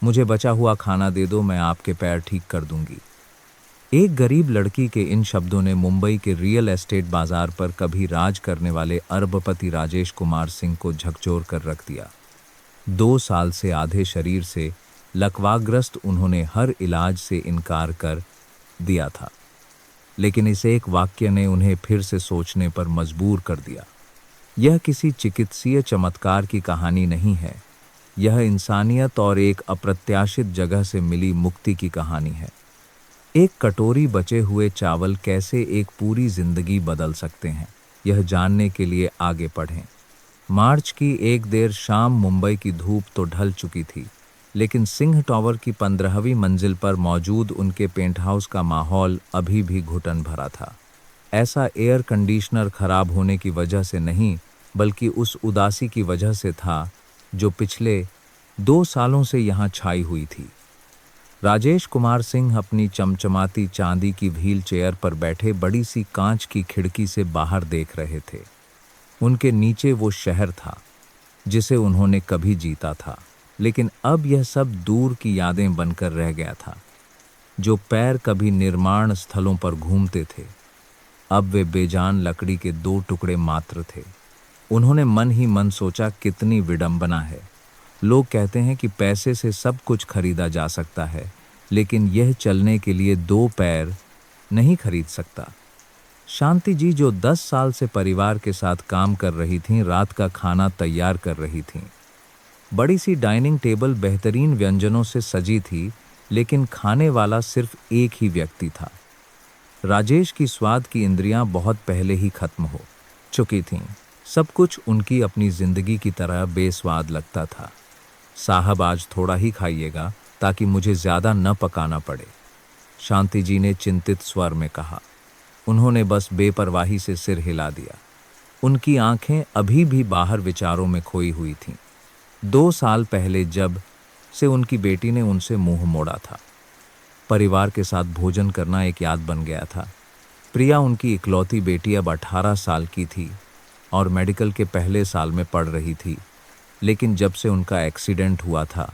मुझे बचा हुआ खाना दे दो, मैं आपके पैर ठीक कर दूंगी। एक गरीब लड़की के इन शब्दों ने मुंबई के रियल एस्टेट बाजार पर कभी राज करने वाले अरबपति राजेश कुमार सिंह को झकझोर कर रख दिया। 2 साल से आधे शरीर से लकवाग्रस्त उन्होंने हर इलाज से इनकार कर दिया था, लेकिन इस एक वाक्य ने उन्हें फिर से सोचने पर मजबूर कर दिया। यह किसी चिकित्सीय चमत्कार की कहानी नहीं है, यह इंसानियत और एक अप्रत्याशित जगह से मिली मुक्ति की कहानी है। एक कटोरी बचे हुए चावल कैसे एक पूरी जिंदगी बदल सकते हैं, यह जानने के लिए आगे बढ़ें। मार्च की एक देर शाम मुंबई की धूप तो ढल चुकी थी, लेकिन सिंह टावर की 15वीं मंजिल पर मौजूद उनके पेंट हाउस का माहौल अभी भी घुटन भरा था। ऐसा एयर कंडीशनर खराब होने की वजह से नहीं, बल्कि उस उदासी की वजह से था जो पिछले 2 सालों से यहाँ छाई हुई थी। राजेश कुमार सिंह अपनी चमचमाती चांदी की व्हील चेयर पर बैठे बड़ी सी कांच की खिड़की से बाहर देख रहे थे। उनके नीचे वो शहर था जिसे उन्होंने कभी जीता था, लेकिन अब यह सब दूर की यादें बनकर रह गया था। जो पैर कभी निर्माण स्थलों पर घूमते थे, अब वे बेजान लकड़ी के 2 टुकड़े मात्र थे। उन्होंने मन ही मन सोचा, कितनी विडंबना है। लोग कहते हैं कि पैसे से सब कुछ खरीदा जा सकता है, लेकिन यह चलने के लिए 2 पैर नहीं खरीद सकता। शांति जी, जो 10 साल से परिवार के साथ काम कर रही थीं, रात का खाना तैयार कर रही थीं। बड़ी सी डाइनिंग टेबल बेहतरीन व्यंजनों से सजी थी, लेकिन खाने वाला सिर्फ एक ही व्यक्ति था। राजेश की स्वाद की इंद्रियां बहुत पहले ही खत्म हो चुकी थीं। सब कुछ उनकी अपनी जिंदगी की तरह बेस्वाद लगता था। साहब, आज थोड़ा ही खाइएगा ताकि मुझे ज्यादा न पकाना पड़े, शांति जी ने चिंतित स्वर में कहा। उन्होंने बस बेपरवाही से सिर हिला दिया। उनकी आंखें अभी भी बाहर विचारों में खोई हुई थीं। 2 साल पहले जब से उनकी बेटी ने उनसे मुंह मोड़ा था, परिवार के साथ भोजन करना एक याद बन गया था। प्रिया, उनकी इकलौती बेटी, अब 18 साल की थी और मेडिकल के पहले साल में पढ़ रही थी, लेकिन जब से उनका एक्सीडेंट हुआ था,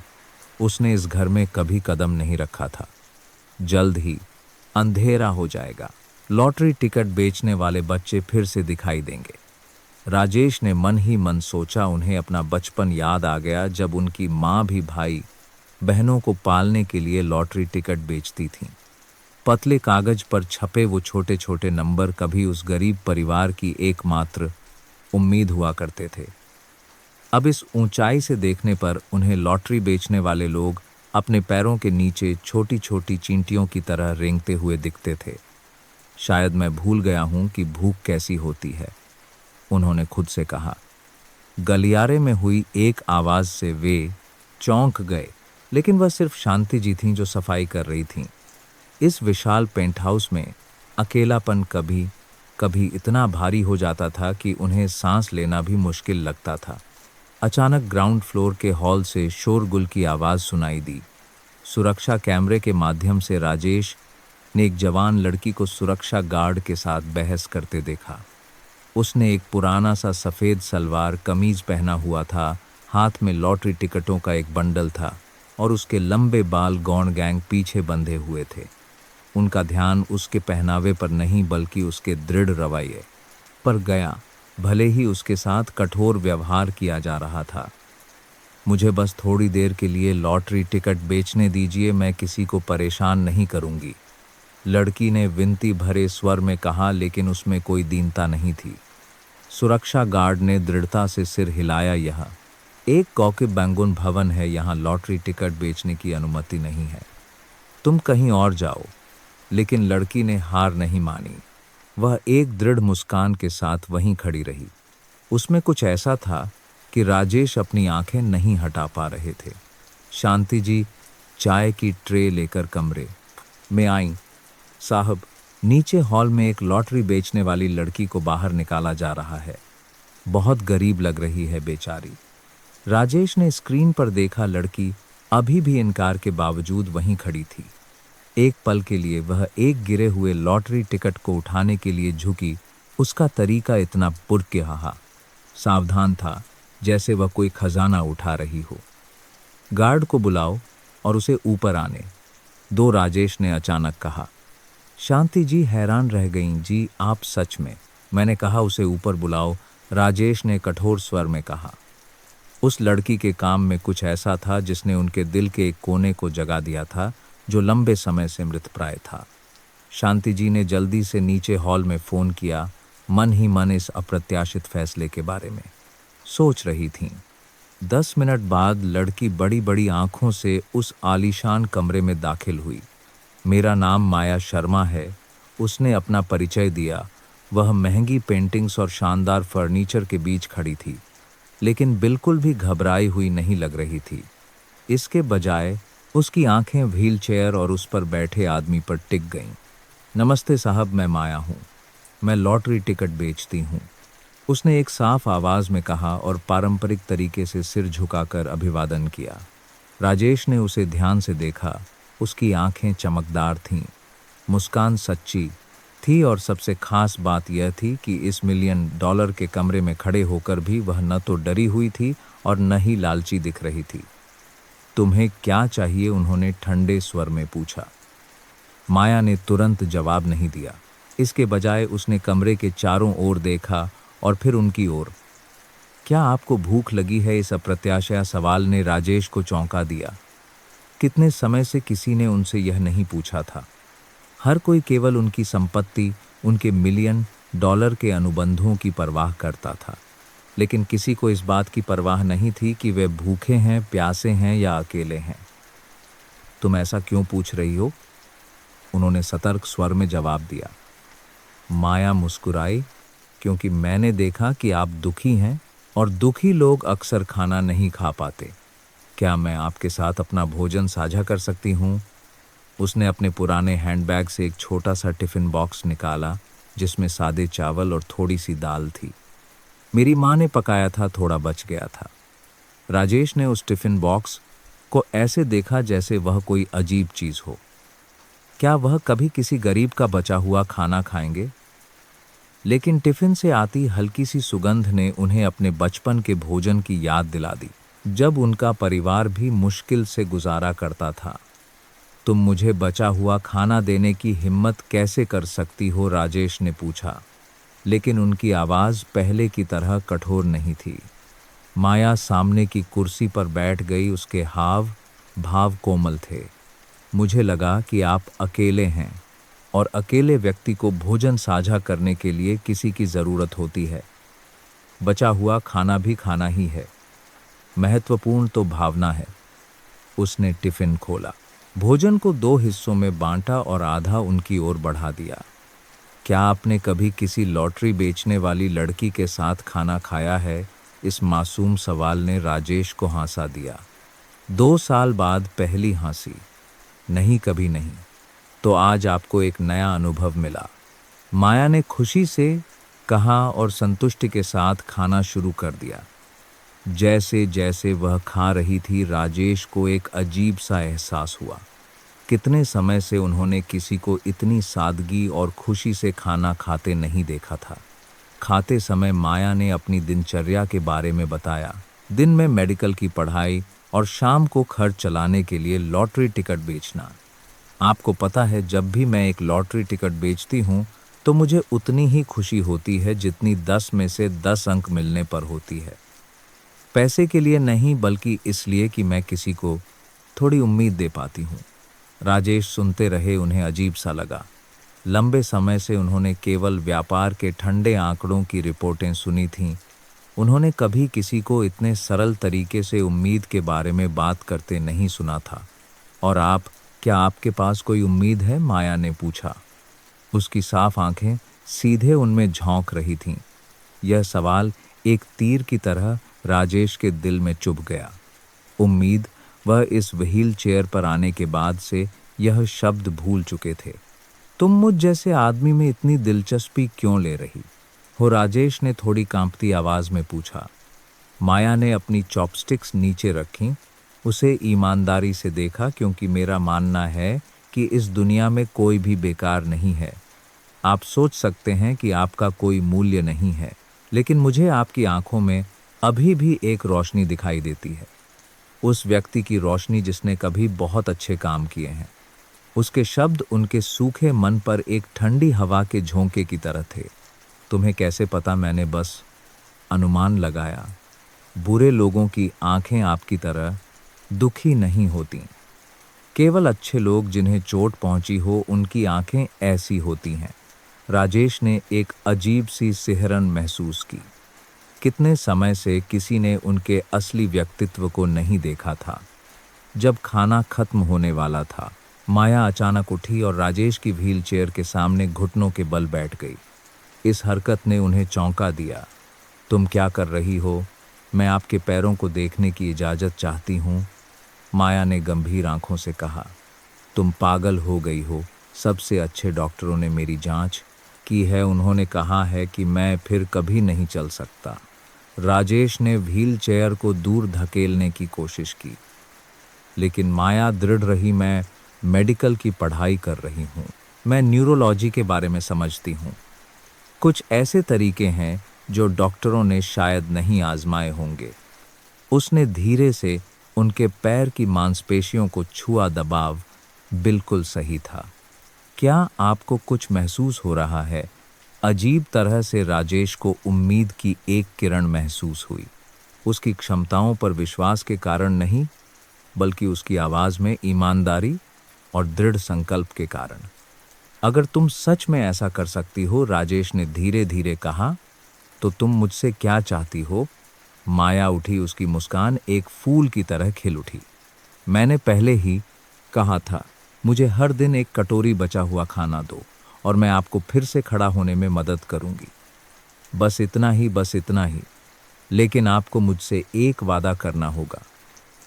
उसने इस घर में कभी कदम नहीं रखा था। जल्द ही अंधेरा हो जाएगा, लॉटरी टिकट बेचने वाले बच्चे फिर से दिखाई देंगे। राजेश ने मन ही मन सोचा। उन्हें अपना बचपन याद आ गया, जब उनकी माँ भी भाई बहनों को पालने के लिए लॉटरी टिकट बेचती थीं। पतले कागज पर छपे वो छोटे छोटे नंबर कभी उस गरीब परिवार की एकमात्र उम्मीद हुआ करते थे। अब इस ऊंचाई से देखने पर उन्हें लॉटरी बेचने वाले लोग अपने पैरों के नीचे छोटी छोटी चींटियों की तरह रेंगते हुए दिखते थे। शायद मैं भूल गया हूं कि भूख कैसी होती है, उन्होंने खुद से कहा। गलियारे में हुई एक आवाज से वे चौंक गए, लेकिन वह सिर्फ शांति जी थीं जो सफाई कर रही थीं। इस विशाल पेंट हाउस में अकेलापन कभी कभी इतना भारी हो जाता था कि उन्हें सांस लेना भी मुश्किल लगता था। अचानक ग्राउंड फ्लोर के हॉल से शोरगुल की आवाज सुनाई दी। सुरक्षा कैमरे के माध्यम से राजेश ने एक जवान लड़की को सुरक्षा गार्ड के साथ बहस करते देखा। उसने एक पुराना सा सफ़ेद सलवार कमीज पहना हुआ था, हाथ में लॉटरी टिकटों का एक बंडल था और उसके लंबे बाल गौण गैंग पीछे बंधे हुए थे। उनका ध्यान उसके पहनावे पर नहीं, बल्कि उसके दृढ़ रवैये पर गया, भले ही उसके साथ कठोर व्यवहार किया जा रहा था। मुझे बस थोड़ी देर के लिए लॉटरी टिकट बेचने दीजिए, मैं किसी को परेशान नहीं करूंगी, लड़की ने विनती भरे स्वर में कहा, लेकिन उसमें कोई दीनता नहीं थी। सुरक्षा गार्ड ने दृढ़ता से सिर हिलाया। यह एक कॉके बैंगुन भवन है, यहाँ लॉटरी टिकट बेचने की अनुमति नहीं है, तुम कहीं और जाओ। लेकिन लड़की ने हार नहीं मानी। वह एक दृढ़ मुस्कान के साथ वहीं खड़ी रही। उसमें कुछ ऐसा था कि राजेश अपनी आंखें नहीं हटा पा रहे थे। शांति जी चाय की ट्रे लेकर कमरे में आईं। साहब, नीचे हॉल में एक लॉटरी बेचने वाली लड़की को बाहर निकाला जा रहा है, बहुत गरीब लग रही है बेचारी। राजेश ने स्क्रीन पर देखा, लड़की अभी भी इनकार के बावजूद वहीं खड़ी थी। एक पल के लिए वह एक गिरे हुए लॉटरी टिकट को उठाने के लिए झुकी। उसका तरीका इतना पुरकिहाहा सावधान था, जैसे वह कोई खजाना उठा रही हो। गार्ड को बुलाओ, और उसे ऊपर आने दो, राजेश ने अचानक कहा। शांति जी हैरान रह गईं। जी आप सच में? मैंने कहा उसे ऊपर बुलाओ, राजेश ने कठोर स्वर में कहा। उस लड़की के काम में कुछ ऐसा था जिसने उनके दिल के एक कोने को जगा दिया था जो लंबे समय से मृतप्राय था। शांति जी ने जल्दी से नीचे हॉल में फोन किया, मन ही मन इस अप्रत्याशित फैसले के बारे में सोच रही थीं। 10 मिनट बाद लड़की बड़ी बड़ी आंखों से उस आलीशान कमरे में दाखिल हुई। मेरा नाम माया शर्मा है, उसने अपना परिचय दिया। वह महंगी पेंटिंग्स और शानदार फर्नीचर के बीच खड़ी थी, लेकिन बिल्कुल भी घबराई हुई नहीं लग रही थी। इसके बजाय उसकी आंखें व्हील चेयर और उस पर बैठे आदमी पर टिक गईं। नमस्ते साहब, मैं माया हूँ, मैं लॉटरी टिकट बेचती हूँ, उसने एक साफ आवाज में कहा और पारंपरिक तरीके से सिर झुकाकर अभिवादन किया। राजेश ने उसे ध्यान से देखा। उसकी आंखें चमकदार थीं, मुस्कान सच्ची थी और सबसे खास बात यह थी कि इस $1 मिलियन के कमरे में खड़े होकर भी वह न तो डरी हुई थी और न ही लालची दिख रही थी। तुम्हें क्या चाहिए? उन्होंने ठंडे स्वर में पूछा। माया ने तुरंत जवाब नहीं दिया। इसके बजाय उसने कमरे के चारों ओर देखा और फिर उनकी ओर। क्या आपको भूख लगी है? इस अप्रत्याशित सवाल ने राजेश को चौंका दिया। कितने समय से किसी ने उनसे यह नहीं पूछा था। हर कोई केवल उनकी संपत्ति, उनके $1 मिलियन के अनुबंधों की परवाह करता था, लेकिन किसी को इस बात की परवाह नहीं थी कि वे भूखे हैं, प्यासे हैं या अकेले हैं। तुम ऐसा क्यों पूछ रही हो? उन्होंने सतर्क स्वर में जवाब दिया। माया मुस्कुराई, क्योंकि मैंने देखा कि आप दुखी हैं और दुखी लोग अक्सर खाना नहीं खा पाते। क्या मैं आपके साथ अपना भोजन साझा कर सकती हूँ? उसने अपने पुराने हैंडबैग से एक छोटा सा टिफिन बॉक्स निकाला जिसमें सादे चावल और थोड़ी सी दाल थी। मेरी माँ ने पकाया था, थोड़ा बच गया था। राजेश ने उस टिफिन बॉक्स को ऐसे देखा जैसे वह कोई अजीब चीज हो। क्या वह कभी किसी गरीब का बचा हुआ खाना खाएंगे? लेकिन टिफिन से आती हल्की सी सुगंध ने उन्हें अपने बचपन के भोजन की याद दिला दी, जब उनका परिवार भी मुश्किल से गुजारा करता था। तुम मुझे बचा हुआ खाना देने की हिम्मत कैसे कर सकती हो? राजेश ने पूछा, लेकिन उनकी आवाज पहले की तरह कठोर नहीं थी। माया सामने की कुर्सी पर बैठ गई, उसके हाव भाव कोमल थे। मुझे लगा कि आप अकेले हैं और अकेले व्यक्ति को भोजन साझा करने के लिए किसी की जरूरत होती है। बचा हुआ खाना भी खाना ही है, महत्वपूर्ण तो भावना है। उसने टिफिन खोला, भोजन को 2 हिस्सों में बांटा और आधा उनकी ओर बढ़ा दिया। क्या आपने कभी किसी लॉटरी बेचने वाली लड़की के साथ खाना खाया है? इस मासूम सवाल ने राजेश को हंसा दिया। 2 साल बाद पहली हंसी। नहीं, कभी नहीं। तो आज आपको एक नया अनुभव मिला, माया ने खुशी से कहा और संतुष्टि के साथ खाना शुरू कर दिया। जैसे जैसे वह खा रही थी, राजेश को एक अजीब सा एहसास हुआ। कितने समय से उन्होंने किसी को इतनी सादगी और खुशी से खाना खाते नहीं देखा था। खाते समय माया ने अपनी दिनचर्या के बारे में बताया। दिन में मेडिकल की पढ़ाई और शाम को खर्च चलाने के लिए लॉटरी टिकट बेचना। आपको पता है, जब भी मैं एक लॉटरी टिकट बेचती हूँ तो मुझे उतनी ही खुशी होती है जितनी 10 में से 10 अंक मिलने पर होती है। पैसे के लिए नहीं, बल्कि इसलिए कि मैं किसी को थोड़ी उम्मीद दे पाती हूँ। राजेश सुनते रहे, उन्हें अजीब सा लगा। लंबे समय से उन्होंने केवल व्यापार के ठंडे आंकड़ों की रिपोर्टें सुनी थीं। उन्होंने कभी किसी को इतने सरल तरीके से उम्मीद के बारे में बात करते नहीं सुना था। और आप, क्या आपके पास कोई उम्मीद है? माया ने पूछा। उसकी साफ आंखें सीधे उनमें झोंक रही थीं। यह सवाल एक तीर की तरह राजेश के दिल में चुभ गया। उम्मीद? वह इस व्हील चेयर पर आने के बाद से यह शब्द भूल चुके थे। तुम मुझ जैसे आदमी में इतनी दिलचस्पी क्यों ले रही हो? राजेश ने थोड़ी कांपती आवाज में पूछा। माया ने अपनी चॉपस्टिक्स नीचे रखीं, उसे ईमानदारी से देखा, क्योंकि मेरा मानना है कि इस दुनिया में कोई भी बेकार नहीं है। आप सोच सकते हैं कि आपका कोई मूल्य नहीं है, लेकिन मुझे आपकी आंखों में अभी भी एक रोशनी दिखाई देती है। उस व्यक्ति की रोशनी जिसने कभी बहुत अच्छे काम किए हैं। उसके शब्द उनके सूखे मन पर एक ठंडी हवा के झोंके की तरह थे। तुम्हें कैसे पता? मैंने बस अनुमान लगाया। बुरे लोगों की आंखें आपकी तरह दुखी नहीं होती। केवल अच्छे लोग जिन्हें चोट पहुंची हो उनकी आंखें ऐसी होती हैं। राजेश ने एक अजीब सी सिहरन महसूस की। कितने समय से किसी ने उनके असली व्यक्तित्व को नहीं देखा था। जब खाना खत्म होने वाला था, माया अचानक उठी और राजेश की व्हील चेयर के सामने घुटनों के बल बैठ गई। इस हरकत ने उन्हें चौंका दिया। तुम क्या कर रही हो? मैं आपके पैरों को देखने की इजाज़त चाहती हूँ, माया ने गंभीर आंखों से कहा। तुम पागल हो गई हो। सबसे अच्छे डॉक्टरों ने मेरी जांच की है, उन्होंने कहा है कि मैं फिर कभी नहीं चल सकता। राजेश ने व्हील चेयर को दूर धकेलने की कोशिश की, लेकिन माया दृढ़ रही। मैं मेडिकल की पढ़ाई कर रही हूँ, मैं न्यूरोलॉजी के बारे में समझती हूँ। कुछ ऐसे तरीके हैं जो डॉक्टरों ने शायद नहीं आजमाए होंगे। उसने धीरे से उनके पैर की मांसपेशियों को छुआ। दबाव बिल्कुल सही था। क्या आपको कुछ महसूस हो रहा है? अजीब तरह से राजेश को उम्मीद की एक किरण महसूस हुई। उसकी क्षमताओं पर विश्वास के कारण नहीं, बल्कि उसकी आवाज में ईमानदारी और दृढ़ संकल्प के कारण। अगर तुम सच में ऐसा कर सकती हो, राजेश ने धीरे धीरे कहा, तो तुम मुझसे क्या चाहती हो? माया उठी। उसकी मुस्कान एक फूल की तरह खिल उठी। मैंने पहले ही कहा था, मुझे हर दिन एक कटोरी बचा हुआ खाना दो और मैं आपको फिर से खड़ा होने में मदद करूंगी। बस इतना ही, बस इतना ही। लेकिन आपको मुझसे एक वादा करना होगा।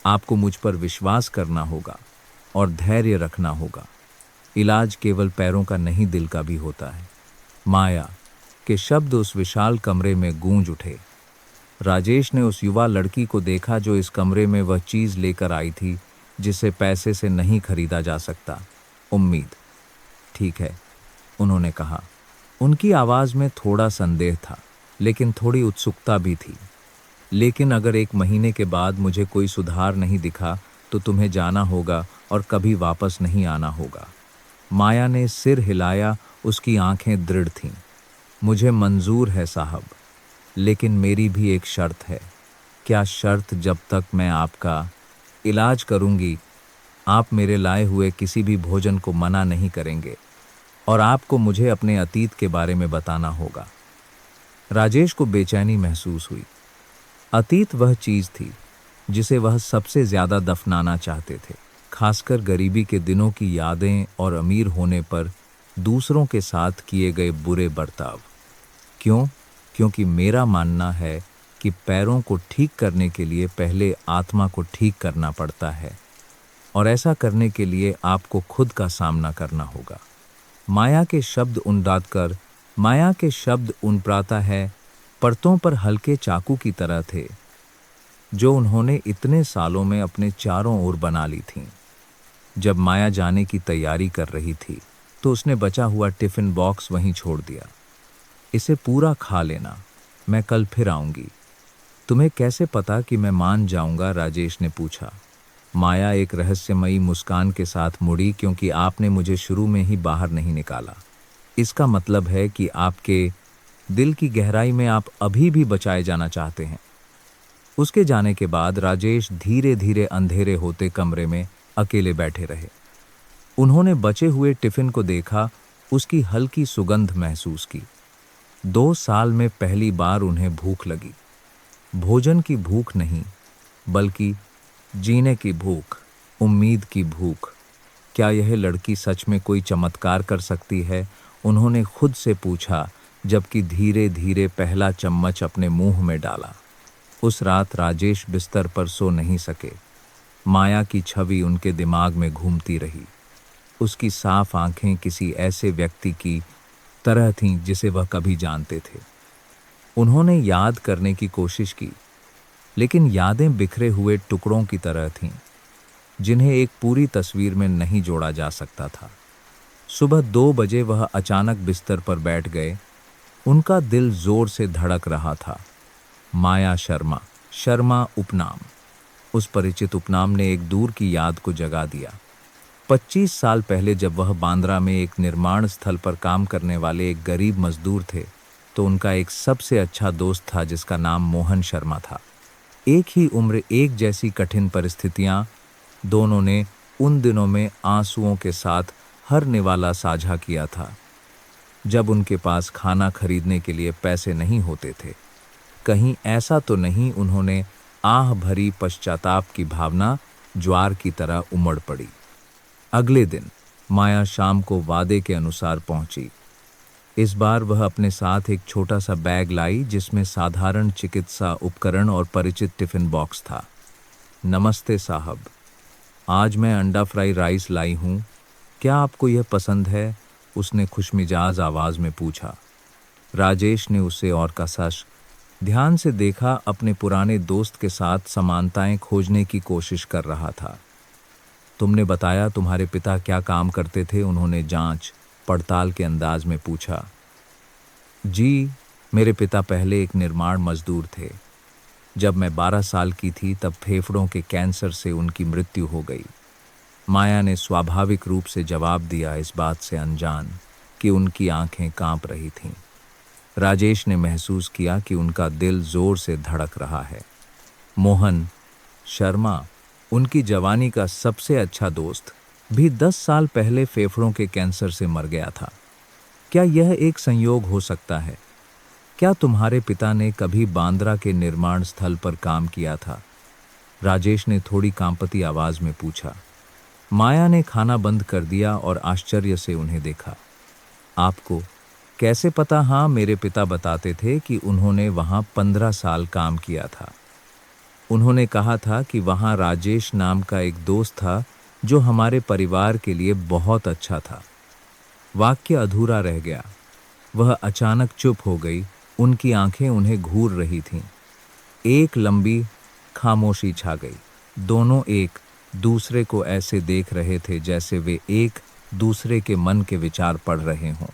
आपको मुझ पर विश्वास करना होगा और धैर्य रखना होगा। इलाज केवल पैरों का नहीं, दिल का भी होता है। माया के शब्द उस विशाल कमरे में गूंज उठे। राजेश ने उस युवा लड़की को देखा जो इस कमरे में वह चीज लेकर आई थी जिसे पैसे से नहीं खरीदा जा सकता, उम्मीद। ठीक है, उन्होंने कहा। उनकी आवाज में थोड़ा संदेह था, लेकिन थोड़ी उत्सुकता भी थी। लेकिन अगर 1 महीने के बाद मुझे कोई सुधार नहीं दिखा तो तुम्हें जाना होगा और कभी वापस नहीं आना होगा। माया ने सिर हिलाया। उसकी आंखें दृढ़ थीं। मुझे मंजूर है साहब, लेकिन मेरी भी एक शर्त है। क्या शर्त? जब तक मैं आपका इलाज करूंगी, आप मेरे लाए हुए किसी भी भोजन को मना नहीं करेंगे और आपको मुझे अपने अतीत के बारे में बताना होगा। राजेश को बेचैनी महसूस हुई। अतीत वह चीज थी जिसे वह सबसे ज्यादा दफनाना चाहते थे, खासकर गरीबी के दिनों की यादें और अमीर होने पर दूसरों के साथ किए गए बुरे बर्ताव। क्यों? क्योंकि मेरा मानना है कि पैरों को ठीक करने के लिए पहले आत्मा को ठीक करना पड़ता है, और ऐसा करने के लिए आपको खुद का सामना करना होगा। माया के शब्द उन प्रातः है परतों पर हल्के चाकू की तरह थे, जो उन्होंने इतने सालों में अपने चारों ओर बना ली थीं। जब माया जाने की तैयारी कर रही थी तो उसने बचा हुआ टिफिन बॉक्स वहीं छोड़ दिया। इसे पूरा खा लेना, मैं कल फिर आऊंगी। तुम्हें कैसे पता कि मैं मान जाऊंगा? राजेश ने पूछा। माया एक रहस्यमयी मुस्कान के साथ मुड़ी। क्योंकि आपने मुझे शुरू में ही बाहर नहीं निकाला। इसका मतलब है कि आपके दिल की गहराई में आप अभी भी बचाए जाना चाहते हैं। उसके जाने के बाद राजेश धीरे धीरे अंधेरे होते कमरे में अकेले बैठे रहे। उन्होंने बचे हुए टिफिन को देखा, उसकी हल्की सुगंध महसूस की। 2 साल में पहली बार उन्हें भूख लगी। भोजन की भूख नहीं, बल्कि जीने की भूख, उम्मीद की भूख। क्या यह लड़की सच में कोई चमत्कार कर सकती है? उन्होंने खुद से पूछा, जबकि धीरे धीरे पहला चम्मच अपने मुंह में डाला। उस रात राजेश बिस्तर पर सो नहीं सके। माया की छवि उनके दिमाग में घूमती रही। उसकी साफ आंखें किसी ऐसे व्यक्ति की तरह थीं जिसे वह कभी जानते थे। उन्होंने याद करने की कोशिश की, लेकिन यादें बिखरे हुए टुकड़ों की तरह थीं, जिन्हें एक पूरी तस्वीर में नहीं जोड़ा जा सकता था। सुबह 2 बजे वह अचानक बिस्तर पर बैठ गए। उनका दिल जोर से धड़क रहा था। माया शर्मा, शर्मा उपनाम। उस परिचित उपनाम ने एक दूर की याद को जगा दिया। 25 साल पहले जब वह बांद्रा में एक निर्माण स्थल पर काम करने वाले एक गरीब मजदूर थे, तो उनका एक सबसे अच्छा दोस्त था जिसका नाम मोहन शर्मा था। एक ही उम्र, एक जैसी कठिन परिस्थितियां, दोनों ने उन दिनों में आंसुओं के साथ हर निवाला साझा किया था जब उनके पास खाना खरीदने के लिए पैसे नहीं होते थे। कहीं ऐसा तो नहीं उन्होंने आह भरी पश्चाताप की भावना ज्वार की तरह उमड़ पड़ी। अगले दिन माया शाम को वादे के अनुसार पहुंची। इस बार वह अपने साथ एक छोटा सा बैग लाई जिसमें साधारण चिकित्सा उपकरण और परिचित टिफिन बॉक्स था। नमस्ते साहब, आज मैं अंडा फ्राई राइस लाई हूँ, क्या आपको यह पसंद है? उसने खुशमिजाज आवाज में पूछा। राजेश ने उसे और कसश ध्यान से देखा, अपने पुराने दोस्त के साथ समानताएं खोजने की कोशिश कर रहा था। तुमने बताया तुम्हारे पिता क्या काम करते थे? उन्होंने जांच पड़ताल के अंदाज में पूछा। जी, मेरे पिता पहले एक निर्माण मजदूर थे। जब मैं 12 साल की थी तब फेफड़ों के कैंसर से उनकी मृत्यु हो गई। माया ने स्वाभाविक रूप से जवाब दिया, इस बात से अनजान कि उनकी आंखें कांप रही थीं। राजेश ने महसूस किया कि उनका दिल जोर से धड़क रहा है। मोहन शर्मा, उनकी जवानी का सबसे अच्छा दोस्त, भी 10 साल पहले फेफड़ों के कैंसर से मर गया था। क्या यह एक संयोग हो सकता है? क्या तुम्हारे पिता ने कभी बांद्रा के निर्माण स्थल पर काम किया था? राजेश ने थोड़ी कांपती आवाज में पूछा। माया ने खाना बंद कर दिया और आश्चर्य से उन्हें देखा। आपको कैसे पता? हाँ, मेरे पिता बताते थे कि उन्होंने वहां 15 साल काम किया था। उन्होंने कहा था कि वहां राजेश नाम का एक दोस्त था जो हमारे परिवार के लिए बहुत अच्छा था। वाक्य अधूरा रह गया। वह अचानक चुप हो गई। उनकी आंखें उन्हें घूर रही थीं। एक लंबी खामोशी छा गई। दोनों एक दूसरे को ऐसे देख रहे थे जैसे वे एक दूसरे के मन के विचार पढ़ रहे हों।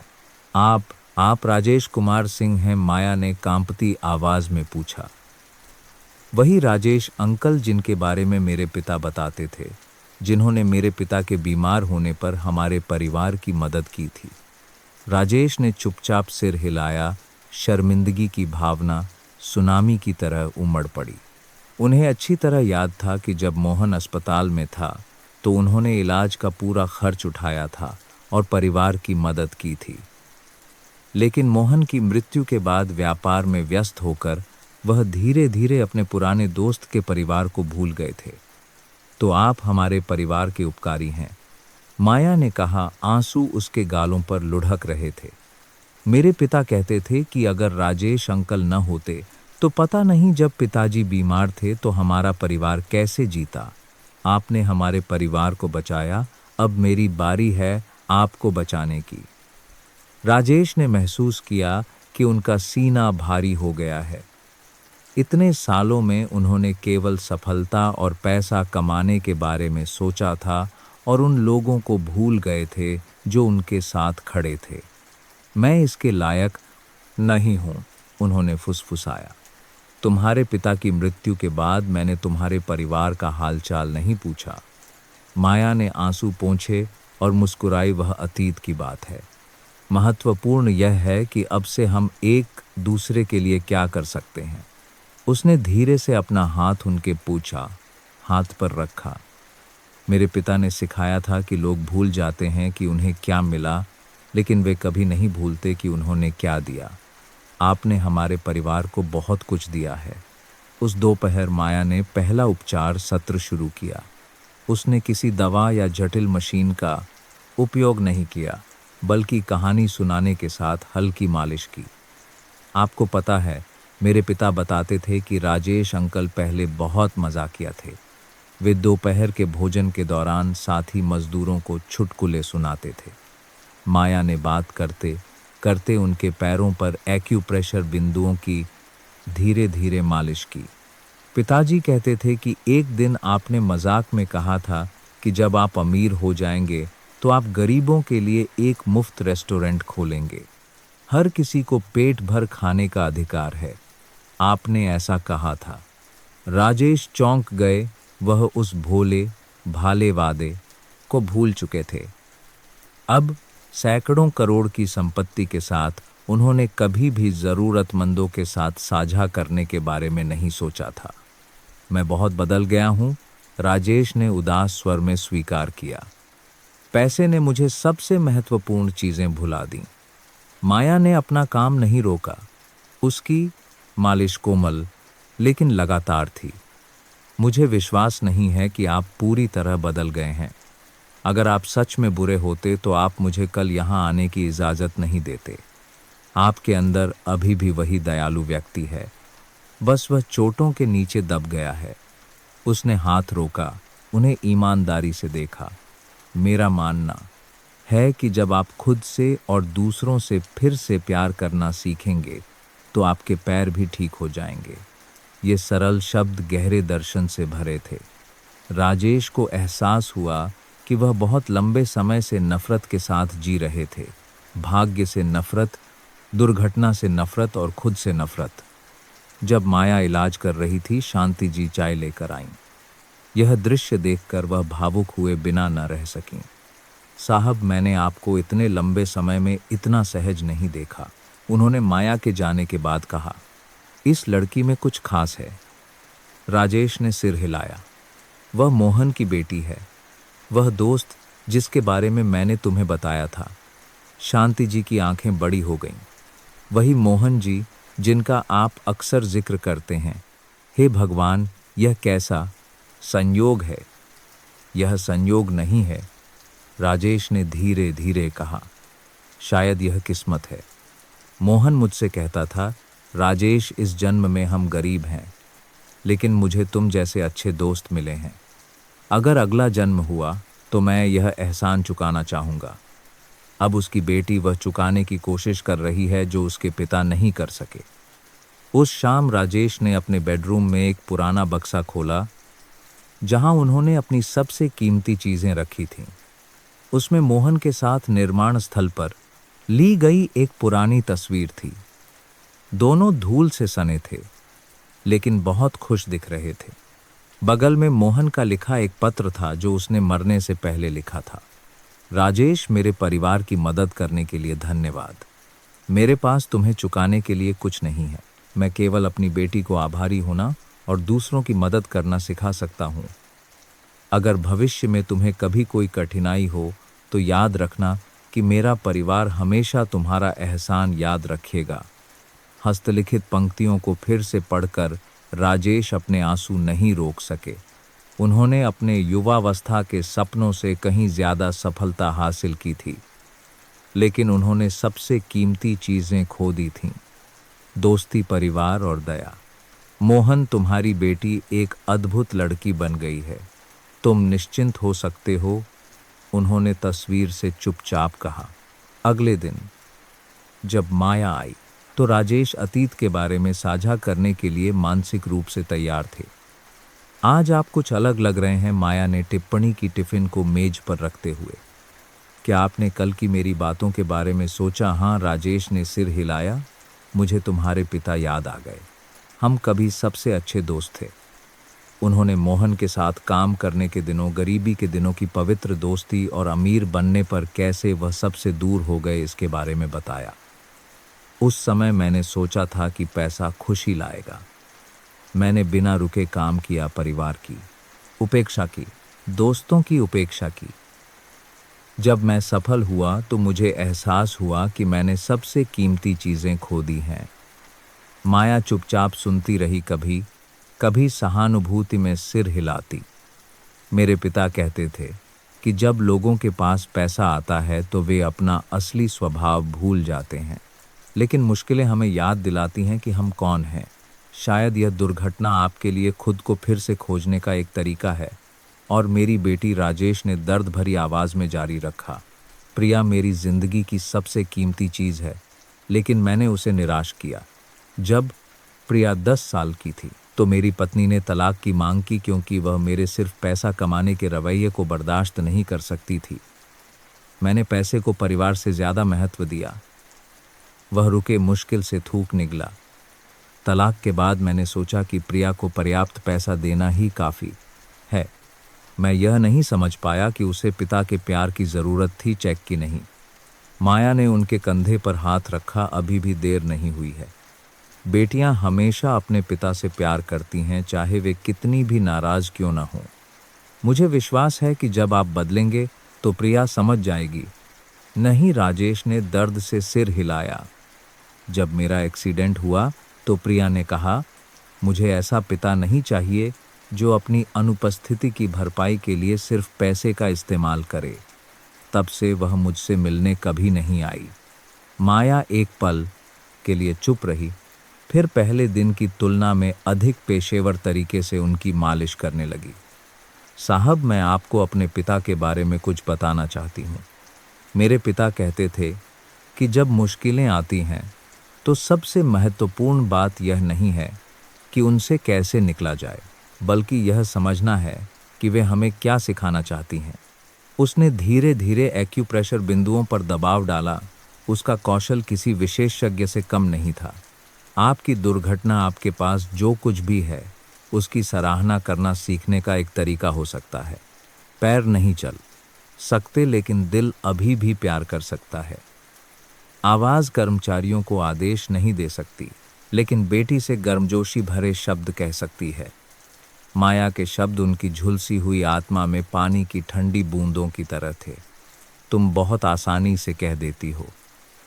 आप राजेश कुमार सिंह हैं? माया ने कांपती आवाज में पूछा। वही राजेश अंकल जिनके बारे में मेरे पिता बताते थे, जिन्होंने मेरे पिता के बीमार होने पर हमारे परिवार की मदद की थी। राजेश ने चुपचाप सिर हिलाया। शर्मिंदगी की भावना सुनामी की तरह उमड़ पड़ी। उन्हें अच्छी तरह याद था कि जब मोहन अस्पताल में था तो उन्होंने इलाज का पूरा खर्च उठाया था और परिवार की मदद की थी। लेकिन मोहन की मृत्यु के बाद व्यापार में व्यस्त होकर वह धीरे धीरे अपने पुराने दोस्त के परिवार को भूल गए थे। तो आप हमारे परिवार के उपकारी हैं, माया ने कहा। आंसू उसके गालों पर लुढ़क रहे थे। मेरे पिता कहते थे कि अगर राजेश अंकल न होते तो पता नहीं जब पिताजी बीमार थे तो हमारा परिवार कैसे जीता। आपने हमारे परिवार को बचाया, अब मेरी बारी है आपको बचाने की। राजेश ने महसूस किया कि उनका सीना भारी हो गया है। इतने सालों में उन्होंने केवल सफलता और पैसा कमाने के बारे में सोचा था और उन लोगों को भूल गए थे जो उनके साथ खड़े थे। मैं इसके लायक नहीं हूं, उन्होंने फुसफुसाया। तुम्हारे पिता की मृत्यु के बाद मैंने तुम्हारे परिवार का हालचाल नहीं पूछा। माया ने आंसू पोंछे और मुस्कुराई। वह अतीत की बात है। महत्वपूर्ण यह है कि अब से हम एक दूसरे के लिए क्या कर सकते हैं। उसने धीरे से अपना हाथ उनके हाथ पर रखा। मेरे पिता ने सिखाया था कि लोग भूल जाते हैं कि उन्हें क्या मिला, लेकिन वे कभी नहीं भूलते कि उन्होंने क्या दिया। आपने हमारे परिवार को बहुत कुछ दिया है। उस दोपहर माया ने पहला उपचार सत्र शुरू किया। उसने किसी दवा या जटिल मशीन का उपयोग नहीं किया, बल्कि कहानी सुनाने के साथ हल्की मालिश की। आपको पता है, मेरे पिता बताते थे कि राजेश अंकल पहले बहुत मजाकिया थे। वे दोपहर के भोजन के दौरान साथी मजदूरों को चुटकुले सुनाते थे। माया ने बात करते करते उनके पैरों पर एक्यूप्रेशर बिंदुओं की धीरे धीरे मालिश की। पिताजी कहते थे कि एक दिन आपने मजाक में कहा था कि जब आप अमीर हो जाएंगे तो आप गरीबों के लिए एक मुफ्त रेस्टोरेंट खोलेंगे। हर किसी को पेट भर खाने का अधिकार है। आपने ऐसा कहा था। राजेश चौंक गए। वह उस भोले भाले वादे को भूल चुके थे। अब सैकड़ों करोड़ की संपत्ति के साथ उन्होंने कभी भी ज़रूरतमंदों के साथ साझा करने के बारे में नहीं सोचा था। मैं बहुत बदल गया हूँ, राजेश ने उदास स्वर में स्वीकार किया। पैसे ने मुझे सबसे महत्वपूर्ण चीज़ें भुला दी। माया ने अपना काम नहीं रोका। उसकी मालिश कोमल लेकिन लगातार थी। मुझे विश्वास नहीं है कि आप पूरी तरह बदल गए हैं। अगर आप सच में बुरे होते तो आप मुझे कल यहाँ आने की इजाज़त नहीं देते। आपके अंदर अभी भी वही दयालु व्यक्ति है, बस वह चोटों के नीचे दब गया है। उसने हाथ रोका, उन्हें ईमानदारी से देखा। मेरा मानना है कि जब आप खुद से और दूसरों से फिर से प्यार करना सीखेंगे तो आपके पैर भी ठीक हो जाएंगे। ये सरल शब्द गहरे दर्शन से भरे थे। राजेश को एहसास हुआ कि वह बहुत लंबे समय से नफरत के साथ जी रहे थे। भाग्य से नफरत, दुर्घटना से नफरत और खुद से नफरत। जब माया इलाज कर रही थी, शांति जी चाय लेकर आईं। यह दृश्य देखकर वह भावुक हुए बिना न रह सकीं। साहब, मैंने आपको इतने लंबे समय में इतना सहज नहीं देखा, उन्होंने माया के जाने के बाद कहा। इस लड़की में कुछ खास है। राजेश ने सिर हिलाया। वह मोहन की बेटी है, वह दोस्त जिसके बारे में मैंने तुम्हें बताया था। शांति जी की आंखें बड़ी हो गईं। वही मोहन जी जिनका आप अक्सर जिक्र करते हैं। हे भगवान, यह कैसा संयोग है। यह संयोग नहीं है, राजेश ने धीरे धीरे कहा। शायद यह किस्मत है। मोहन मुझसे कहता था, राजेश, इस जन्म में हम गरीब हैं, लेकिन मुझे तुम जैसे अच्छे दोस्त मिले हैं। अगर अगला जन्म हुआ तो मैं यह एहसान चुकाना चाहूँगा। अब उसकी बेटी वह चुकाने की कोशिश कर रही है जो उसके पिता नहीं कर सके। उस शाम राजेश ने अपने बेडरूम में एक पुराना बक्सा खोला जहां उन्होंने अपनी सबसे कीमती चीज़ें रखी थीं। उसमें मोहन के साथ निर्माण स्थल पर ली गई एक पुरानी तस्वीर थी। दोनों धूल से सने थे, लेकिन बहुत खुश दिख रहे थे। बगल में मोहन का लिखा एक पत्र था जो उसने मरने से पहले लिखा था। राजेश, मेरे परिवार की मदद करने के लिए धन्यवाद। मेरे पास तुम्हें चुकाने के लिए कुछ नहीं है। मैं केवल अपनी बेटी को आभारी होना और दूसरों की मदद करना सिखा सकता हूँ। अगर भविष्य में तुम्हें कभी कोई कठिनाई हो तो याद रखना कि मेरा परिवार हमेशा तुम्हारा एहसान याद रखेगा। हस्तलिखित पंक्तियों को फिर से पढ़कर राजेश अपने आंसू नहीं रोक सके। उन्होंने अपने युवावस्था के सपनों से कहीं ज़्यादा सफलता हासिल की थी, लेकिन उन्होंने सबसे कीमती चीज़ें खो दी थीं, दोस्ती, परिवार और दया। मोहन, तुम्हारी बेटी एक अद्भुत लड़की बन गई है। तुम निश्चिंत हो सकते हो, उन्होंने तस्वीर से चुपचाप कहा। अगले दिन जब माया आई तो राजेश अतीत के बारे में साझा करने के लिए मानसिक रूप से तैयार थे। आज आप कुछ अलग लग रहे हैं, माया ने टिप्पणी की टिफिन को मेज पर रखते हुए। क्या आपने कल की मेरी बातों के बारे में सोचा? हाँ, राजेश ने सिर हिलाया। मुझे तुम्हारे पिता याद आ गए। हम कभी सबसे अच्छे दोस्त थे। उन्होंने मोहन के साथ काम करने के दिनों, गरीबी के दिनों की पवित्र दोस्ती और अमीर बनने पर कैसे वह सबसे दूर हो गए इसके बारे में बताया। उस समय मैंने सोचा था कि पैसा खुशी लाएगा। मैंने बिना रुके काम किया, परिवार की उपेक्षा की, दोस्तों की उपेक्षा की। जब मैं सफल हुआ तो मुझे एहसास हुआ कि मैंने सबसे कीमती चीज़ें खो दी हैं। माया चुपचाप सुनती रही, कभी कभी सहानुभूति में सिर हिलाती। मेरे पिता कहते थे कि जब लोगों के पास पैसा आता है तो वे अपना असली स्वभाव भूल जाते हैं, लेकिन मुश्किलें हमें याद दिलाती हैं कि हम कौन हैं। शायद यह दुर्घटना आपके लिए खुद को फिर से खोजने का एक तरीका है। और मेरी बेटी, राजेश ने दर्द भरी आवाज़ में जारी रखा, प्रिया मेरी जिंदगी की सबसे कीमती चीज़ है, लेकिन मैंने उसे निराश किया। जब प्रिया 10 साल की थी तो मेरी पत्नी ने तलाक की मांग की, क्योंकि वह मेरे सिर्फ पैसा कमाने के रवैये को बर्दाश्त नहीं कर सकती थी। मैंने पैसे को परिवार से ज़्यादा महत्व दिया। वह रुके, मुश्किल से थूक निकला। तलाक के बाद मैंने सोचा कि प्रिया को पर्याप्त पैसा देना ही काफ़ी है। मैं यह नहीं समझ पाया कि उसे पिता के प्यार की ज़रूरत थी, चेक की नहीं। माया ने उनके कंधे पर हाथ रखा। अभी भी देर नहीं हुई है। बेटियां हमेशा अपने पिता से प्यार करती हैं, चाहे वे कितनी भी नाराज क्यों ना हों। मुझे विश्वास है कि जब आप बदलेंगे तो प्रिया समझ जाएगी। नहीं, राजेश ने दर्द से सिर हिलाया। जब मेरा एक्सीडेंट हुआ तो प्रिया ने कहा, मुझे ऐसा पिता नहीं चाहिए जो अपनी अनुपस्थिति की भरपाई के लिए सिर्फ पैसे का इस्तेमाल करे। तब से वह मुझसे मिलने कभी नहीं आई। माया एक पल के लिए चुप रही, फिर पहले दिन की तुलना में अधिक पेशेवर तरीके से उनकी मालिश करने लगी। साहब, मैं आपको अपने पिता के बारे में कुछ बताना चाहती हूँ। मेरे पिता कहते थे कि जब मुश्किलें आती हैं तो सबसे महत्वपूर्ण बात यह नहीं है कि उनसे कैसे निकला जाए, बल्कि यह समझना है कि वे हमें क्या सिखाना चाहती हैं। उसने धीरे धीरे एक्यूप्रेशर बिंदुओं पर दबाव डाला। उसका कौशल किसी विशेषज्ञ से कम नहीं था। आपकी दुर्घटना आपके पास जो कुछ भी है उसकी सराहना करना सीखने का एक तरीका हो सकता है। पैर नहीं चल सकते, लेकिन दिल अभी भी प्यार कर सकता है। आवाज़ कर्मचारियों को आदेश नहीं दे सकती, लेकिन बेटी से गर्मजोशी भरे शब्द कह सकती है। माया के शब्द उनकी झुलसी हुई आत्मा में पानी की ठंडी बूंदों की तरह थे। तुम बहुत आसानी से कह देती हो,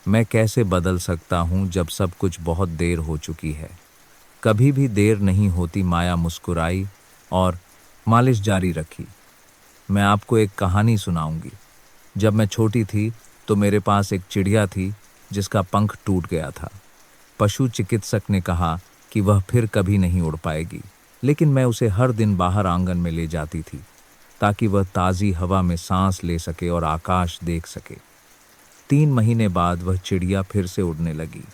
मैं कैसे बदल सकता हूँ जब सब कुछ बहुत देर हो चुकी है। कभी भी देर नहीं होती। माया मुस्कुराई और मालिश जारी रखी। मैं आपको एक कहानी सुनाऊंगी। जब मैं छोटी थी तो मेरे पास एक चिड़िया थी जिसका पंख टूट गया था। पशु चिकित्सक ने कहा कि वह फिर कभी नहीं उड़ पाएगी, लेकिन मैं उसे हर दिन बाहर आंगन में ले जाती थी ताकि वह ताज़ी हवा में सांस ले सके और आकाश देख सके। 3 महीने बाद वह चिड़िया फिर से उड़ने लगी।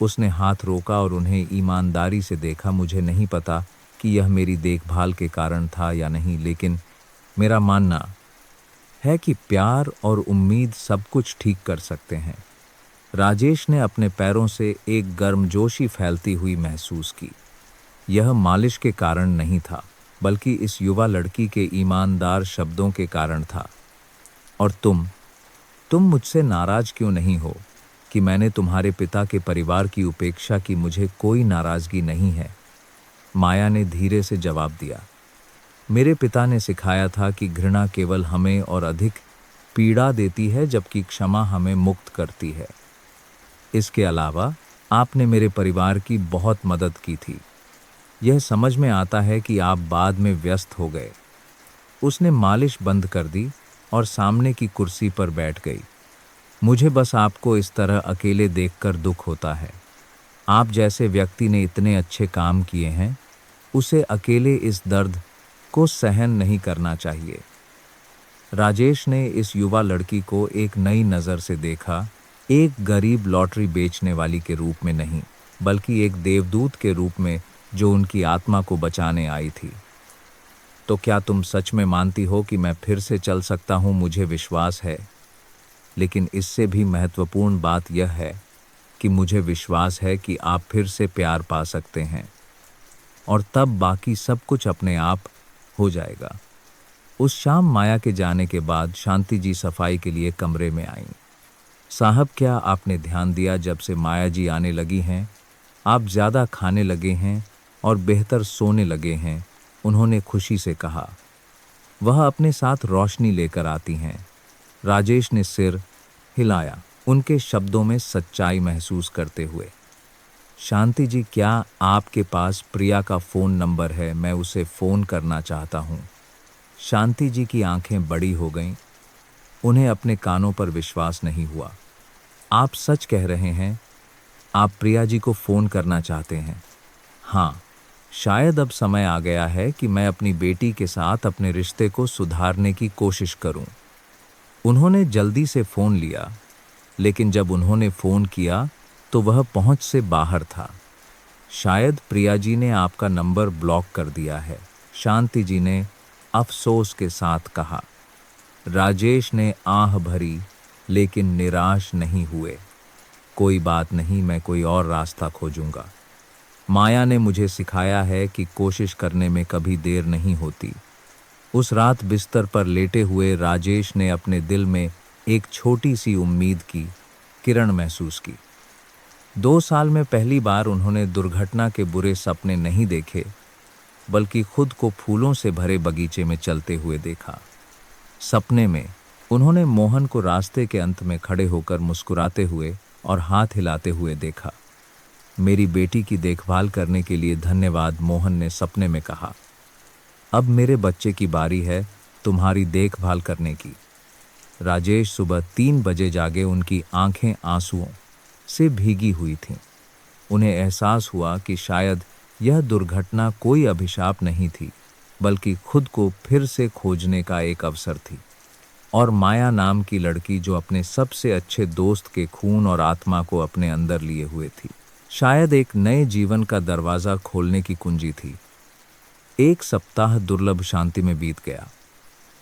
उसने हाथ रोका और उन्हें ईमानदारी से देखा। मुझे नहीं पता कि यह मेरी देखभाल के कारण था या नहीं, लेकिन मेरा मानना है कि प्यार और उम्मीद सब कुछ ठीक कर सकते हैं। राजेश ने अपने पैरों से एक गर्मजोशी फैलती हुई महसूस की। यह मालिश के कारण नहीं था, बल्कि इस युवा लड़की के ईमानदार शब्दों के कारण था। और तुम मुझसे नाराज क्यों नहीं हो कि मैंने तुम्हारे पिता के परिवार की उपेक्षा की? मुझे कोई नाराजगी नहीं है, माया ने धीरे से जवाब दिया। मेरे पिता ने सिखाया था कि घृणा केवल हमें और अधिक पीड़ा देती है, जबकि क्षमा हमें मुक्त करती है। इसके अलावा आपने मेरे परिवार की बहुत मदद की थी। यह समझ में आता है कि आप बाद में व्यस्त हो गए। उसने मालिश बंद कर दी और सामने की कुर्सी पर बैठ गई। मुझे बस आपको इस तरह अकेले देखकर दुख होता है। आप जैसे व्यक्ति ने इतने अच्छे काम किए हैं, उसे अकेले इस दर्द को सहन नहीं करना चाहिए। राजेश ने इस युवा लड़की को एक नई नज़र से देखा, एक गरीब लॉटरी बेचने वाली के रूप में नहीं, बल्कि एक देवदूत के रूप में जो उनकी आत्मा को बचाने आई थी। तो क्या तुम सच में मानती हो कि मैं फिर से चल सकता हूँ? मुझे विश्वास है, लेकिन इससे भी महत्वपूर्ण बात यह है कि मुझे विश्वास है कि आप फिर से प्यार पा सकते हैं, और तब बाकी सब कुछ अपने आप हो जाएगा। उस शाम माया के जाने के बाद शांति जी सफाई के लिए कमरे में आईं। साहब, क्या आपने ध्यान दिया जब से माया जी आने लगी हैं, आप ज़्यादा खाने लगे हैं और बेहतर सोने लगे हैं, उन्होंने खुशी से कहा। वह अपने साथ रोशनी लेकर आती हैं। राजेश ने सिर हिलाया, उनके शब्दों में सच्चाई महसूस करते हुए। शांति जी, क्या आपके पास प्रिया का फ़ोन नंबर है? मैं उसे फ़ोन करना चाहता हूँ। शांति जी की आंखें बड़ी हो गईं। उन्हें अपने कानों पर विश्वास नहीं हुआ। आप सच कह रहे हैं? आप प्रिया जी को फ़ोन करना चाहते हैं? हाँ, शायद अब समय आ गया है कि मैं अपनी बेटी के साथ अपने रिश्ते को सुधारने की कोशिश करूं। उन्होंने जल्दी से फ़ोन लिया, लेकिन जब उन्होंने फ़ोन किया तो वह पहुंच से बाहर था। शायद प्रिया जी ने आपका नंबर ब्लॉक कर दिया है, शांति जी ने अफसोस के साथ कहा। राजेश ने आह भरी, लेकिन निराश नहीं हुए। कोई बात नहीं, मैं कोई और रास्ता खोजूंगा। माया ने मुझे सिखाया है कि कोशिश करने में कभी देर नहीं होती। उस रात बिस्तर पर लेटे हुए राजेश ने अपने दिल में एक छोटी सी उम्मीद की किरण महसूस की। 2 साल में पहली बार उन्होंने दुर्घटना के बुरे सपने नहीं देखे, बल्कि खुद को फूलों से भरे बगीचे में चलते हुए देखा। सपने में उन्होंने मोहन को रास्ते के अंत में खड़े होकर मुस्कुराते हुए और हाथ हिलाते हुए देखा। मेरी बेटी की देखभाल करने के लिए धन्यवाद, मोहन ने सपने में कहा। अब मेरे बच्चे की बारी है तुम्हारी देखभाल करने की। राजेश सुबह 3 बजे जागे, उनकी आंखें आंसुओं से भीगी हुई थीं। उन्हें एहसास हुआ कि शायद यह दुर्घटना कोई अभिशाप नहीं थी, बल्कि खुद को फिर से खोजने का एक अवसर थी। और माया नाम की लड़की, जो अपने सबसे अच्छे दोस्त के खून और आत्मा को अपने अंदर लिए हुए थी, शायद एक नए जीवन का दरवाज़ा खोलने की कुंजी थी। 1 सप्ताह दुर्लभ शांति में बीत गया।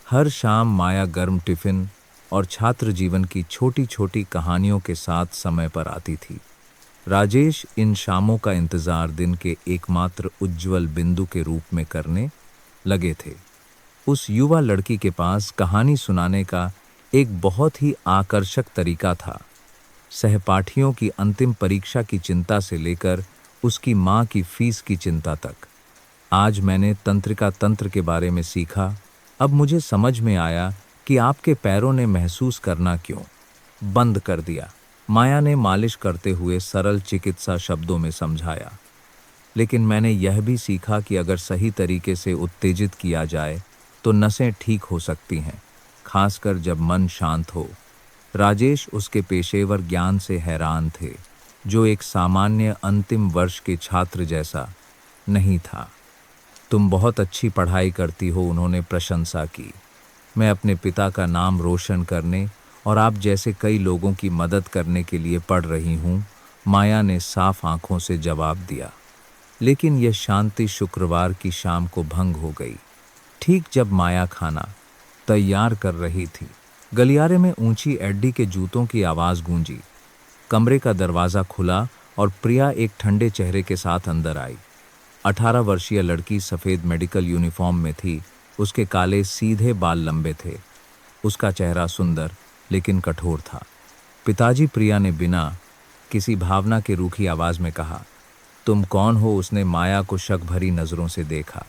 हर शाम माया गर्म टिफिन और छात्र जीवन की छोटी छोटी कहानियों के साथ समय पर आती थी। राजेश इन शामों का इंतजार दिन के एकमात्र उज्जवल बिंदु के रूप में करने लगे थे। उस युवा लड़की के पास कहानी सुनाने का एक बहुत ही आकर्षक तरीका था। सहपाठियों की अंतिम परीक्षा की चिंता से लेकर उसकी माँ की फीस की चिंता तक। आज मैंने तंत्रिका तंत्र के बारे में सीखा। अब मुझे समझ में आया कि आपके पैरों ने महसूस करना क्यों बंद कर दिया, माया ने मालिश करते हुए सरल चिकित्सा शब्दों में समझाया। लेकिन मैंने यह भी सीखा कि अगर सही तरीके से उत्तेजित किया जाए तो नसें ठीक हो सकती हैं, खासकर जब मन शांत हो। राजेश उसके पेशेवर ज्ञान से हैरान थे, जो एक सामान्य अंतिम वर्ष के छात्र जैसा नहीं था। तुम बहुत अच्छी पढ़ाई करती हो, उन्होंने प्रशंसा की। मैं अपने पिता का नाम रोशन करने और आप जैसे कई लोगों की मदद करने के लिए पढ़ रही हूँ, माया ने साफ आंखों से जवाब दिया। लेकिन यह शांति शुक्रवार की शाम को भंग हो गई। ठीक जब माया खाना तैयार कर रही थी, गलियारे में ऊंची एड्डी के जूतों की आवाज़ गूंजी। कमरे का दरवाज़ा खुला और प्रिया एक ठंडे चेहरे के साथ अंदर आई। 18 वर्षीय लड़की सफ़ेद मेडिकल यूनिफॉर्म में थी। उसके काले सीधे बाल लंबे थे। उसका चेहरा सुंदर लेकिन कठोर था। पिताजी, प्रिया ने बिना किसी भावना के रूखी आवाज़ में कहा। तुम कौन हो? उसने माया को शक भरी नज़रों से देखा।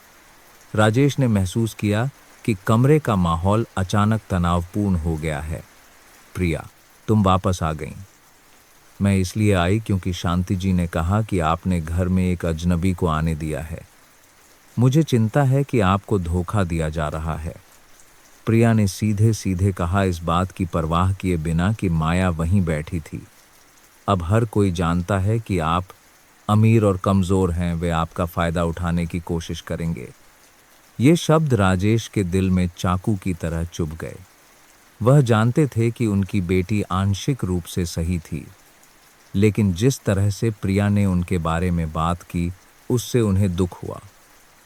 राजेश ने महसूस किया कि कमरे का माहौल अचानक तनावपूर्ण हो गया है। प्रिया, तुम वापस आ गईं। मैं इसलिए आई क्योंकि शांति जी ने कहा कि आपने घर में एक अजनबी को आने दिया है। मुझे चिंता है कि आपको धोखा दिया जा रहा है, प्रिया ने सीधे सीधे कहा, इस बात की परवाह किए बिना कि माया वहीं बैठी थी। अब हर कोई जानता है कि आप अमीर और कमज़ोर हैं, वे आपका फ़ायदा उठाने की कोशिश करेंगे। ये शब्द राजेश के दिल में चाकू की तरह चुभ गए। वह जानते थे कि उनकी बेटी आंशिक रूप से सही थी, लेकिन जिस तरह से प्रिया ने उनके बारे में बात की, उससे उन्हें दुख हुआ।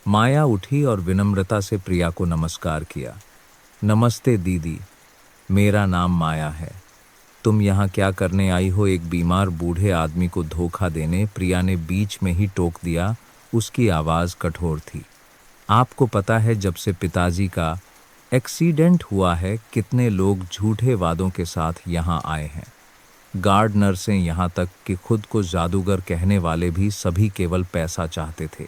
माया उठी और विनम्रता से प्रिया को नमस्कार किया। नमस्ते दीदी, मेरा नाम माया है। तुम यहाँ क्या करने आई हो? एक बीमार बूढ़े आदमी को धोखा देने, प्रिया ने बीच में ही टोक दिया। उसकी आवाज़ कठोर थी। आपको पता है, जब से पिताजी का एक्सीडेंट हुआ है, कितने लोग झूठे वादों के साथ यहाँ आए हैं। गार्ड, नर्सें, यहाँ तक कि खुद को जादूगर कहने वाले भी सभी केवल पैसा चाहते थे।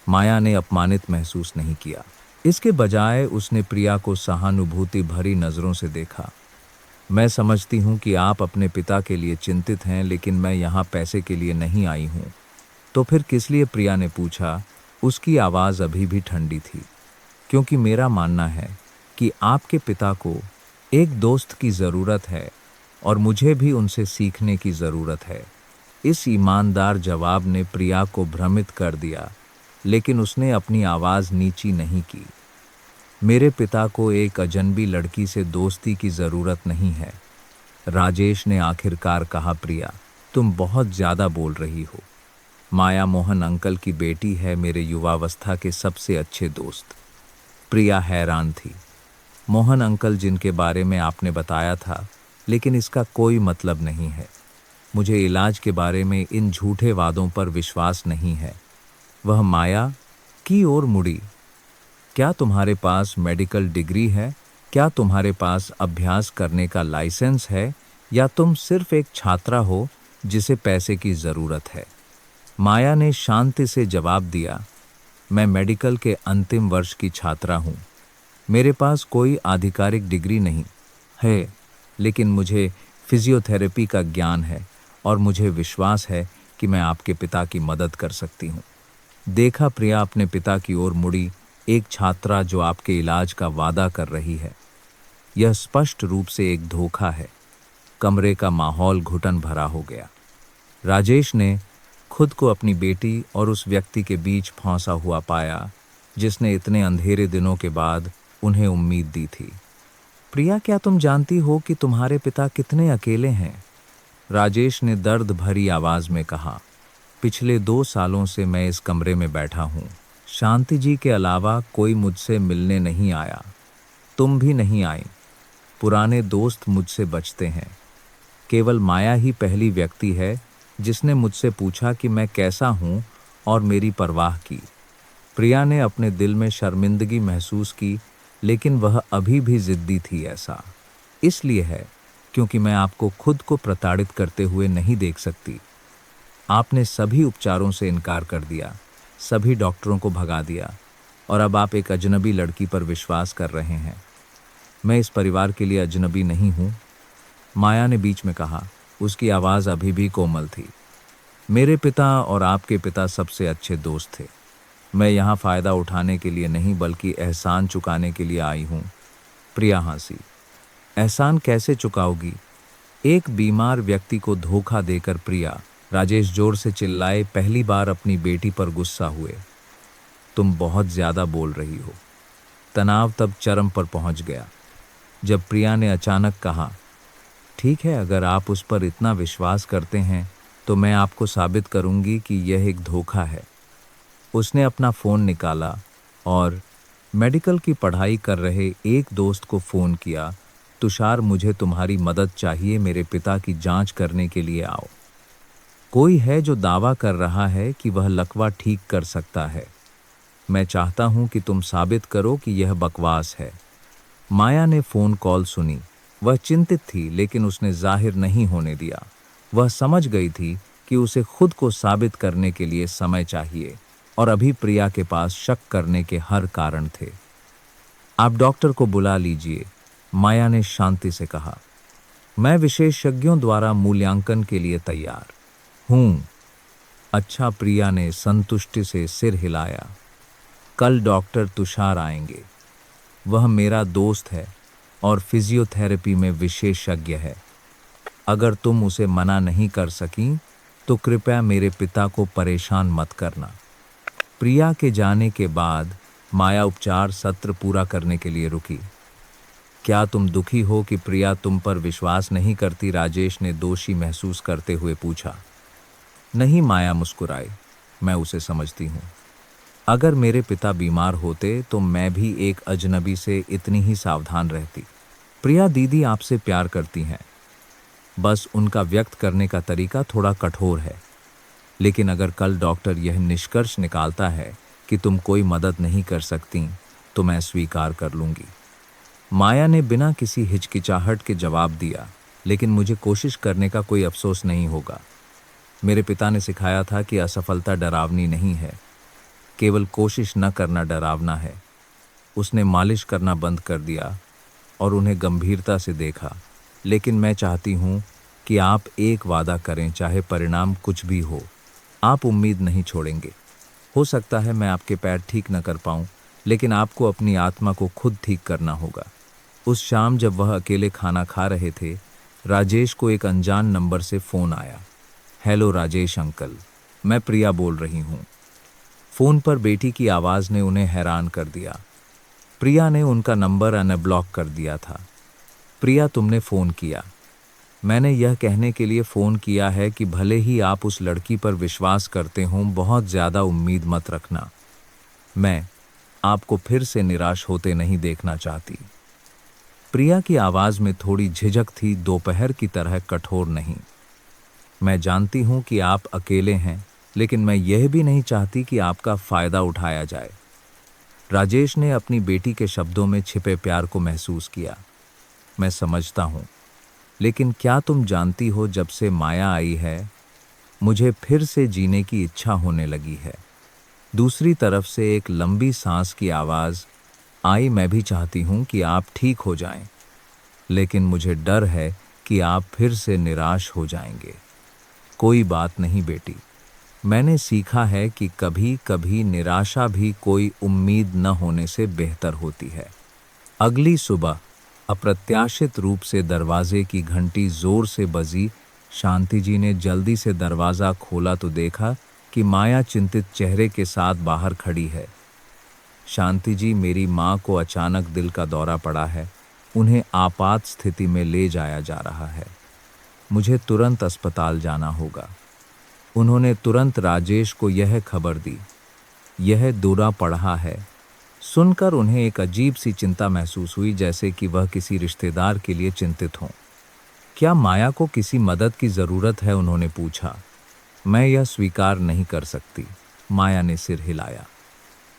माया ने अपमानित महसूस नहीं किया। इसके बजाय उसने प्रिया को सहानुभूति भरी नज़रों से देखा। मैं समझती हूँ कि आप अपने पिता के लिए चिंतित हैं, लेकिन मैं यहाँ पैसे के लिए नहीं आई हूँ। तो फिर किस लिए? प्रिया ने पूछा। उसकी आवाज़ अभी भी ठंडी थी। क्योंकि मेरा मानना है कि आपके पिता को एक दोस्त की ज़रूरत है और मुझे भी उनसे सीखने की ज़रूरत है। इस ईमानदार जवाब ने प्रिया को भ्रमित कर दिया, लेकिन उसने अपनी आवाज़ नीची नहीं की। मेरे पिता को एक अजनबी लड़की से दोस्ती की ज़रूरत नहीं है, राजेश ने आखिरकार कहा। प्रिया, तुम बहुत ज़्यादा बोल रही हो। माया मोहन अंकल की बेटी है, मेरे युवावस्था के सबसे अच्छे दोस्त। प्रिया हैरान थी। मोहन अंकल जिनके बारे में आपने बताया था, लेकिन इसका कोई मतलब नहीं है। मुझे इलाज के बारे में इन झूठे वादों पर विश्वास नहीं है। वह माया की ओर मुड़ी। क्या तुम्हारे पास मेडिकल डिग्री है? क्या तुम्हारे पास अभ्यास करने का लाइसेंस है? या तुम सिर्फ एक छात्रा हो जिसे पैसे की ज़रूरत है? माया ने शांति से जवाब दिया, मैं मेडिकल के अंतिम वर्ष की छात्रा हूँ। मेरे पास कोई आधिकारिक डिग्री नहीं है, लेकिन मुझे फिजियोथेरेपी का ज्ञान है और मुझे विश्वास है कि मैं आपके पिता की मदद कर सकती हूँ। देखा प्रिया अपने पिता की ओर मुड़ी, एक छात्रा जो आपके इलाज का वादा कर रही है। यह स्पष्ट रूप से एक धोखा है। कमरे का माहौल घुटन भरा हो गया। राजेश ने खुद को अपनी बेटी और उस व्यक्ति के बीच फंसा हुआ पाया जिसने इतने अंधेरे दिनों के बाद उन्हें उम्मीद दी थी। प्रिया, क्या तुम जानती हो कि तुम्हारे पिता कितने अकेले हैं? राजेश ने दर्द भरी आवाज में कहा, पिछले 2 सालों से मैं इस कमरे में बैठा हूँ। शांति जी के अलावा कोई मुझसे मिलने नहीं आया। तुम भी नहीं आई। पुराने दोस्त मुझसे बचते हैं। केवल माया ही पहली व्यक्ति है जिसने मुझसे पूछा कि मैं कैसा हूँ और मेरी परवाह की। प्रिया ने अपने दिल में शर्मिंदगी महसूस की, लेकिन वह अभी भी जिद्दी थी। ऐसा इसलिए है क्योंकि मैं आपको खुद को प्रताड़ित करते हुए नहीं देख सकती। आपने सभी उपचारों से इनकार कर दिया, सभी डॉक्टरों को भगा दिया और अब आप एक अजनबी लड़की पर विश्वास कर रहे हैं। मैं इस परिवार के लिए अजनबी नहीं हूँ, माया ने बीच में कहा। उसकी आवाज़ अभी भी कोमल थी। मेरे पिता और आपके पिता सबसे अच्छे दोस्त थे। मैं यहाँ फ़ायदा उठाने के लिए नहीं बल्कि एहसान चुकाने के लिए आई हूँ। प्रिया हंसी। एहसान कैसे चुकाओगी? एक बीमार व्यक्ति को धोखा देकर प्रिया, राजेश जोर से चिल्लाए, पहली बार अपनी बेटी पर गुस्सा हुए। तुम बहुत ज़्यादा बोल रही हो। तनाव तब चरम पर पहुंच गया जब प्रिया ने अचानक कहा, ठीक है, अगर आप उस पर इतना विश्वास करते हैं तो मैं आपको साबित करूंगी कि यह एक धोखा है। उसने अपना फ़ोन निकाला और मेडिकल की पढ़ाई कर रहे एक दोस्त को फ़ोन किया, तुषार, मुझे तुम्हारी मदद चाहिए, मेरे पिता की जांच करने के लिए आओ। कोई है जो दावा कर रहा है कि वह लकवा ठीक कर सकता है। मैं चाहता हूं कि तुम साबित करो कि यह बकवास है। माया ने फ़ोन कॉल सुनी। वह चिंतित थी, लेकिन उसने जाहिर नहीं होने दिया। वह समझ गई थी कि उसे खुद को साबित करने के लिए समय चाहिए और अभी प्रिया के पास शक करने के हर कारण थे। आप डॉक्टर को बुला लीजिए, माया ने शांति से कहा। मैं विशेषज्ञों द्वारा मूल्यांकन के लिए तैयार हूँ। अच्छा, प्रिया ने संतुष्टि से सिर हिलाया। कल डॉक्टर तुषार आएंगे। वह मेरा दोस्त है और फिजियोथेरेपी में विशेषज्ञ है। अगर तुम उसे मना नहीं कर सकीं तो कृपया मेरे पिता को परेशान मत करना। प्रिया के जाने के बाद माया उपचार सत्र पूरा करने के लिए रुकी। क्या तुम दुखी हो कि प्रिया तुम पर विश्वास नहीं करती? राजेश ने दोषी महसूस करते हुए पूछा। नहीं, माया मुस्कुराई, मैं उसे समझती हूँ। अगर मेरे पिता बीमार होते तो मैं भी एक अजनबी से इतनी ही सावधान रहती। प्रिया दीदी आपसे प्यार करती हैं, बस उनका व्यक्त करने का तरीका थोड़ा कठोर है। लेकिन अगर कल डॉक्टर यह निष्कर्ष निकालता है कि तुम कोई मदद नहीं कर सकती तो मैं स्वीकार कर लूँगी। माया ने बिना किसी हिचकिचाहट के जवाब दिया, लेकिन मुझे कोशिश करने का कोई अफसोस नहीं होगा। मेरे पिता ने सिखाया था कि असफलता डरावनी नहीं है, केवल कोशिश न करना डरावना है। उसने मालिश करना बंद कर दिया और उन्हें गंभीरता से देखा। लेकिन मैं चाहती हूँ कि आप एक वादा करें, चाहे परिणाम कुछ भी हो। आप उम्मीद नहीं छोड़ेंगे। हो सकता है मैं आपके पैर ठीक न कर पाऊँ, लेकिन आपको अपनी आत्मा को खुद ठीक करना होगा। उस शाम जब वह अकेले खाना खा रहे थे, राजेश को एक अनजान नंबर से फ़ोन आया। हेलो राजेश अंकल, मैं प्रिया बोल रही हूँ। फ़ोन पर बेटी की आवाज़ ने उन्हें हैरान कर दिया। प्रिया ने उनका नंबर अनब्लॉक कर दिया था। प्रिया, तुमने फ़ोन किया। मैंने यह कहने के लिए फ़ोन किया है कि भले ही आप उस लड़की पर विश्वास करते हों, बहुत ज़्यादा उम्मीद मत रखना। मैं आपको फिर से निराश होते नहीं देखना चाहती। प्रिया की आवाज़ में थोड़ी झिझक थी, दोपहर की तरह कठोर नहीं। मैं जानती हूँ कि आप अकेले हैं, लेकिन मैं यह भी नहीं चाहती कि आपका फ़ायदा उठाया जाए। राजेश ने अपनी बेटी के शब्दों में छिपे प्यार को महसूस किया। मैं समझता हूँ, लेकिन क्या तुम जानती हो, जब से माया आई है मुझे फिर से जीने की इच्छा होने लगी है। दूसरी तरफ से एक लंबी सांस की आवाज आई। मैं भी चाहती हूँ कि आप ठीक हो जाएं, लेकिन मुझे डर है कि आप फिर से निराश हो जाएंगे। कोई बात नहीं बेटी, मैंने सीखा है कि कभी कभी निराशा भी कोई उम्मीद न होने से बेहतर होती है। अगली सुबह अप्रत्याशित रूप से दरवाजे की घंटी जोर से बजी। शांति जी ने जल्दी से दरवाज़ा खोला तो देखा कि माया चिंतित चेहरे के साथ बाहर खड़ी है। शांति जी, मेरी माँ को अचानक दिल का दौरा पड़ा है, उन्हें आपात स्थिति में ले जाया जा रहा है, मुझे तुरंत अस्पताल जाना होगा। उन्होंने तुरंत राजेश को यह खबर दी। यह दूरा पड़ा है सुनकर उन्हें एक अजीब सी चिंता महसूस हुई, जैसे कि वह किसी रिश्तेदार के लिए चिंतित हों। क्या माया को किसी मदद की ज़रूरत है, उन्होंने पूछा। मैं यह स्वीकार नहीं कर सकती, माया ने सिर हिलाया।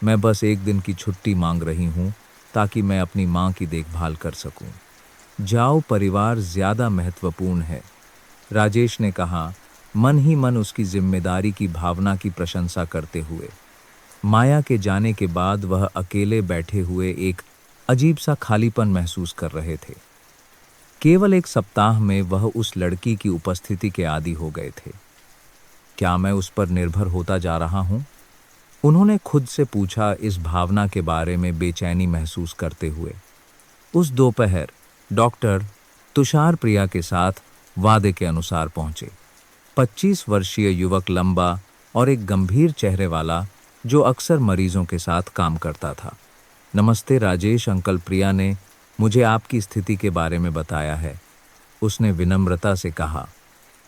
मैं बस एक दिन की छुट्टी मांग रही हूँ ताकि मैं अपनी माँ की देखभाल कर सकूं। जाओ, परिवार ज़्यादा महत्वपूर्ण है, राजेश ने कहा, मन ही मन उसकी जिम्मेदारी की भावना की प्रशंसा करते हुए। माया के जाने के बाद वह अकेले बैठे हुए एक अजीब सा खालीपन महसूस कर रहे थे। केवल एक सप्ताह में वह उस लड़की की उपस्थिति के आदी हो गए थे। क्या मैं उस पर निर्भर होता जा रहा हूं? उन्होंने खुद से पूछा, इस भावना के बारे में बेचैनी महसूस करते हुए। उस दोपहर डॉक्टर तुषार प्रिया के साथ वादे के अनुसार पहुंचे। 25 वर्षीय युवक, लंबा और एक गंभीर चेहरे वाला, जो अक्सर मरीजों के साथ काम करता था। नमस्ते राजेश अंकल, प्रिया ने मुझे आपकी स्थिति के बारे में बताया है, उसने विनम्रता से कहा।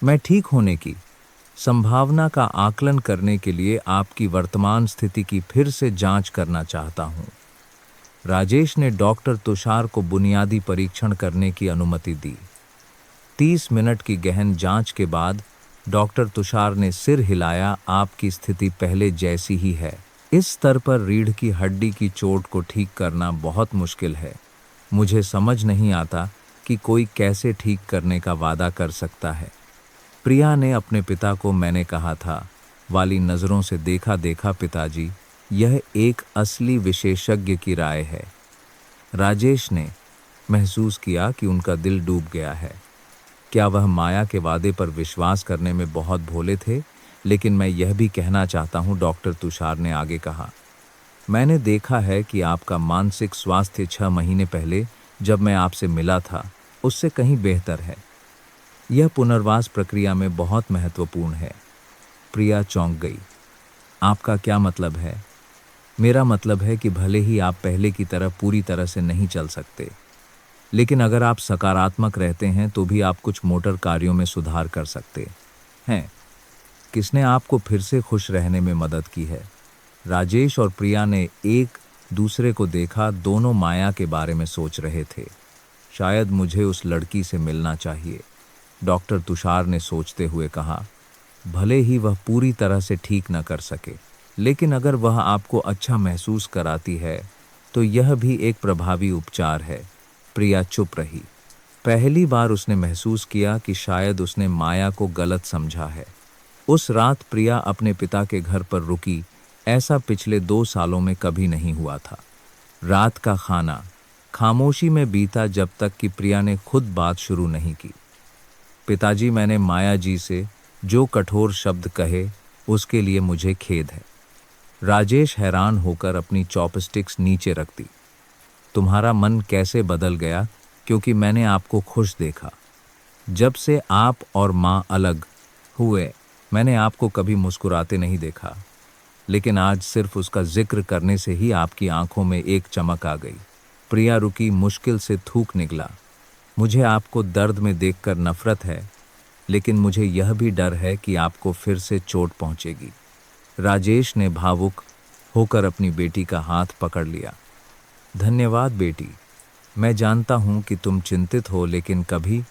मैं ठीक होने की संभावना का आकलन करने के लिए आपकी वर्तमान स्थिति की फिर से जांच करना चाहता हूं। राजेश ने डॉक्टर तुषार को बुनियादी परीक्षण करने की अनुमति दी। 30 मिनट की गहन जांच के बाद डॉक्टर तुषार ने सिर हिलाया। आपकी स्थिति पहले जैसी ही है। इस स्तर पर रीढ़ की हड्डी की चोट को ठीक करना बहुत मुश्किल है। मुझे समझ नहीं आता कि कोई कैसे ठीक करने का वादा कर सकता है। प्रिया ने अपने पिता को मैंने कहा था वाली नज़रों से देखा। पिताजी, यह एक असली विशेषज्ञ की राय है। राजेश ने महसूस किया कि उनका दिल डूब गया है। क्या वह माया के वादे पर विश्वास करने में बहुत भोले थे? लेकिन मैं यह भी कहना चाहता हूँ, डॉक्टर तुषार ने आगे कहा, मैंने देखा है कि आपका मानसिक स्वास्थ्य 6 महीने पहले जब मैं आपसे मिला था उससे कहीं बेहतर है। यह पुनर्वास प्रक्रिया में बहुत महत्वपूर्ण है। प्रिया चौंक गई। आपका क्या मतलब है? मेरा मतलब है कि भले ही आप पहले की तरह पूरी तरह से नहीं चल सकते, लेकिन अगर आप सकारात्मक रहते हैं तो भी आप कुछ मोटर कार्यों में सुधार कर सकते हैं। किसने आपको फिर से खुश रहने में मदद की है? राजेश और प्रिया ने एक दूसरे को देखा। दोनों माया के बारे में सोच रहे थे। शायद मुझे उस लड़की से मिलना चाहिए, डॉक्टर तुषार ने सोचते हुए कहा। भले ही वह पूरी तरह से ठीक न कर सके, लेकिन अगर वह आपको अच्छा महसूस कराती है तो यह भी एक प्रभावी उपचार है। प्रिया चुप रही। पहली बार उसने महसूस किया कि शायद उसने माया को गलत समझा है। उस रात प्रिया अपने पिता के घर पर रुकी। ऐसा पिछले 2 सालों में कभी नहीं हुआ था। रात का खाना खामोशी में बीता जब तक कि प्रिया ने खुद बात शुरू नहीं की। पिताजी, मैंने माया जी से जो कठोर शब्द कहे उसके लिए मुझे खेद है। राजेश हैरान होकर अपनी चॉपस्टिक्स नीचे रख दी। तुम्हारा मन कैसे बदल गया? क्योंकि मैंने आपको खुश देखा। जब से आप और माँ अलग हुए मैंने आपको कभी मुस्कुराते नहीं देखा, लेकिन आज सिर्फ उसका जिक्र करने से ही आपकी आंखों में एक चमक आ गई। प्रिया रुकी, मुश्किल से थूक निकला। मुझे आपको दर्द में देखकर नफरत है, लेकिन मुझे यह भी डर है कि आपको फिर से चोट पहुंचेगी। राजेश ने भावुक होकर अपनी बेटी का हाथ पकड़ लिया। धन्यवाद बेटी, मैं जानता हूं कि तुम चिंतित हो, लेकिन कभी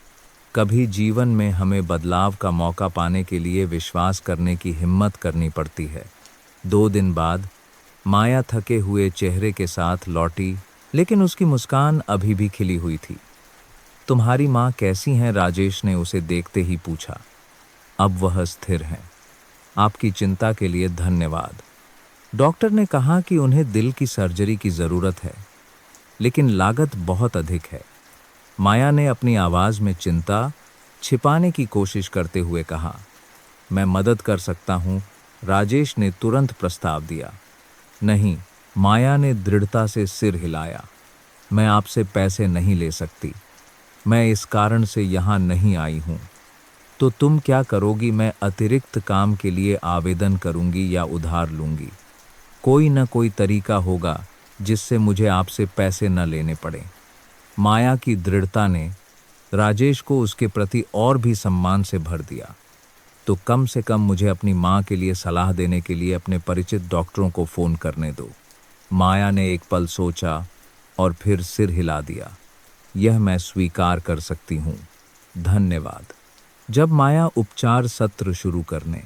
कभी जीवन में हमें बदलाव का मौका पाने के लिए विश्वास करने की हिम्मत करनी पड़ती है। 2 दिन बाद माया थके हुए चेहरे के साथ लौटी, लेकिन उसकी मुस्कान अभी भी खिली हुई थी। तुम्हारी माँ कैसी हैं? राजेश ने उसे देखते ही पूछा। अब वह स्थिर हैं। आपकी चिंता के लिए धन्यवाद। डॉक्टर ने कहा कि उन्हें दिल की सर्जरी की जरूरत है, लेकिन लागत बहुत अधिक है। माया ने अपनी आवाज में चिंता छिपाने की कोशिश करते हुए कहा। मैं मदद कर सकता हूं, राजेश ने तुरंत प्रस्ताव दिया। नहीं, माया ने दृढ़ता से सिर हिलाया। मैं आपसे पैसे नहीं ले सकती। मैं इस कारण से यहां नहीं आई हूं। तो तुम क्या करोगी? मैं अतिरिक्त काम के लिए आवेदन करूंगी या उधार लूंगी। कोई न कोई तरीका होगा जिससे मुझे आपसे पैसे न लेने पड़े। माया की दृढ़ता ने राजेश को उसके प्रति और भी सम्मान से भर दिया। तो कम से कम मुझे अपनी माँ के लिए सलाह देने के लिए अपने परिचित डॉक्टरों को फोन करने दो। माया ने एक पल सोचा और फिर सिर हिला दिया। यह मैं स्वीकार कर सकती हूँ, धन्यवाद। जब माया उपचार सत्र शुरू करने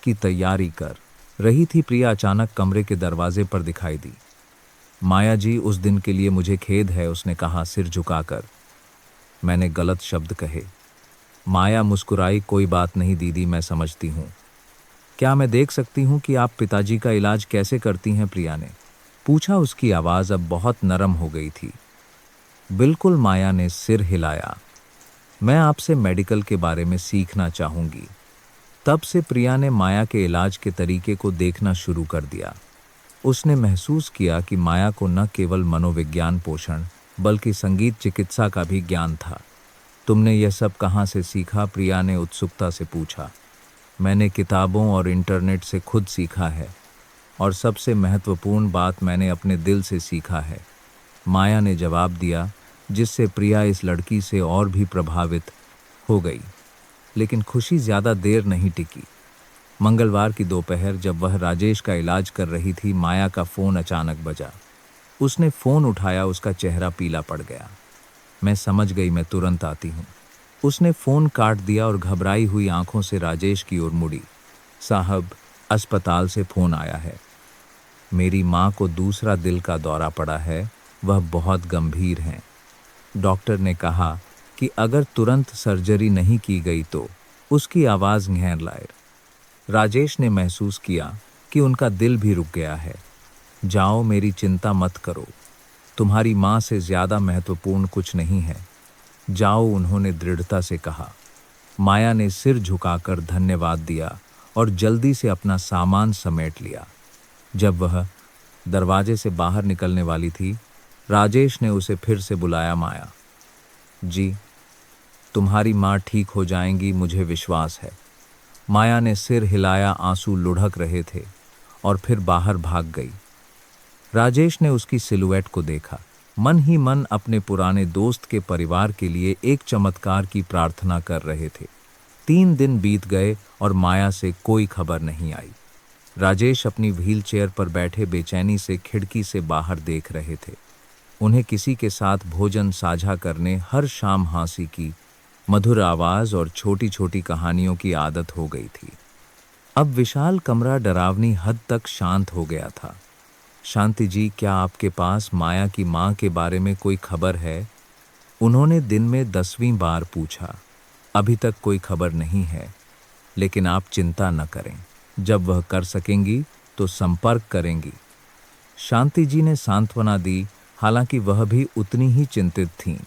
की तैयारी कर रही थी, प्रिया अचानक कमरे के दरवाजे पर दिखाई दी। माया जी, उस दिन के लिए मुझे खेद है, उसने कहा सिर झुकाकर। मैंने गलत शब्द कहे। माया मुस्कुराई। कोई बात नहीं दीदी, मैं समझती हूँ। क्या मैं देख सकती हूँ कि आप पिताजी का इलाज कैसे करती हैं? प्रिया ने पूछा। उसकी आवाज़ अब बहुत नरम हो गई थी। बिल्कुल, माया ने सिर हिलाया। मैं आपसे मेडिकल के बारे में सीखना चाहूँगी। तब से प्रिया ने माया के इलाज के तरीके को देखना शुरू कर दिया। उसने महसूस किया कि माया को न केवल मनोविज्ञान पोषण बल्कि संगीत चिकित्सा का भी ज्ञान था। तुमने यह सब कहाँ से सीखा? प्रिया ने उत्सुकता से पूछा। मैंने किताबों और इंटरनेट से खुद सीखा है, और सबसे महत्वपूर्ण बात, मैंने अपने दिल से सीखा है, माया ने जवाब दिया, जिससे प्रिया इस लड़की से और भी प्रभावित हो गई। लेकिन खुशी ज़्यादा देर नहीं टिकी। मंगलवार की दोपहर जब वह राजेश का इलाज कर रही थी, माया का फ़ोन अचानक बजा। उसने फ़ोन उठाया। उसका चेहरा पीला पड़ गया। मैं समझ गई, मैं तुरंत आती हूँ। उसने फ़ोन काट दिया और घबराई हुई आंखों से राजेश की ओर मुड़ी। साहब, अस्पताल से फ़ोन आया है। मेरी माँ को दूसरा दिल का दौरा पड़ा है, वह बहुत गंभीर हैं। डॉक्टर ने कहा कि अगर तुरंत सर्जरी नहीं की गई तो। उसकी आवाज़ घेर लाए। राजेश ने महसूस किया कि उनका दिल भी रुक गया है। जाओ, मेरी चिंता मत करो। तुम्हारी माँ से ज़्यादा महत्वपूर्ण कुछ नहीं है। जाओ, उन्होंने दृढ़ता से कहा। माया ने सिर झुकाकर धन्यवाद दिया और जल्दी से अपना सामान समेट लिया। जब वह दरवाजे से बाहर निकलने वाली थी, राजेश ने उसे फिर से बुलाया। माया जी, तुम्हारी माँ ठीक हो जाएंगी, मुझे विश्वास है। माया ने सिर हिलाया। आंसू लुढ़क रहे थे और फिर बाहर भाग गई। राजेश ने उसकी सिलुएट को देखा। मन ही मन अपने पुराने दोस्त के परिवार के लिए एक चमत्कार की प्रार्थना कर रहे थे। 3 दिन बीत गए और माया से कोई खबर नहीं आई। राजेश अपनी व्हीलचेयर पर बैठे बेचैनी से खिड़की से बाहर देख रहे थे। उन्हें किसी के साथ भोजन साझा करने, हर शाम हंसी की मधुर आवाज और छोटी छोटी कहानियों की आदत हो गई थी। अब विशाल कमरा डरावनी हद तक शांत हो गया था। शांति जी, क्या आपके पास माया की माँ के बारे में कोई खबर है? उन्होंने दिन में 10वीं बार पूछा। अभी तक कोई खबर नहीं है, लेकिन आप चिंता न करें। जब वह कर सकेंगी तो संपर्क करेंगी। शांति जी ने सांत्वना दी, हालांकि वह भी उतनी ही चिंतित थीं।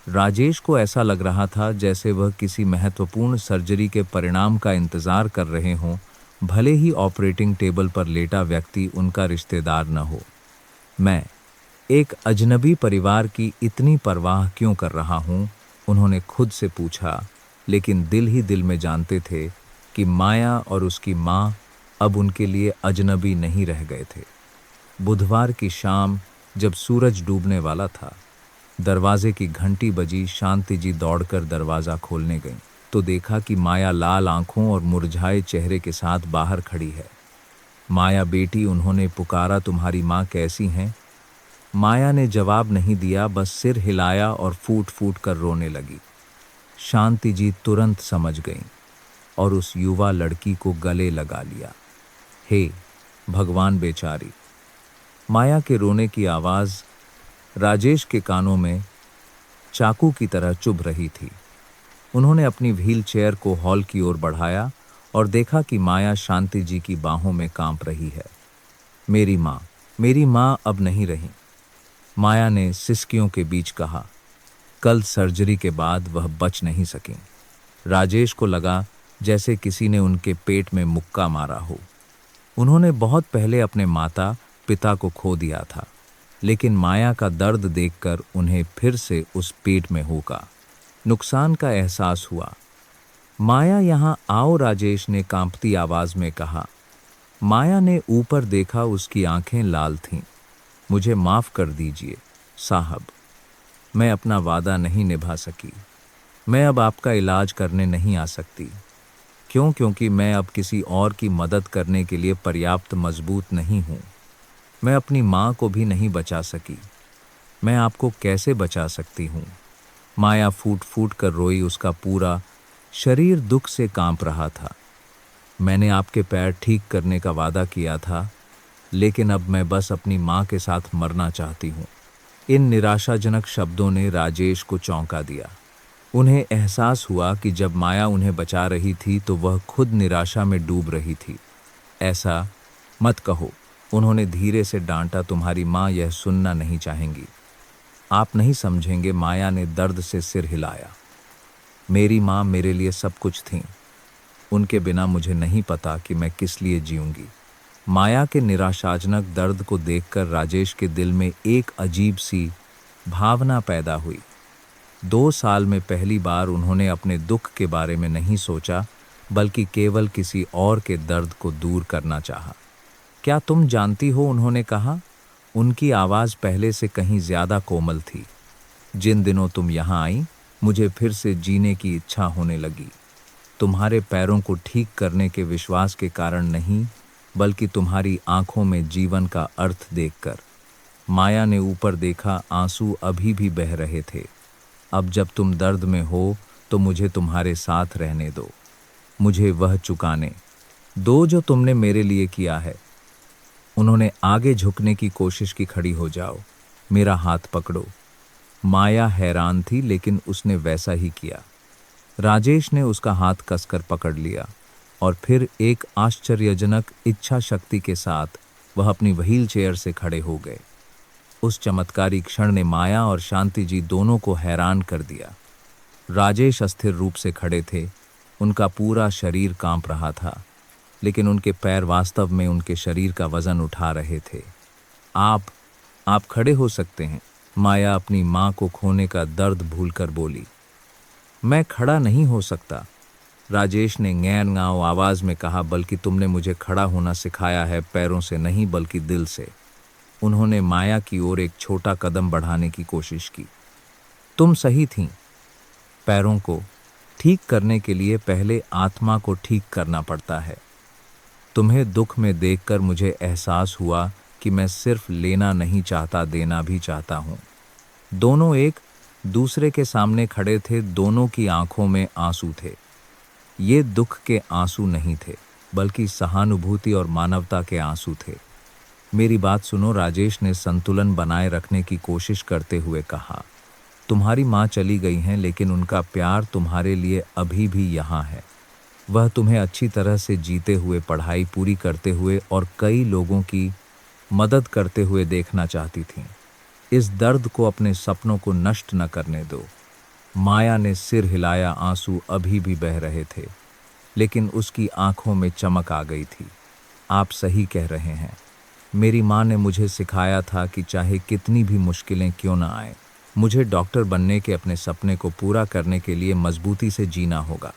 राजेश को ऐसा लग रहा था जैसे वह किसी महत्वपूर्ण सर्जरी के परिणाम का इंतजार कर रहे हों, भले ही ऑपरेटिंग टेबल पर लेटा व्यक्ति उनका रिश्तेदार न हो। मैं एक अजनबी परिवार की इतनी परवाह क्यों कर रहा हूँ? उन्होंने खुद से पूछा, लेकिन दिल ही दिल में जानते थे कि माया और उसकी माँ अब उनके लिए अजनबी नहीं रह गए थे। बुधवार की शाम जब सूरज डूबने वाला था, दरवाजे की घंटी बजी। शांति जी दौड़कर दरवाज़ा खोलने गईं तो देखा कि माया लाल आंखों और मुरझाए चेहरे के साथ बाहर खड़ी है। माया बेटी, उन्होंने पुकारा, तुम्हारी माँ कैसी हैं? माया ने जवाब नहीं दिया, बस सिर हिलाया और फूट फूट कर रोने लगी। शांति जी तुरंत समझ गईं और उस युवा लड़की को गले लगा लिया। हे भगवान बेचारी, माया के रोने की आवाज़ राजेश के कानों में चाकू की तरह चुभ रही थी। उन्होंने अपनी व्हील चेयर को हॉल की ओर बढ़ाया और देखा कि माया शांति जी की बाहों में कांप रही है। मेरी माँ अब नहीं रही, माया ने सिसकियों के बीच कहा। कल सर्जरी के बाद वह बच नहीं सकीं। राजेश को लगा जैसे किसी ने उनके पेट में मुक्का मारा हो। उन्होंने बहुत पहले अपने माता पिता को खो दिया था, लेकिन माया का दर्द देखकर उन्हें फिर से उस पेट में होगा नुकसान का एहसास हुआ। माया यहाँ आओ, राजेश ने कांपती आवाज में कहा। माया ने ऊपर देखा, उसकी आंखें लाल थीं। मुझे माफ कर दीजिए साहब, मैं अपना वादा नहीं निभा सकी। मैं अब आपका इलाज करने नहीं आ सकती। क्योंकि मैं अब किसी और की मदद करने के लिए पर्याप्त मजबूत नहीं हूँ। मैं अपनी माँ को भी नहीं बचा सकी। मैं आपको कैसे बचा सकती हूँ? माया फूट फूट कर रोई। उसका पूरा शरीर दुख से कांप रहा था। मैंने आपके पैर ठीक करने का वादा किया था, लेकिन अब मैं बस अपनी माँ के साथ मरना चाहती हूँ। इन निराशाजनक शब्दों ने राजेश को चौंका दिया। उन्हें एहसास हुआ कि जब माया उन्हें बचा रही थी तो वह खुद निराशा में डूब रही थी। ऐसा मत कहो, उन्होंने धीरे से डांटा। तुम्हारी माँ यह सुनना नहीं चाहेंगी। आप नहीं समझेंगे, माया ने दर्द से सिर हिलाया। मेरी माँ मेरे लिए सब कुछ थीं। उनके बिना मुझे नहीं पता कि मैं किस लिए जीऊंगी। माया के निराशाजनक दर्द को देखकर राजेश के दिल में एक अजीब सी भावना पैदा हुई। 2 साल में पहली बार उन्होंने अपने दुख के बारे में नहीं सोचा, बल्कि केवल किसी और के दर्द को दूर करना चाहा। क्या तुम जानती हो, उन्होंने कहा। उनकी आवाज़ पहले से कहीं ज़्यादा कोमल थी। जिन दिनों तुम यहाँ आई, मुझे फिर से जीने की इच्छा होने लगी। तुम्हारे पैरों को ठीक करने के विश्वास के कारण नहीं, बल्कि तुम्हारी आंखों में जीवन का अर्थ देखकर। माया ने ऊपर देखा, आंसू अभी भी बह रहे थे। अब जब तुम दर्द में हो तो मुझे तुम्हारे साथ रहने दो। मुझे वह चुकाने दो जो तुमने मेरे लिए किया है। उन्होंने आगे झुकने की कोशिश की। खड़ी हो जाओ, मेरा हाथ पकड़ो। माया हैरान थी, लेकिन उसने वैसा ही किया। राजेश ने उसका हाथ कसकर पकड़ लिया और फिर एक आश्चर्यजनक इच्छा शक्ति के साथ वह अपनी व्हील चेयर से खड़े हो गए। उस चमत्कारी क्षण ने माया और शांति जी दोनों को हैरान कर दिया। राजेश अस्थिर रूप से खड़े थे। उनका पूरा शरीर कांप रहा था, लेकिन उनके पैर वास्तव में उनके शरीर का वजन उठा रहे थे। आप खड़े हो सकते हैं, माया अपनी माँ को खोने का दर्द भूलकर बोली। मैं खड़ा नहीं हो सकता, राजेश ने गैर-गाँव आवाज में कहा, बल्कि तुमने मुझे खड़ा होना सिखाया है, पैरों से नहीं बल्कि दिल से। उन्होंने माया की ओर एक छोटा कदम बढ़ाने की कोशिश की। तुम सही थीं। पैरों को ठीक करने के लिए पहले आत्मा को ठीक करना पड़ता है। तुम्हें दुख में देखकर मुझे एहसास हुआ कि मैं सिर्फ लेना नहीं चाहता, देना भी चाहता हूँ। दोनों एक दूसरे के सामने खड़े थे। दोनों की आंखों में आंसू थे। ये दुख के आंसू नहीं थे, बल्कि सहानुभूति और मानवता के आंसू थे। मेरी बात सुनो, राजेश ने संतुलन बनाए रखने की कोशिश करते हुए कहा। तुम्हारी माँ चली गई हैं, लेकिन उनका प्यार तुम्हारे लिए अभी भी यहाँ है। वह तुम्हें अच्छी तरह से जीते हुए, पढ़ाई पूरी करते हुए और कई लोगों की मदद करते हुए देखना चाहती थीं। इस दर्द को, अपने सपनों को नष्ट न करने दो। माया ने सिर हिलाया। आंसू अभी भी बह रहे थे, लेकिन उसकी आंखों में चमक आ गई थी। आप सही कह रहे हैं। मेरी माँ ने मुझे सिखाया था कि चाहे कितनी भी मुश्किलें क्यों न आए, मुझे डॉक्टर बनने के अपने सपने को पूरा करने के लिए मजबूती से जीना होगा।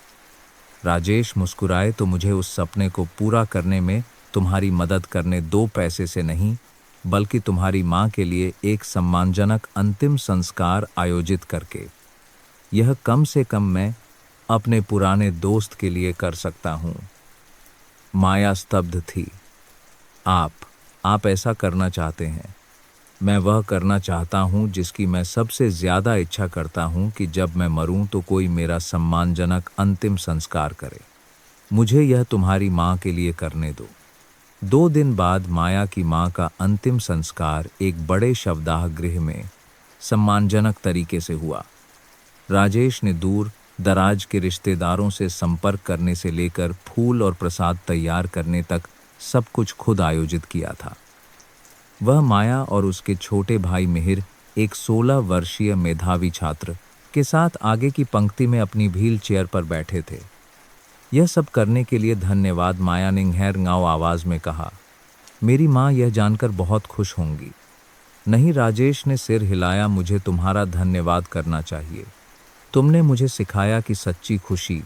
राजेश मुस्कुराए। तो मुझे उस सपने को पूरा करने में तुम्हारी मदद करने 2 पैसे से नहीं, बल्कि तुम्हारी माँ के लिए एक सम्मानजनक अंतिम संस्कार आयोजित करके। यह कम से कम मैं अपने पुराने दोस्त के लिए कर सकता हूँ। माया स्तब्ध थी। आप ऐसा करना चाहते हैं। मैं वह करना चाहता हूँ जिसकी मैं सबसे ज़्यादा इच्छा करता हूँ कि जब मैं मरूं तो कोई मेरा सम्मानजनक अंतिम संस्कार करे। मुझे यह तुम्हारी माँ के लिए करने दो। 2 दिन बाद माया की मां का अंतिम संस्कार एक बड़े शवदाह गृह में सम्मानजनक तरीके से हुआ। राजेश ने दूर दराज के रिश्तेदारों से संपर्क करने से लेकर फूल और प्रसाद तैयार करने तक सब कुछ खुद आयोजित किया था। वह माया और उसके छोटे भाई मिहिर, एक 16 वर्षीय मेधावी छात्र, के साथ आगे की पंक्ति में अपनी व्हील चेयर पर बैठे थे। यह सब करने के लिए धन्यवाद, माया ने गहराई आवाज में कहा। मेरी माँ यह जानकर बहुत खुश होंगी। नहीं, राजेश ने सिर हिलाया, मुझे तुम्हारा धन्यवाद करना चाहिए। तुमने मुझे सिखाया कि सच्ची खुशी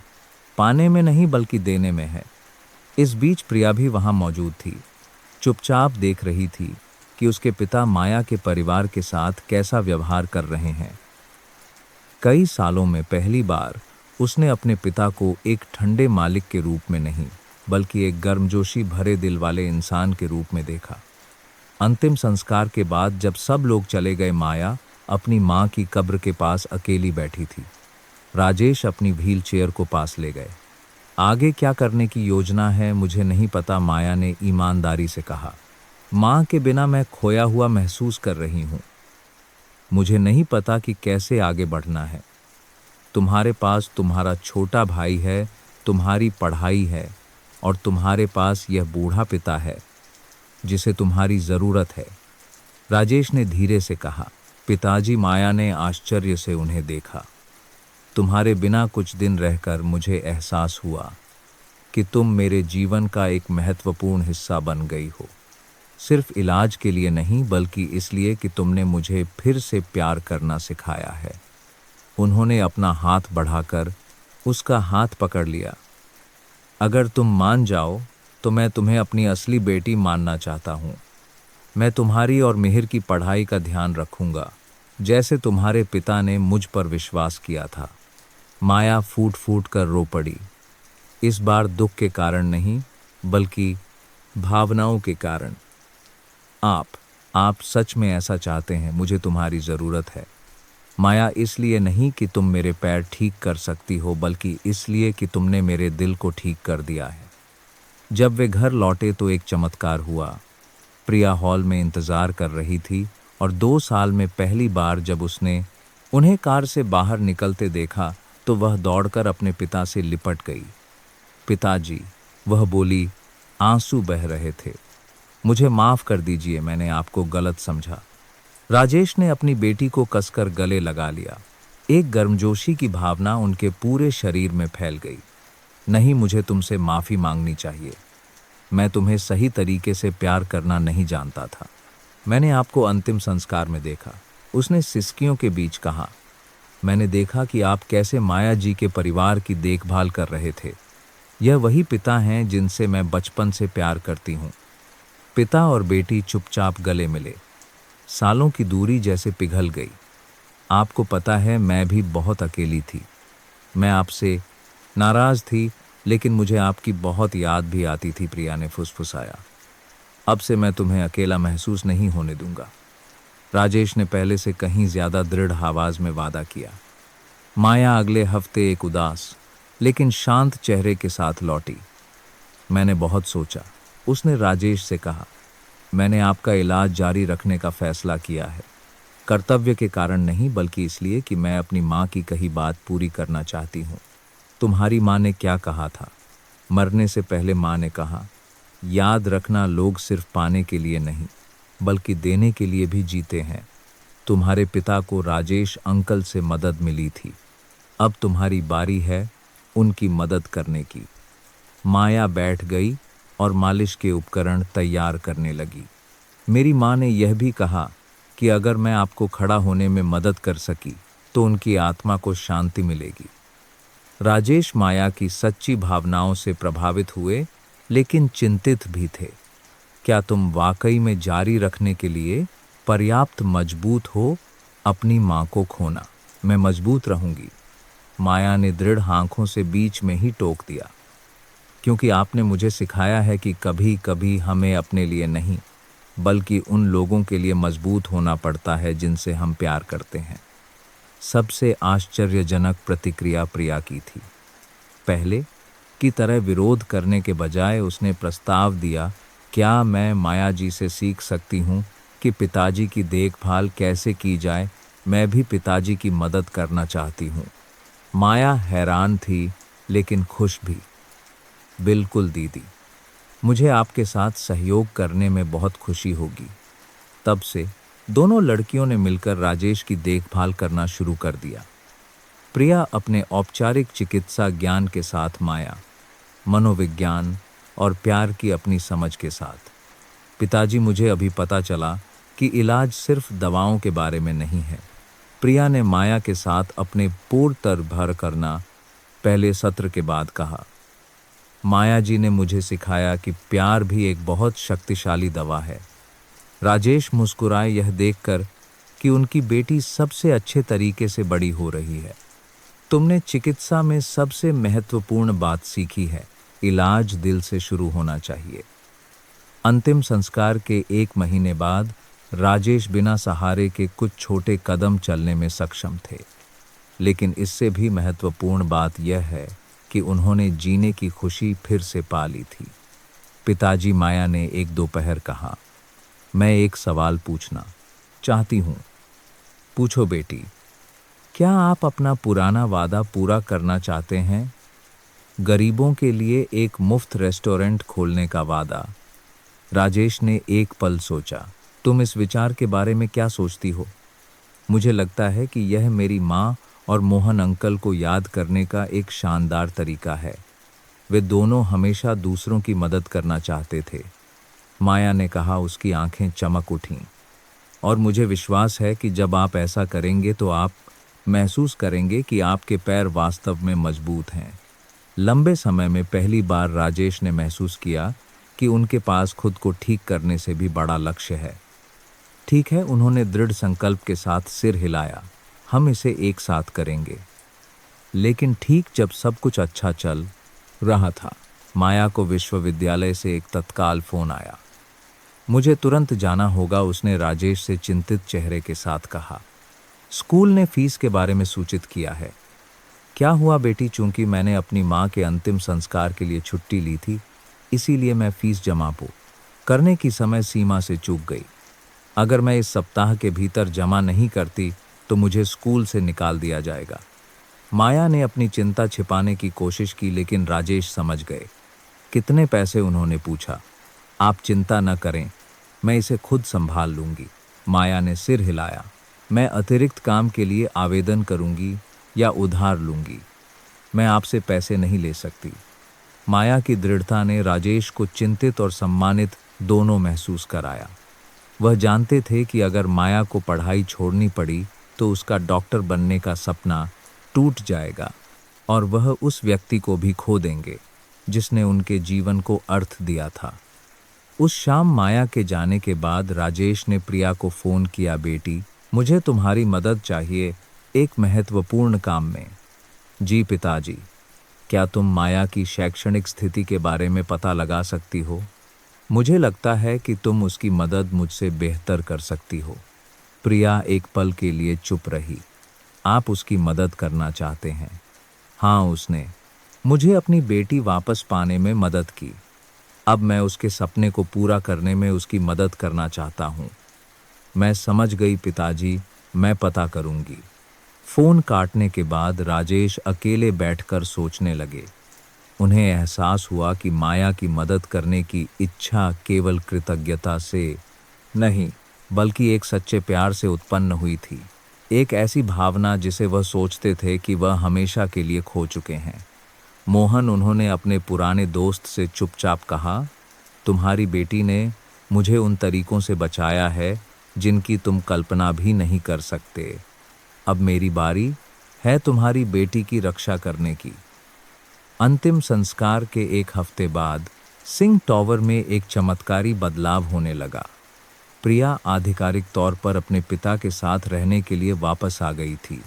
पाने में नहीं बल्कि देने में है। इस बीच प्रिया भी वहां मौजूद थी, चुपचाप देख रही थी कि उसके पिता माया के परिवार के साथ कैसा व्यवहार कर रहे हैं। कई सालों में पहली बार उसने अपने पिता को एक ठंडे मालिक के रूप में नहीं बल्कि एक गर्मजोशी भरे दिल वाले इंसान के रूप में देखा। अंतिम संस्कार के बाद जब सब लोग चले गए, माया अपनी मां की कब्र के पास अकेली बैठी थी। राजेश अपनी व्हील चेयर को पास ले गए। आगे क्या करने की योजना है मुझे नहीं पता, माया ने ईमानदारी से कहा। मां के बिना मैं खोया हुआ महसूस कर रही हूं। मुझे नहीं पता कि कैसे आगे बढ़ना है। तुम्हारे पास तुम्हारा छोटा भाई है, तुम्हारी पढ़ाई है और तुम्हारे पास यह बूढ़ा पिता है जिसे तुम्हारी जरूरत है, राजेश ने धीरे से कहा। पिताजी, माया ने आश्चर्य से उन्हें देखा। तुम्हारे बिना कुछ दिन रहकर मुझे एहसास हुआ कि तुम मेरे जीवन का एक महत्वपूर्ण हिस्सा बन गई हो। सिर्फ इलाज के लिए नहीं बल्कि इसलिए कि तुमने मुझे फिर से प्यार करना सिखाया है। उन्होंने अपना हाथ बढ़ाकर उसका हाथ पकड़ लिया। अगर तुम मान जाओ तो मैं तुम्हें अपनी असली बेटी मानना चाहता हूँ। मैं तुम्हारी और मिहिर की पढ़ाई का ध्यान रखूंगा, जैसे तुम्हारे पिता ने मुझ पर विश्वास किया था। माया फूट फूट कर रो पड़ी, इस बार दुख के कारण नहीं बल्कि भावनाओं के कारण। आप सच में ऐसा चाहते हैं? मुझे तुम्हारी ज़रूरत है माया, इसलिए नहीं कि तुम मेरे पैर ठीक कर सकती हो बल्कि इसलिए कि तुमने मेरे दिल को ठीक कर दिया है। जब वे घर लौटे तो एक चमत्कार हुआ। प्रिया हॉल में इंतज़ार कर रही थी और 2 साल में पहली बार जब उसने उन्हें कार से बाहर निकलते देखा तो वह दौड़कर अपने पिता से लिपट गई। पिताजी, वह बोली, आंसू बह रहे थे। मुझे माफ़ कर दीजिए, मैंने आपको गलत समझा। राजेश ने अपनी बेटी को कसकर गले लगा लिया। एक गर्मजोशी की भावना उनके पूरे शरीर में फैल गई। नहीं, मुझे तुमसे माफ़ी मांगनी चाहिए। मैं तुम्हें सही तरीके से प्यार करना नहीं जानता था। मैंने आपको अंतिम संस्कार में देखा, उसने सिसकियों के बीच कहा। मैंने देखा कि आप कैसे माया जी के परिवार की देखभाल कर रहे थे। यह वही पिता हैं जिनसे मैं बचपन से प्यार करती हूँ। पिता और बेटी चुपचाप गले मिले। सालों की दूरी जैसे पिघल गई। आपको पता है, मैं भी बहुत अकेली थी। मैं आपसे नाराज थी, लेकिन मुझे आपकी बहुत याद भी आती थी, प्रिया ने फुसफुसाया। अब से मैं तुम्हें अकेला महसूस नहीं होने दूंगा, राजेश ने पहले से कहीं ज्यादा दृढ़ आवाज में वादा किया। माया अगले हफ्ते एक उदास लेकिन शांत चेहरे के साथ लौटी। मैंने बहुत सोचा, उसने राजेश से कहा। मैंने आपका इलाज जारी रखने का फैसला किया है, कर्तव्य के कारण नहीं बल्कि इसलिए कि मैं अपनी माँ की कही बात पूरी करना चाहती हूँ। तुम्हारी माँ ने क्या कहा था? मरने से पहले माँ ने कहा, याद रखना, लोग सिर्फ पाने के लिए नहीं बल्कि देने के लिए भी जीते हैं। तुम्हारे पिता को राजेश अंकल से मदद मिली थी, अब तुम्हारी बारी है उनकी मदद करने की। माया बैठ गई और मालिश के उपकरण तैयार करने लगी। मेरी माँ ने यह भी कहा कि अगर मैं आपको खड़ा होने में मदद कर सकी तो उनकी आत्मा को शांति मिलेगी। राजेश माया की सच्ची भावनाओं से प्रभावित हुए लेकिन चिंतित भी थे। क्या तुम वाकई में जारी रखने के लिए पर्याप्त मजबूत हो? अपनी माँ को खोना। मैं मजबूत रहूंगी, माया ने दृढ़ आंखों से बीच में ही टोक दिया, क्योंकि आपने मुझे सिखाया है कि कभी कभी हमें अपने लिए नहीं बल्कि उन लोगों के लिए मजबूत होना पड़ता है जिनसे हम प्यार करते हैं। सबसे आश्चर्यजनक प्रतिक्रिया प्रिया की थी। पहले की तरह विरोध करने के बजाय उसने प्रस्ताव दिया क्या मैं माया जी से सीख सकती हूँ कि पिताजी की देखभाल कैसे की जाए? मैं भी पिताजी की मदद करना चाहती हूँ। माया हैरान थी लेकिन खुश भी। बिल्कुल दीदी, मुझे आपके साथ सहयोग करने में बहुत खुशी होगी। तब से दोनों लड़कियों ने मिलकर राजेश की देखभाल करना शुरू कर दिया। प्रिया अपने औपचारिक चिकित्सा ज्ञान के साथ, माया मनोविज्ञान और प्यार की अपनी समझ के साथ। पिताजी, मुझे अभी पता चला कि इलाज सिर्फ दवाओं के बारे में नहीं है। प्रिया ने माया के साथ अपने पूर्ण भर करना पहले सत्र के बाद कहा। माया जी ने मुझे सिखाया कि प्यार भी एक बहुत शक्तिशाली दवा है। राजेश मुस्कुराए यह देखकर कि उनकी बेटी सबसे अच्छे तरीके से बड़ी हो रही है। तुमने चिकित्सा में सबसे महत्वपूर्ण बात सीखी है, इलाज दिल से शुरू होना चाहिए। अंतिम संस्कार के 1 महीने बाद राजेश बिना सहारे के कुछ छोटे कदम चलने में सक्षम थे। लेकिन इससे भी महत्वपूर्ण बात यह है कि उन्होंने जीने की खुशी फिर से पा ली थी। पिताजी, माया ने एक दोपहर कहा, मैं एक सवाल पूछना चाहती हूँ। पूछो बेटी। क्या आप अपना पुराना वादा पूरा करना चाहते हैं? गरीबों के लिए एक मुफ्त रेस्टोरेंट खोलने का वादा। राजेश ने एक पल सोचा। तुम इस विचार के बारे में क्या सोचती हो? मुझे लगता है कि यह मेरी माँ और मोहन अंकल को याद करने का एक शानदार तरीका है। वे दोनों हमेशा दूसरों की मदद करना चाहते थे। माया ने कहा। उसकी आंखें चमक उठीं। और मुझे विश्वास है कि जब आप ऐसा करेंगे तो आप महसूस करेंगे कि आपके पैर वास्तव में मजबूत हैं। लंबे समय में पहली बार राजेश ने महसूस किया कि उनके पास खुद को ठीक करने से भी बड़ा लक्ष्य है। ठीक है, उन्होंने दृढ़ संकल्प के साथ सिर हिलाया। हम इसे एक साथ करेंगे। लेकिन ठीक जब सब कुछ अच्छा चल रहा था, माया को विश्वविद्यालय से एक तत्काल फोन आया। मुझे तुरंत जाना होगा, उसने राजेश से चिंतित चेहरे के साथ कहा। स्कूल ने फीस के बारे में सूचित किया है। क्या हुआ बेटी? चूंकि मैंने अपनी माँ के अंतिम संस्कार के लिए छुट्टी ली थी, इसीलिए मैं फीस जमा करने की समय सीमा से चूक गई। अगर मैं इस सप्ताह के भीतर जमा नहीं करती तो मुझे स्कूल से निकाल दिया जाएगा। माया ने अपनी चिंता छिपाने की कोशिश की, लेकिन राजेश समझ गए। कितने पैसे? उन्होंने पूछा। आप चिंता न करें, मैं इसे खुद संभाल लूंगी। माया ने सिर हिलाया। मैं अतिरिक्त काम के लिए आवेदन करूंगी या उधार लूंगी। मैं आपसे पैसे नहीं ले सकती। माया की दृढ़ता ने राजेश को चिंतित और सम्मानित दोनों महसूस कराया। वह जानते थे कि अगर माया को पढ़ाई छोड़नी पड़ी तो उसका डॉक्टर बनने का सपना टूट जाएगा और वह उस व्यक्ति को भी खो देंगे जिसने उनके जीवन को अर्थ दिया था। उस शाम माया के जाने के बाद राजेश ने प्रिया को फोन किया। बेटी, मुझे तुम्हारी मदद चाहिए एक महत्वपूर्ण काम में। जी पिताजी। क्या तुम माया की शैक्षणिक स्थिति के बारे में पता लगा सकती हो? मुझे लगता है कि तुम उसकी मदद मुझसे बेहतर कर सकती हो। प्रिया एक पल के लिए चुप रही। आप उसकी मदद करना चाहते हैं? हाँ, उसने मुझे अपनी बेटी वापस पाने में मदद की। अब मैं उसके सपने को पूरा करने में उसकी मदद करना चाहता हूँ। मैं समझ गई पिताजी, मैं पता करूँगी। फोन काटने के बाद राजेश अकेले बैठकर सोचने लगे। उन्हें एहसास हुआ कि माया की मदद करने की इच्छा केवल कृतज्ञता से नहीं, बल्कि एक सच्चे प्यार से उत्पन्न हुई थी। एक ऐसी भावना जिसे वह सोचते थे कि वह हमेशा के लिए खो चुके हैं। मोहन, उन्होंने अपने पुराने दोस्त से चुपचाप कहा, तुम्हारी बेटी ने मुझे उन तरीकों से बचाया है जिनकी तुम कल्पना भी नहीं कर सकते। अब मेरी बारी है तुम्हारी बेटी की रक्षा करने की। अंतिम संस्कार के 1 हफ्ते बाद सिंह टॉवर में एक चमत्कारी बदलाव होने लगा। प्रिया आधिकारिक तौर पर अपने पिता के साथ रहने के लिए वापस आ गई थी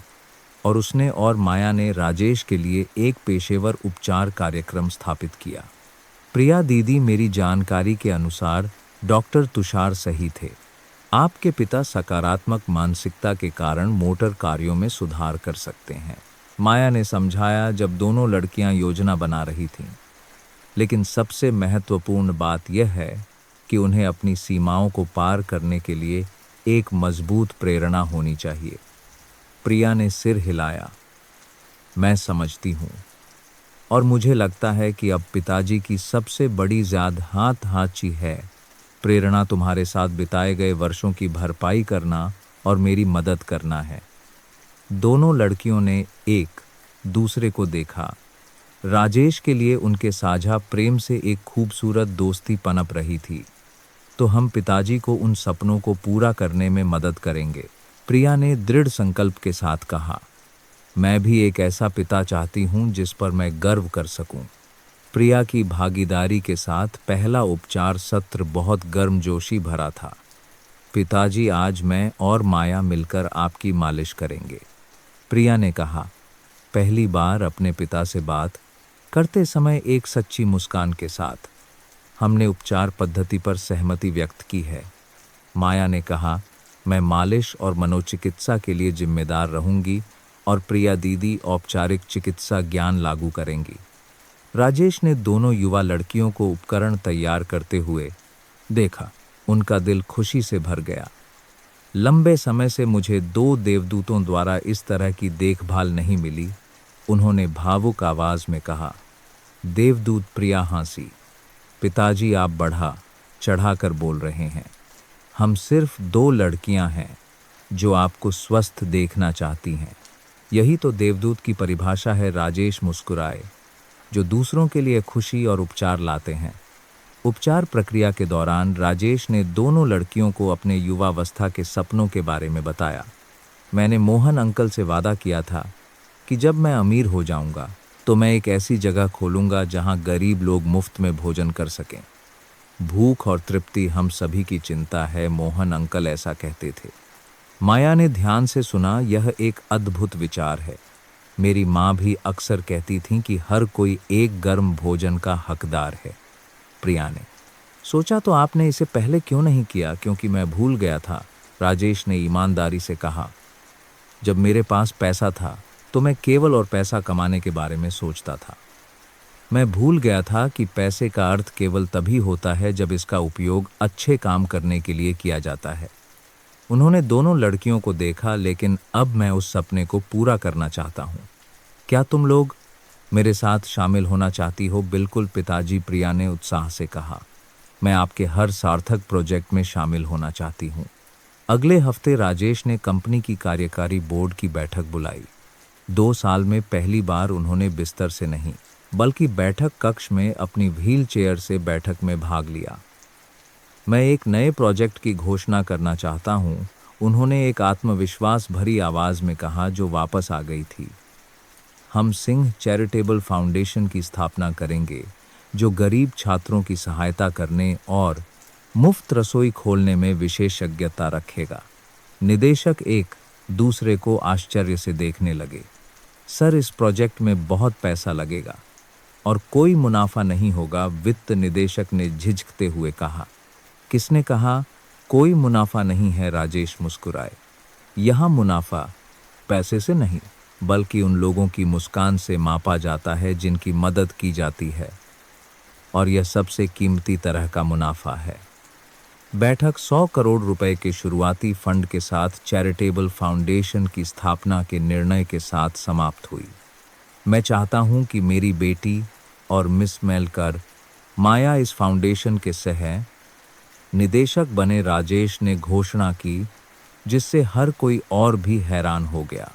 और उसने और माया ने राजेश के लिए एक पेशेवर उपचार कार्यक्रम स्थापित किया। प्रिया दीदी, मेरी जानकारी के अनुसार डॉक्टर तुषार सही थे। आपके पिता सकारात्मक मानसिकता के कारण मोटर कार्यों में सुधार कर सकते हैं। माया ने समझाया जब दोनों लड़कियां योजना बना रही थीं। लेकिन सबसे महत्वपूर्ण बात यह है कि उन्हें अपनी सीमाओं को पार करने के लिए एक मजबूत प्रेरणा होनी चाहिए। प्रिया ने सिर हिलाया। मैं समझती हूँ, और मुझे लगता है कि अब पिताजी की सबसे बड़ी याद हाथ-हाची है। प्रेरणा तुम्हारे साथ बिताए गए वर्षों की भरपाई करना और मेरी मदद करना है। दोनों लड़कियों ने एक दूसरे को देखा। राजेश के लिए उनके साझा प्रेम से एक खूबसूरत दोस्ती पनप रही थी। तो हम पिताजी को उन सपनों को पूरा करने में मदद करेंगे, प्रिया ने दृढ़ संकल्प के साथ कहा। मैं भी एक ऐसा पिता चाहती हूँ जिस पर मैं गर्व कर सकूं। प्रिया की भागीदारी के साथ पहला उपचार सत्र बहुत गर्मजोशी भरा था। पिताजी, आज मैं और माया मिलकर आपकी मालिश करेंगे, प्रिया ने कहा। पहली बार अपने पिता से बात करते समय एक सच्ची मुस्कान के साथ। हमने उपचार पद्धति पर सहमति व्यक्त की है, माया ने कहा। मैं मालिश और मनोचिकित्सा के लिए जिम्मेदार रहूंगी और प्रिया दीदी औपचारिक चिकित्सा ज्ञान लागू करेंगी। राजेश ने दोनों युवा लड़कियों को उपकरण तैयार करते हुए देखा। उनका दिल खुशी से भर गया। लंबे समय से मुझे 2 देवदूतों द्वारा इस तरह की देखभाल नहीं मिली, उन्होंने भावुक आवाज में कहा। देवदूत प्रिया हंसी। पिताजी, आप बढ़ा चढ़ाकर बोल रहे हैं। हम सिर्फ 2 लड़कियां हैं जो आपको स्वस्थ देखना चाहती हैं। यही तो देवदूत की परिभाषा है, राजेश मुस्कुराए, जो दूसरों के लिए खुशी और उपचार लाते हैं। उपचार प्रक्रिया के दौरान राजेश ने दोनों लड़कियों को अपने युवावस्था के सपनों के बारे में बताया। मैंने मोहन अंकल से वादा किया था कि जब मैं अमीर हो जाऊंगा तो मैं एक ऐसी जगह खोलूंगा जहां गरीब लोग मुफ्त में भोजन कर सकें। भूख और तृप्ति हम सभी की चिंता है, मोहन अंकल ऐसा कहते थे। माया ने ध्यान से सुना। यह एक अद्भुत विचार है। मेरी माँ भी अक्सर कहती थी कि हर कोई एक गर्म भोजन का हकदार है। प्रिया ने सोचा, तो आपने इसे पहले क्यों नहीं किया? क्योंकि मैं भूल गया था, राजेश ने ईमानदारी से कहा। जब मेरे पास पैसा था तो मैं केवल और पैसा कमाने के बारे में सोचता था। मैं भूल गया था कि पैसे का अर्थ केवल तभी होता है जब इसका उपयोग अच्छे काम करने के लिए किया जाता है। उन्होंने दोनों लड़कियों को देखा। लेकिन अब मैं उस सपने को पूरा करना चाहता हूँ। क्या तुम लोग मेरे साथ शामिल होना चाहती हो? बिल्कुल पिताजी, प्रिया ने उत्साह से कहा। मैं आपके हर सार्थक प्रोजेक्ट में शामिल होना चाहती हूँ। अगले हफ्ते राजेश ने कंपनी की कार्यकारी बोर्ड की बैठक बुलाई। 2 साल में पहली बार उन्होंने बिस्तर से नहीं बल्कि बैठक कक्ष में अपनी व्हील चेयर से बैठक में भाग लिया। मैं एक नए प्रोजेक्ट की घोषणा करना चाहता हूँ, उन्होंने एक आत्मविश्वास भरी आवाज में कहा जो वापस आ गई थी। हम सिंह चैरिटेबल फाउंडेशन की स्थापना करेंगे जो गरीब छात्रों की सहायता करने और मुफ्त रसोई खोलने में विशेषज्ञता रखेगा। निदेशक एक दूसरे को आश्चर्य से देखने लगे। सर, इस प्रोजेक्ट में बहुत पैसा लगेगा और कोई मुनाफा नहीं होगा, वित्त निदेशक ने झिझकते हुए कहा। किसने कहा कोई मुनाफा नहीं है? राजेश मुस्कुराए। यहाँ मुनाफा पैसे से नहीं बल्कि उन लोगों की मुस्कान से मापा जाता है जिनकी मदद की जाती है, और यह सबसे कीमती तरह का मुनाफा है। बैठक 100 करोड़ रुपए के शुरुआती फंड के साथ चैरिटेबल फाउंडेशन की स्थापना के निर्णय के साथ समाप्त हुई। मैं चाहता हूं कि मेरी बेटी और मिस मेलकर माया इस फाउंडेशन के सह निदेशक बने, राजेश ने घोषणा की, जिससे हर कोई और भी हैरान हो गया।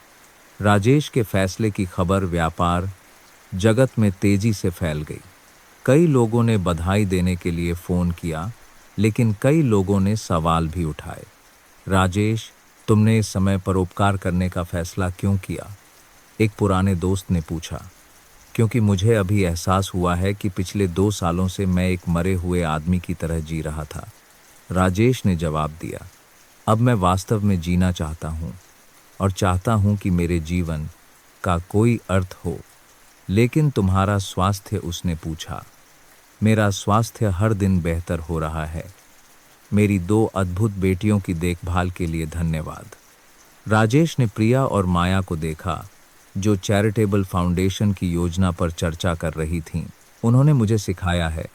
राजेश के फैसले की खबर व्यापार जगत में तेजी से फैल गई। कई लोगों ने बधाई देने के लिए फोन किया, लेकिन कई लोगों ने सवाल भी उठाए। राजेश, तुमने इस समय परोपकार करने का फैसला क्यों किया? एक पुराने दोस्त ने पूछा। क्योंकि मुझे अभी एहसास हुआ है कि पिछले 2 सालों से मैं एक मरे हुए आदमी की तरह जी रहा था, राजेश ने जवाब दिया। अब मैं वास्तव में जीना चाहता हूँ और चाहता हूँ कि मेरे जीवन का कोई अर्थ हो। लेकिन तुम्हारा स्वास्थ्य? उसने पूछा। मेरा स्वास्थ्य हर दिन बेहतर हो रहा है। मेरी 2 अद्भुत बेटियों की देखभाल के लिए धन्यवाद। राजेश ने प्रिया और माया को देखा जो चैरिटेबल फाउंडेशन की योजना पर चर्चा कर रही थीं। उन्होंने मुझे सिखाया है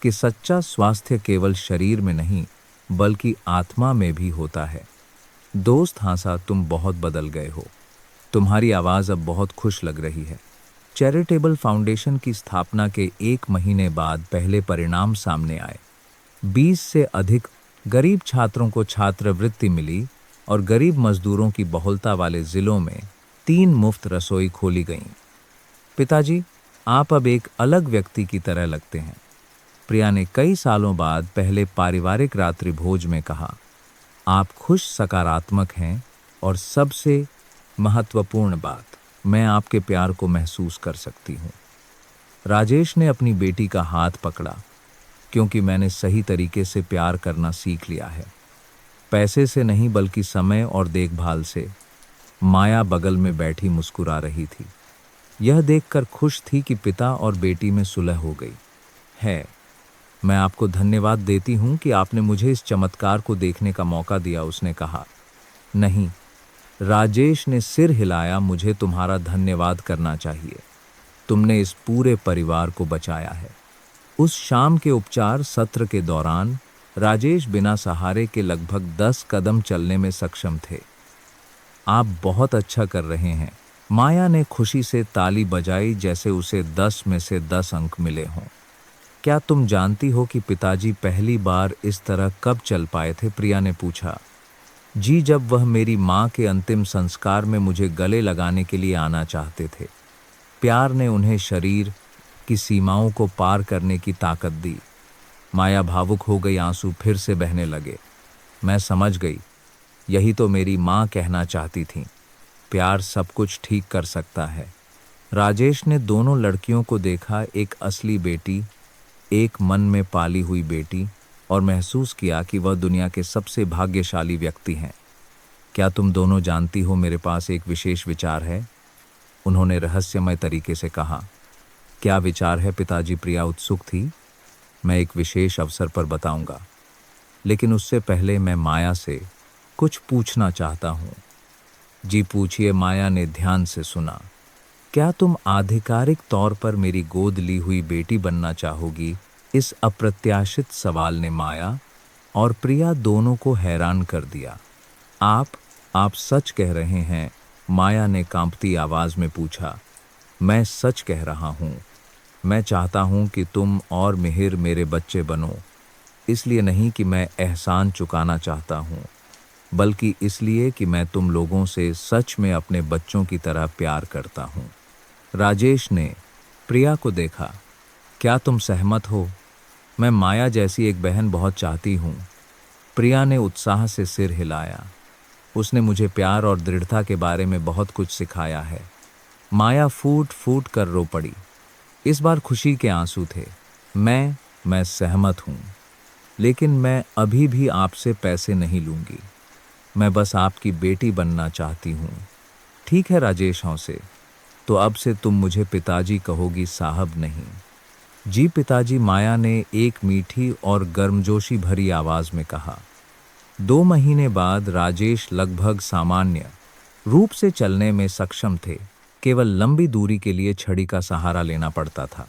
कि सच्चा स्वास्थ्य केवल शरीर में नहीं बल्कि आत्मा में भी होता है। दोस्त हंसा, तुम बहुत बदल गए हो। तुम्हारी आवाज़ अब बहुत खुश लग रही है। चैरिटेबल फाउंडेशन की स्थापना के 1 महीने बाद पहले परिणाम सामने आए। 20 से अधिक गरीब छात्रों को छात्रवृत्ति मिली और गरीब मजदूरों की बहुलता वाले जिलों में 3 मुफ्त रसोई खोली गईं। पिताजी, आप अब एक अलग व्यक्ति की तरह लगते हैं, प्रिया ने कई सालों बाद पहले पारिवारिक रात्रि भोज में कहा। आप खुश, सकारात्मक हैं और सबसे महत्वपूर्ण बात, मैं आपके प्यार को महसूस कर सकती हूँ। राजेश ने अपनी बेटी का हाथ पकड़ा, क्योंकि मैंने सही तरीके से प्यार करना सीख लिया है, पैसे से नहीं बल्कि समय और देखभाल से। माया बगल में बैठी मुस्कुरा रही थी, यह देखकर खुश थी कि पिता और बेटी में सुलह हो गई है। मैं आपको धन्यवाद देती हूँ कि आपने मुझे इस चमत्कार को देखने का मौका दिया, उसने कहा। नहीं, राजेश ने सिर हिलाया, मुझे तुम्हारा धन्यवाद करना चाहिए। तुमने इस पूरे परिवार को बचाया है। उस शाम के उपचार सत्र के दौरान राजेश बिना सहारे के लगभग 10 कदम चलने में सक्षम थे। आप बहुत अच्छा कर रहे हैं, माया ने खुशी से ताली बजाई जैसे उसे 10 में से 10 अंक मिले हों। क्या तुम जानती हो कि पिताजी पहली बार इस तरह कब चल पाए थे? प्रिया ने पूछा। जी, जब वह मेरी माँ के अंतिम संस्कार में मुझे गले लगाने के लिए आना चाहते थे। प्यार ने उन्हें शरीर की सीमाओं को पार करने की ताकत दी। माया भावुक हो गई, आंसू फिर से बहने लगे। मैं समझ गई, यही तो मेरी माँ कहना चाहती थी, प्यार सब कुछ ठीक कर सकता है। राजेश ने दोनों लड़कियों को देखा, एक असली बेटी, एक मन में पाली हुई बेटी, और महसूस किया कि वह दुनिया के सबसे भाग्यशाली व्यक्ति हैं। क्या तुम दोनों जानती हो, मेरे पास एक विशेष विचार है, उन्होंने रहस्यमय तरीके से कहा। क्या विचार है पिताजी? प्रिया उत्सुक थी। मैं एक विशेष अवसर पर बताऊंगा, लेकिन उससे पहले मैं माया से कुछ पूछना चाहता हूँ। जी पूछिए, माया ने ध्यान से सुना। क्या तुम आधिकारिक तौर पर मेरी गोद ली हुई बेटी बनना चाहोगी? इस अप्रत्याशित सवाल ने माया और प्रिया दोनों को हैरान कर दिया। आप सच कह रहे हैं? माया ने कांपती आवाज में पूछा। मैं सच कह रहा हूँ। मैं चाहता हूँ कि तुम और मिहिर मेरे बच्चे बनो, इसलिए नहीं कि मैं एहसान चुकाना चाहता हूँ, बल्कि इसलिए कि मैं तुम लोगों से सच में अपने बच्चों की तरह प्यार करता हूँ। राजेश ने प्रिया को देखा। क्या तुम सहमत हो? मैं माया जैसी एक बहन बहुत चाहती हूँ। प्रिया ने उत्साह से सिर हिलाया। उसने मुझे प्यार और दृढ़ता के बारे में बहुत कुछ सिखाया है। माया फूट फूट कर रो पड़ी। इस बार खुशी के आंसू थे। मैं सहमत हूँ, लेकिन मैं अभी भी आपसे पैसे नहीं लूँगी। मैं बस आपकी बेटी बनना चाहती हूँ। ठीक है राजेश हंसे, तो अब से तुम मुझे पिताजी कहोगी, साहब नहीं। जी पिताजी, माया ने एक मीठी और गर्मजोशी भरी आवाज में कहा। 2 महीने बाद राजेश लगभग सामान्य रूप से चलने में सक्षम थे। केवल लंबी दूरी के लिए छड़ी का सहारा लेना पड़ता था।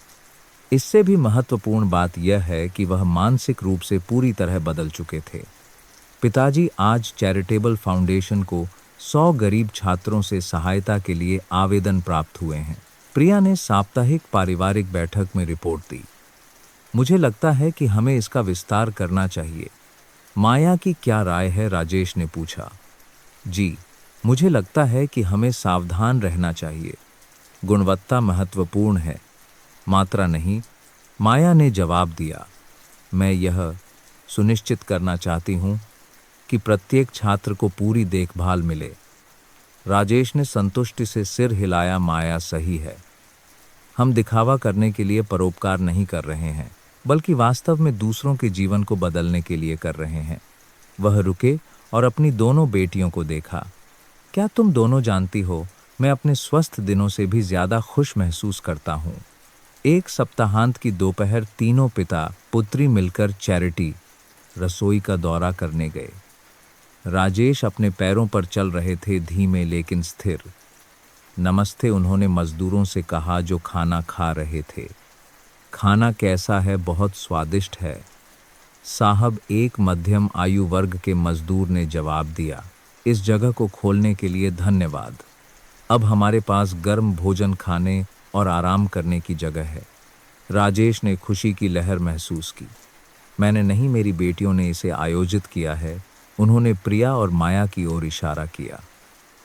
इससे भी महत्वपूर्ण बात यह है कि वह मानसिक रूप से पूरी तरह बदल चुके थे। पिताजी आज चैरिटेबल फाउंडेशन को 100 गरीब छात्रों से सहायता के लिए आवेदन प्राप्त हुए हैं। प्रिया ने साप्ताहिक पारिवारिक बैठक में रिपोर्ट दी। मुझे लगता है कि हमें इसका विस्तार करना चाहिए। माया की क्या राय है? राजेश ने पूछा। जी, मुझे लगता है कि हमें सावधान रहना चाहिए। गुणवत्ता महत्वपूर्ण है, मात्रा नहीं, माया ने जवाब दिया। मैं यह सुनिश्चित करना चाहती हूँ कि प्रत्येक छात्र को पूरी देखभाल मिले। राजेश ने संतुष्टि से सिर हिलाया। माया सही है। हम दिखावा करने के लिए परोपकार नहीं कर रहे हैं, बल्कि वास्तव में दूसरों के जीवन को बदलने के लिए कर रहे हैं। वह रुके और अपनी दोनों बेटियों को देखा। क्या तुम दोनों जानती हो, मैं अपने स्वस्थ दिनों से भी ज्यादा खुश महसूस करता हूँ। एक सप्ताहांत की दोपहर तीनों पिता पुत्री मिलकर चैरिटी रसोई का दौरा करने गए। राजेश अपने पैरों पर चल रहे थे, धीमे लेकिन स्थिर। नमस्ते, उन्होंने मजदूरों से कहा जो खाना खा रहे थे। खाना कैसा है? बहुत स्वादिष्ट है साहब, एक मध्यम आयु वर्ग के मजदूर ने जवाब दिया। इस जगह को खोलने के लिए धन्यवाद। अब हमारे पास गर्म भोजन खाने और आराम करने की जगह है। राजेश ने खुशी की लहर महसूस की। मैंने नहीं, मेरी बेटियों ने इसे आयोजित किया है। उन्होंने प्रिया और माया की ओर इशारा किया।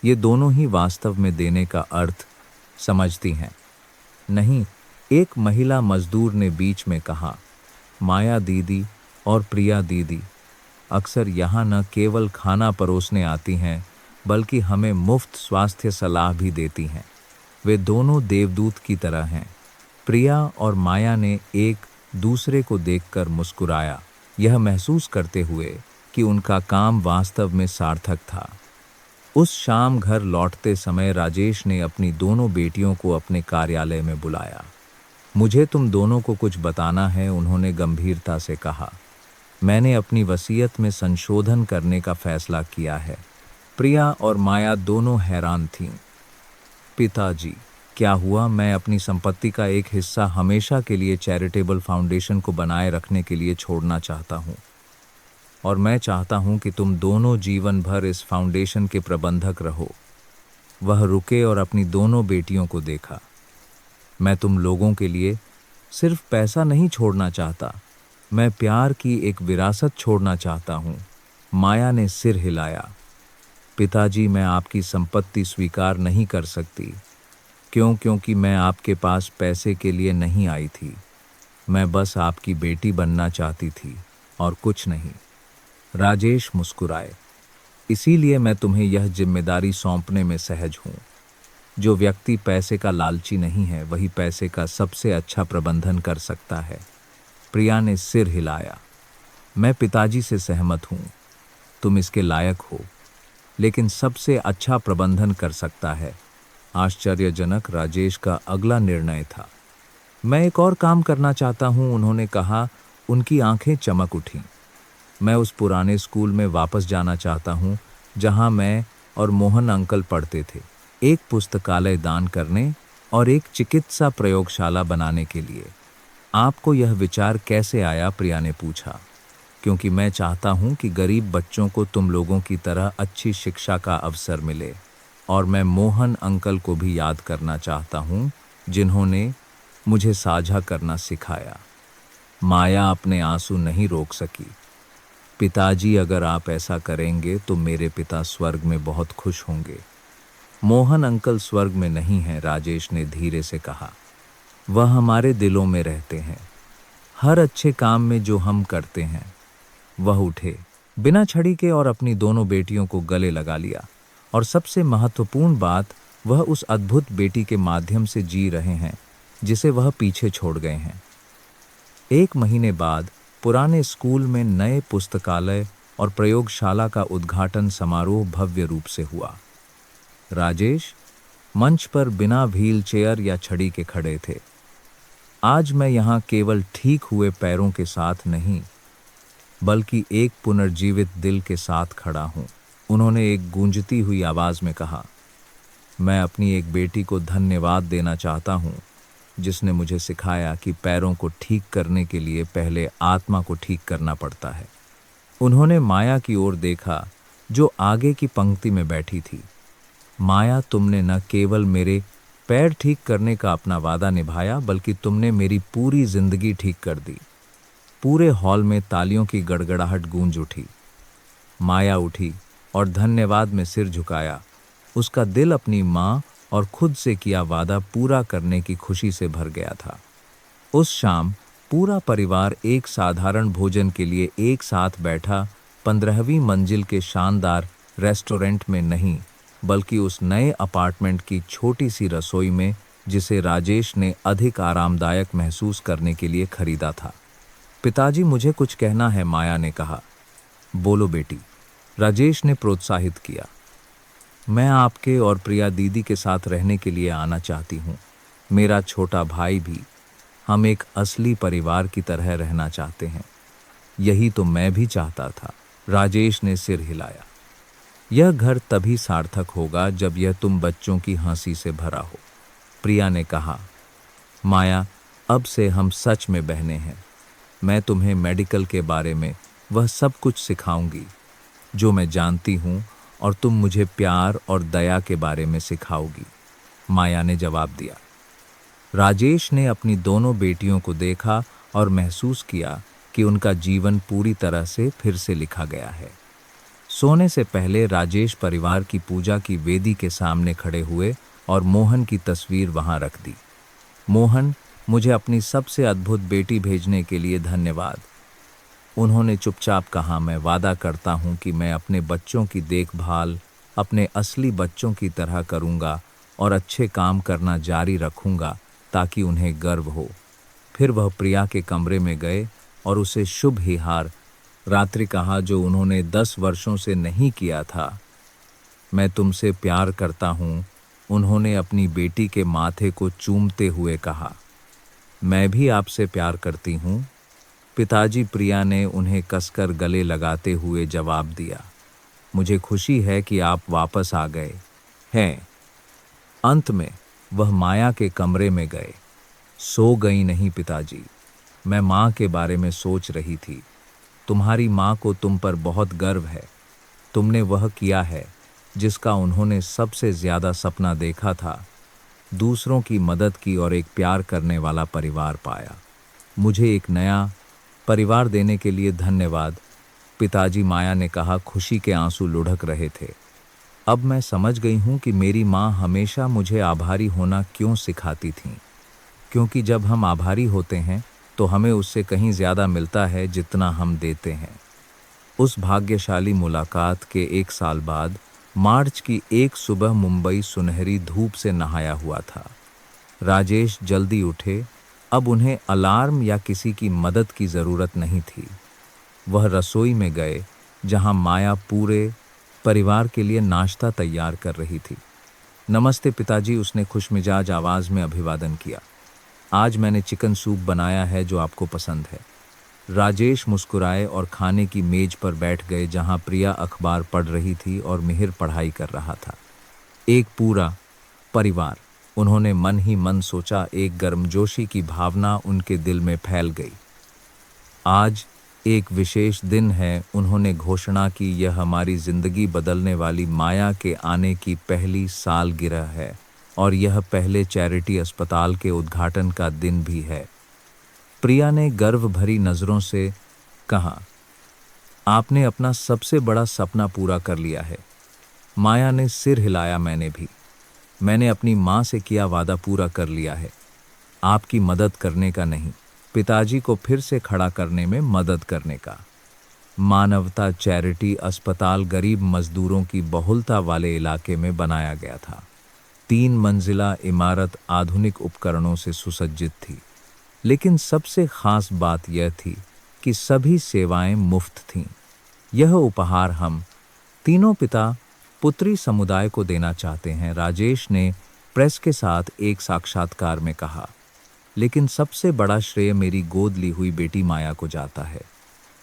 ये दोनों ही वास्तव में देने का अर्थ समझती हैं। नहीं, एक महिला मजदूर ने बीच में कहा। माया दीदी और प्रिया दीदी अक्सर यहाँ न केवल खाना परोसने आती हैं, बल्कि हमें मुफ्त स्वास्थ्य सलाह भी देती हैं। वे दोनों देवदूत की तरह हैं। प्रिया और माया ने एक दूसरे को देखकर मुस्कुराया, यह महसूस करते हुए कि उनका काम वास्तव में सार्थक था। उस शाम घर लौटते समय राजेश ने अपनी दोनों बेटियों को अपने कार्यालय में बुलाया। मुझे तुम दोनों को कुछ बताना है, उन्होंने गंभीरता से कहा। मैंने अपनी वसीयत में संशोधन करने का फैसला किया है। प्रिया और माया दोनों हैरान थीं। पिताजी, क्या हुआ? मैं अपनी संपत्ति का एक हिस्सा हमेशा के लिए चैरिटेबल फाउंडेशन को बनाए रखने के लिए छोड़ना चाहता हूँ, और मैं चाहता हूँ कि तुम दोनों जीवन भर इस फाउंडेशन के प्रबंधक रहो। वह रुके और अपनी दोनों बेटियों को देखा। मैं तुम लोगों के लिए सिर्फ पैसा नहीं छोड़ना चाहता, मैं प्यार की एक विरासत छोड़ना चाहता हूँ। माया ने सिर हिलाया। पिताजी, मैं आपकी संपत्ति स्वीकार नहीं कर सकती। क्योंकि मैं आपके पास पैसे के लिए नहीं आई थी। मैं बस आपकी बेटी बनना चाहती थी और कुछ नहीं। राजेश मुस्कुराए। इसीलिए मैं तुम्हें यह जिम्मेदारी सौंपने में सहज हूँ। जो व्यक्ति पैसे का लालची नहीं है, वही पैसे का सबसे अच्छा प्रबंधन कर सकता है। प्रिया ने सिर हिलाया। मैं पिताजी से सहमत हूँ, तुम इसके लायक हो, लेकिन सबसे अच्छा प्रबंधन कर सकता है। आश्चर्यजनक राजेश का अगला निर्णय था। मैं एक और काम करना चाहता हूँ, उन्होंने कहा। उनकी आंखें चमक उठीं। मैं उस पुराने स्कूल में वापस जाना चाहता हूँ जहाँ मैं और मोहन अंकल पढ़ते थे, एक पुस्तकालय दान करने और एक चिकित्सा प्रयोगशाला बनाने के लिए। आपको यह विचार कैसे आया? प्रिया ने पूछा। क्योंकि मैं चाहता हूँ कि गरीब बच्चों को तुम लोगों की तरह अच्छी शिक्षा का अवसर मिले, और मैं मोहन अंकल को भी याद करना चाहता हूँ, जिन्होंने मुझे साझा करना सिखाया। माया अपने आंसू नहीं रोक सकी। पिताजी, अगर आप ऐसा करेंगे तो मेरे पिता स्वर्ग में बहुत खुश होंगे। मोहन अंकल स्वर्ग में नहीं हैं, राजेश ने धीरे से कहा। वह हमारे दिलों में रहते हैं, हर अच्छे काम में जो हम करते हैं। वह उठे बिना छड़ी के और अपनी दोनों बेटियों को गले लगा लिया। और सबसे महत्वपूर्ण बात, वह उस अद्भुत बेटी के माध्यम से जी रहे हैं जिसे वह पीछे छोड़ गए हैं। 1 महीने बाद पुराने स्कूल में नए पुस्तकालय और प्रयोगशाला का उद्घाटन समारोह भव्य रूप से हुआ। राजेश मंच पर बिना व्हील चेयर या छड़ी के खड़े थे। आज मैं यहाँ केवल ठीक हुए पैरों के साथ नहीं, बल्कि एक पुनर्जीवित दिल के साथ खड़ा हूँ, उन्होंने एक गूंजती हुई आवाज में कहा। मैं अपनी एक बेटी को धन्यवाद देना चाहता हूँ, जिसने मुझे सिखाया कि पैरों को ठीक करने के लिए पहले आत्मा को ठीक करना पड़ता है। उन्होंने माया की ओर देखा, जो आगे की पंक्ति में बैठी थी। माया, तुमने न केवल मेरे पैर ठीक करने का अपना वादा निभाया, बल्कि तुमने मेरी पूरी जिंदगी ठीक कर दी। पूरे हॉल में तालियों की गड़गड़ाहट गूंज उठी। माया उठी और धन्यवाद में सिर झुकाया। उसका दिल अपनी माँ और खुद से किया वादा पूरा करने की खुशी से भर गया था। उस शाम पूरा परिवार एक साधारण भोजन के लिए एक साथ बैठा 15वीं मंजिल के शानदार रेस्टोरेंट में नहीं, बल्कि उस नए अपार्टमेंट की छोटी सी रसोई में, जिसे राजेश ने अधिक आरामदायक महसूस करने के लिए खरीदा था। पिताजी, मुझे कुछ कहना है, माया ने कहा। बोलो बेटी, राजेश ने प्रोत्साहित किया। मैं आपके और प्रिया दीदी के साथ रहने के लिए आना चाहती हूँ। मेरा छोटा भाई भी। हम एक असली परिवार की तरह रहना चाहते हैं। यही तो मैं भी चाहता था। राजेश ने सिर हिलाया। यह घर तभी सार्थक होगा जब यह तुम बच्चों की हंसी से भरा हो, प्रिया ने कहा। माया, अब से हम सच में बहनें हैं। मैं तुम्हें मेडिकल के बारे में वह सब कुछ सिखाऊंगी जो मैं जानती हूँ, और तुम मुझे प्यार और दया के बारे में सिखाओगी, माया ने जवाब दिया। राजेश ने अपनी दोनों बेटियों को देखा और महसूस किया कि उनका जीवन पूरी तरह से फिर से लिखा गया है। सोने से पहले राजेश परिवार की पूजा की वेदी के सामने खड़े हुए और मोहन की तस्वीर वहां रख दी। मोहन, मुझे अपनी सबसे अद्भुत बेटी भेजने के लिए धन्यवाद, उन्होंने चुपचाप कहा। मैं वादा करता हूं कि मैं अपने बच्चों की देखभाल अपने असली बच्चों की तरह करूंगा और अच्छे काम करना जारी रखूंगा ताकि उन्हें गर्व हो। फिर वह प्रिया के कमरे में गए और उसे शुभ ही हार रात्रि कहा जो उन्होंने 10 वर्षों से नहीं किया था। मैं तुमसे प्यार करता हूँ, उन्होंने अपनी बेटी के माथे को चूमते हुए कहा। मैं भी आपसे प्यार करती हूँ, पिताजी, प्रिया ने उन्हें कसकर गले लगाते हुए जवाब दिया। मुझे खुशी है कि आप वापस आ गए हैं। अंत में वह माया के कमरे में गए। सो गई नहीं पिताजी, मैं माँ के बारे में सोच रही थी। तुम्हारी माँ को तुम पर बहुत गर्व है। तुमने वह किया है जिसका उन्होंने सबसे ज्यादा सपना देखा था, दूसरों की मदद की और एक प्यार करने वाला परिवार पाया। मुझे एक नया परिवार देने के लिए धन्यवाद, पिताजी, माया ने कहा। खुशी के आंसू लुढ़क रहे थे। अब मैं समझ गई हूँ कि मेरी माँ हमेशा मुझे आभारी होना क्यों सिखाती थीं, क्योंकि जब हम आभारी होते हैं तो हमें उससे कहीं ज़्यादा मिलता है जितना हम देते हैं। उस भाग्यशाली मुलाकात के 1 साल बाद मार्च की एक सुबह मुंबई सुनहरी धूप से नहाया हुआ था। राजेश जल्दी उठे। अब उन्हें अलार्म या किसी की मदद की ज़रूरत नहीं थी। वह रसोई में गए जहां माया पूरे परिवार के लिए नाश्ता तैयार कर रही थी। नमस्ते पिताजी, उसने खुशमिजाज आवाज़ में अभिवादन किया। आज मैंने चिकन सूप बनाया है जो आपको पसंद है। राजेश मुस्कुराए और खाने की मेज पर बैठ गए जहां प्रिया अखबार पढ़ रही थी और मिहिर पढ़ाई कर रहा था। एक पूरा परिवार, उन्होंने मन ही मन सोचा। एक गर्मजोशी की भावना उनके दिल में फैल गई। आज एक विशेष दिन है, उन्होंने घोषणा की। यह हमारी जिंदगी बदलने वाली माया के आने की पहली सालगिरह है और यह पहले चैरिटी अस्पताल के उद्घाटन का दिन भी है। प्रिया ने गर्व भरी नज़रों से कहा, आपने अपना सबसे बड़ा सपना पूरा कर लिया है। माया ने सिर हिलाया। मैंने भी। मैंने अपनी माँ से किया वादा पूरा कर लिया है, आपकी मदद करने का नहीं, पिताजी को फिर से खड़ा करने में मदद करने का। मानवता चैरिटी अस्पताल गरीब मजदूरों की बहुलता वाले इलाके में बनाया गया था। 3 मंजिला इमारत आधुनिक उपकरणों से सुसज्जित थी, लेकिन सबसे खास बात यह थी कि सभी सेवाएं मुफ्त थीं। यह उपहार हम तीनों पिता पुत्री समुदाय को देना चाहते हैं, राजेश ने प्रेस के साथ एक साक्षात्कार में कहा। लेकिन सबसे बड़ा श्रेय मेरी गोद ली हुई बेटी माया को जाता है।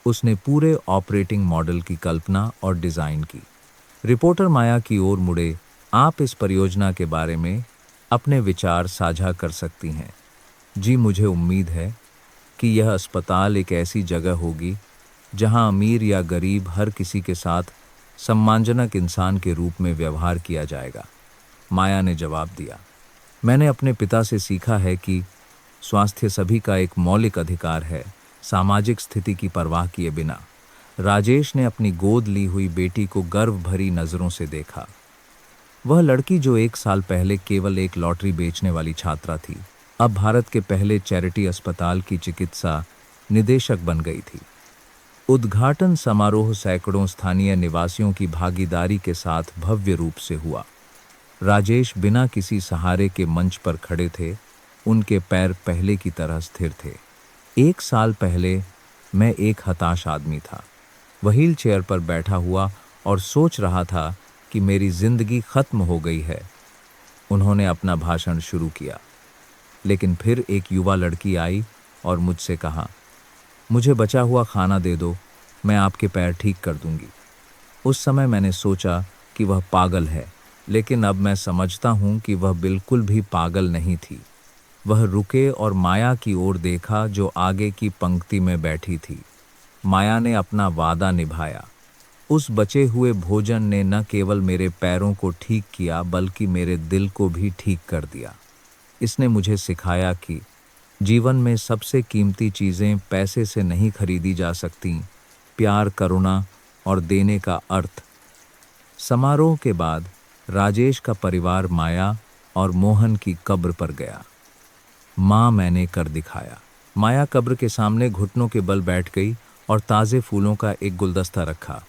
उसने पूरे ऑपरेटिंग मॉडल की कल्पना और डिज़ाइन की। रिपोर्टर माया की ओर मुड़े। आप इस परियोजना के बारे में अपने विचार साझा कर सकती हैं। जी, मुझे उम्मीद है कि यह अस्पताल एक ऐसी जगह होगी जहां अमीर या गरीब हर किसी के साथ सम्मानजनक इंसान के रूप में व्यवहार किया जाएगा, माया ने जवाब दिया। मैंने अपने पिता से सीखा है कि स्वास्थ्य सभी का एक मौलिक अधिकार है, सामाजिक स्थिति की परवाह किए बिना। राजेश ने अपनी गोद ली हुई बेटी को गर्व भरी नज़रों से देखा। वह लड़की जो 1 साल पहले केवल एक लॉटरी बेचने वाली छात्रा थी, अब भारत के पहले चैरिटी अस्पताल की चिकित्सा निदेशक बन गई थी। उद्घाटन समारोह सैकड़ों स्थानीय निवासियों की भागीदारी के साथ भव्य रूप से हुआ। राजेश बिना किसी सहारे के मंच पर खड़े थे। उनके पैर पहले की तरह स्थिर थे। 1 साल पहले मैं एक हताश आदमी था, व्हील चेयर पर बैठा हुआ और सोच रहा था कि मेरी जिंदगी खत्म हो गई है। उन्होंने अपना भाषण शुरू किया, लेकिन फिर एक युवा लड़की आई और मुझसे कहा, मुझे बचा हुआ खाना दे दो, मैं आपके पैर ठीक कर दूंगी। उस समय मैंने सोचा कि वह पागल है, लेकिन अब मैं समझता हूं कि वह बिल्कुल भी पागल नहीं थी। वह रुके और माया की ओर देखा जो आगे की पंक्ति में बैठी थी। माया ने अपना वादा निभाया। उस बचे हुए भोजन ने न केवल मेरे पैरों को ठीक किया बल्कि मेरे दिल को भी ठीक कर दिया। इसने मुझे सिखाया कि जीवन में सबसे कीमती चीज़ें पैसे से नहीं खरीदी जा सकती। प्यार, करुणा और देने का अर्थ। समारोह के बाद राजेश का परिवार माया और मोहन की कब्र पर गया। माँ, मैंने कर दिखाया। माया कब्र के सामने घुटनों के बल बैठ गई और ताज़े फूलों का एक गुलदस्ता रखा।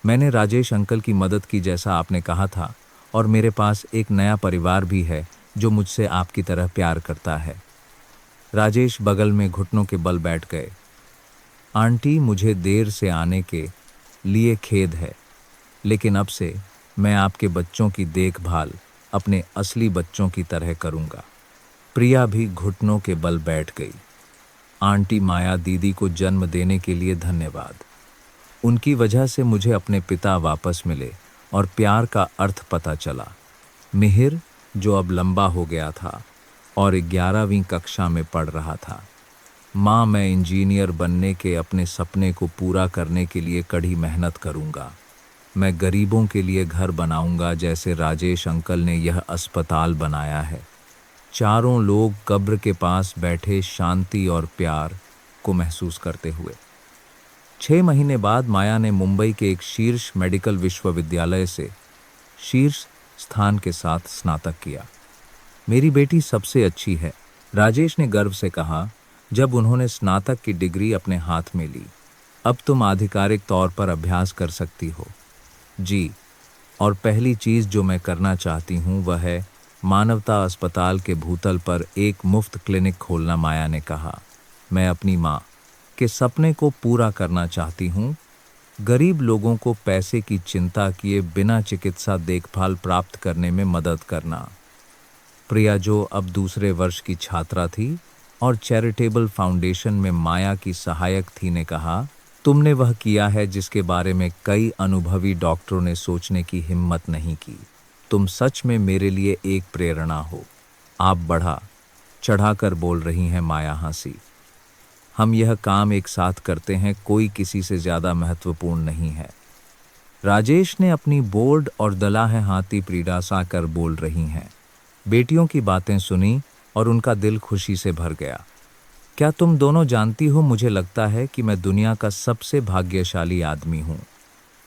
मैंने राजेश अंकल की मदद की जैसा आपने कहा था, और मेरे पास एक नया परिवार भी है जो मुझसे आपकी तरह प्यार करता है। राजेश बगल में घुटनों के बल बैठ गए। आंटी, मुझे देर से आने के लिए खेद है, लेकिन अब से मैं आपके बच्चों की देखभाल अपने असली बच्चों की तरह करूंगा। प्रिया भी घुटनों के बल बैठ गई। आंटी माया दीदी को जन्म देने के लिए धन्यवाद। उनकी वजह से मुझे अपने पिता वापस मिले और प्यार का अर्थ पता चला। मिहिर, जो अब लंबा हो गया था और 11वीं कक्षा में पढ़ रहा था। माँ, मैं इंजीनियर बनने के अपने सपने को पूरा करने के लिए कड़ी मेहनत करूँगा। मैं गरीबों के लिए घर बनाऊंगा जैसे राजेश अंकल ने यह अस्पताल बनाया है। चारों लोग कब्र के पास बैठे शांति और प्यार को महसूस करते हुए। 6 महीने बाद माया ने मुंबई के एक शीर्ष मेडिकल विश्वविद्यालय से शीर्ष स्थान के साथ स्नातक किया। मेरी बेटी सबसे अच्छी है, राजेश ने गर्व से कहा जब उन्होंने स्नातक की डिग्री अपने हाथ में ली। अब तुम आधिकारिक तौर पर अभ्यास कर सकती हो। जी, और पहली चीज़ जो मैं करना चाहती हूँ वह है मानवता अस्पताल के भूतल पर एक मुफ्त क्लिनिक खोलना, माया ने कहा। मैं अपनी माँ के सपने को पूरा करना चाहती हूँ, गरीब लोगों को पैसे की चिंता किए बिना चिकित्सा देखभाल प्राप्त करने में मदद करना। प्रिया, जो अब दूसरे वर्ष की छात्रा थी और चैरिटेबल फाउंडेशन में माया की सहायक थी, ने कहा, तुमने वह किया है जिसके बारे में कई अनुभवी डॉक्टरों ने सोचने की हिम्मत नहीं की। तुम सच में मेरे लिए एक प्रेरणा हो। आप बढ़ा चढ़ाकर बोल रही हैं, माया हंसी। हम यह काम एक साथ करते हैं, कोई किसी से ज़्यादा महत्वपूर्ण नहीं है। राजेश ने अपनी बोर्ड और दलाह हाथी प्रीडा सा कर बोल रही हैं। बेटियों की बातें सुनी और उनका दिल खुशी से भर गया। क्या तुम दोनों जानती हो, मुझे लगता है कि मैं दुनिया का सबसे भाग्यशाली आदमी हूँ।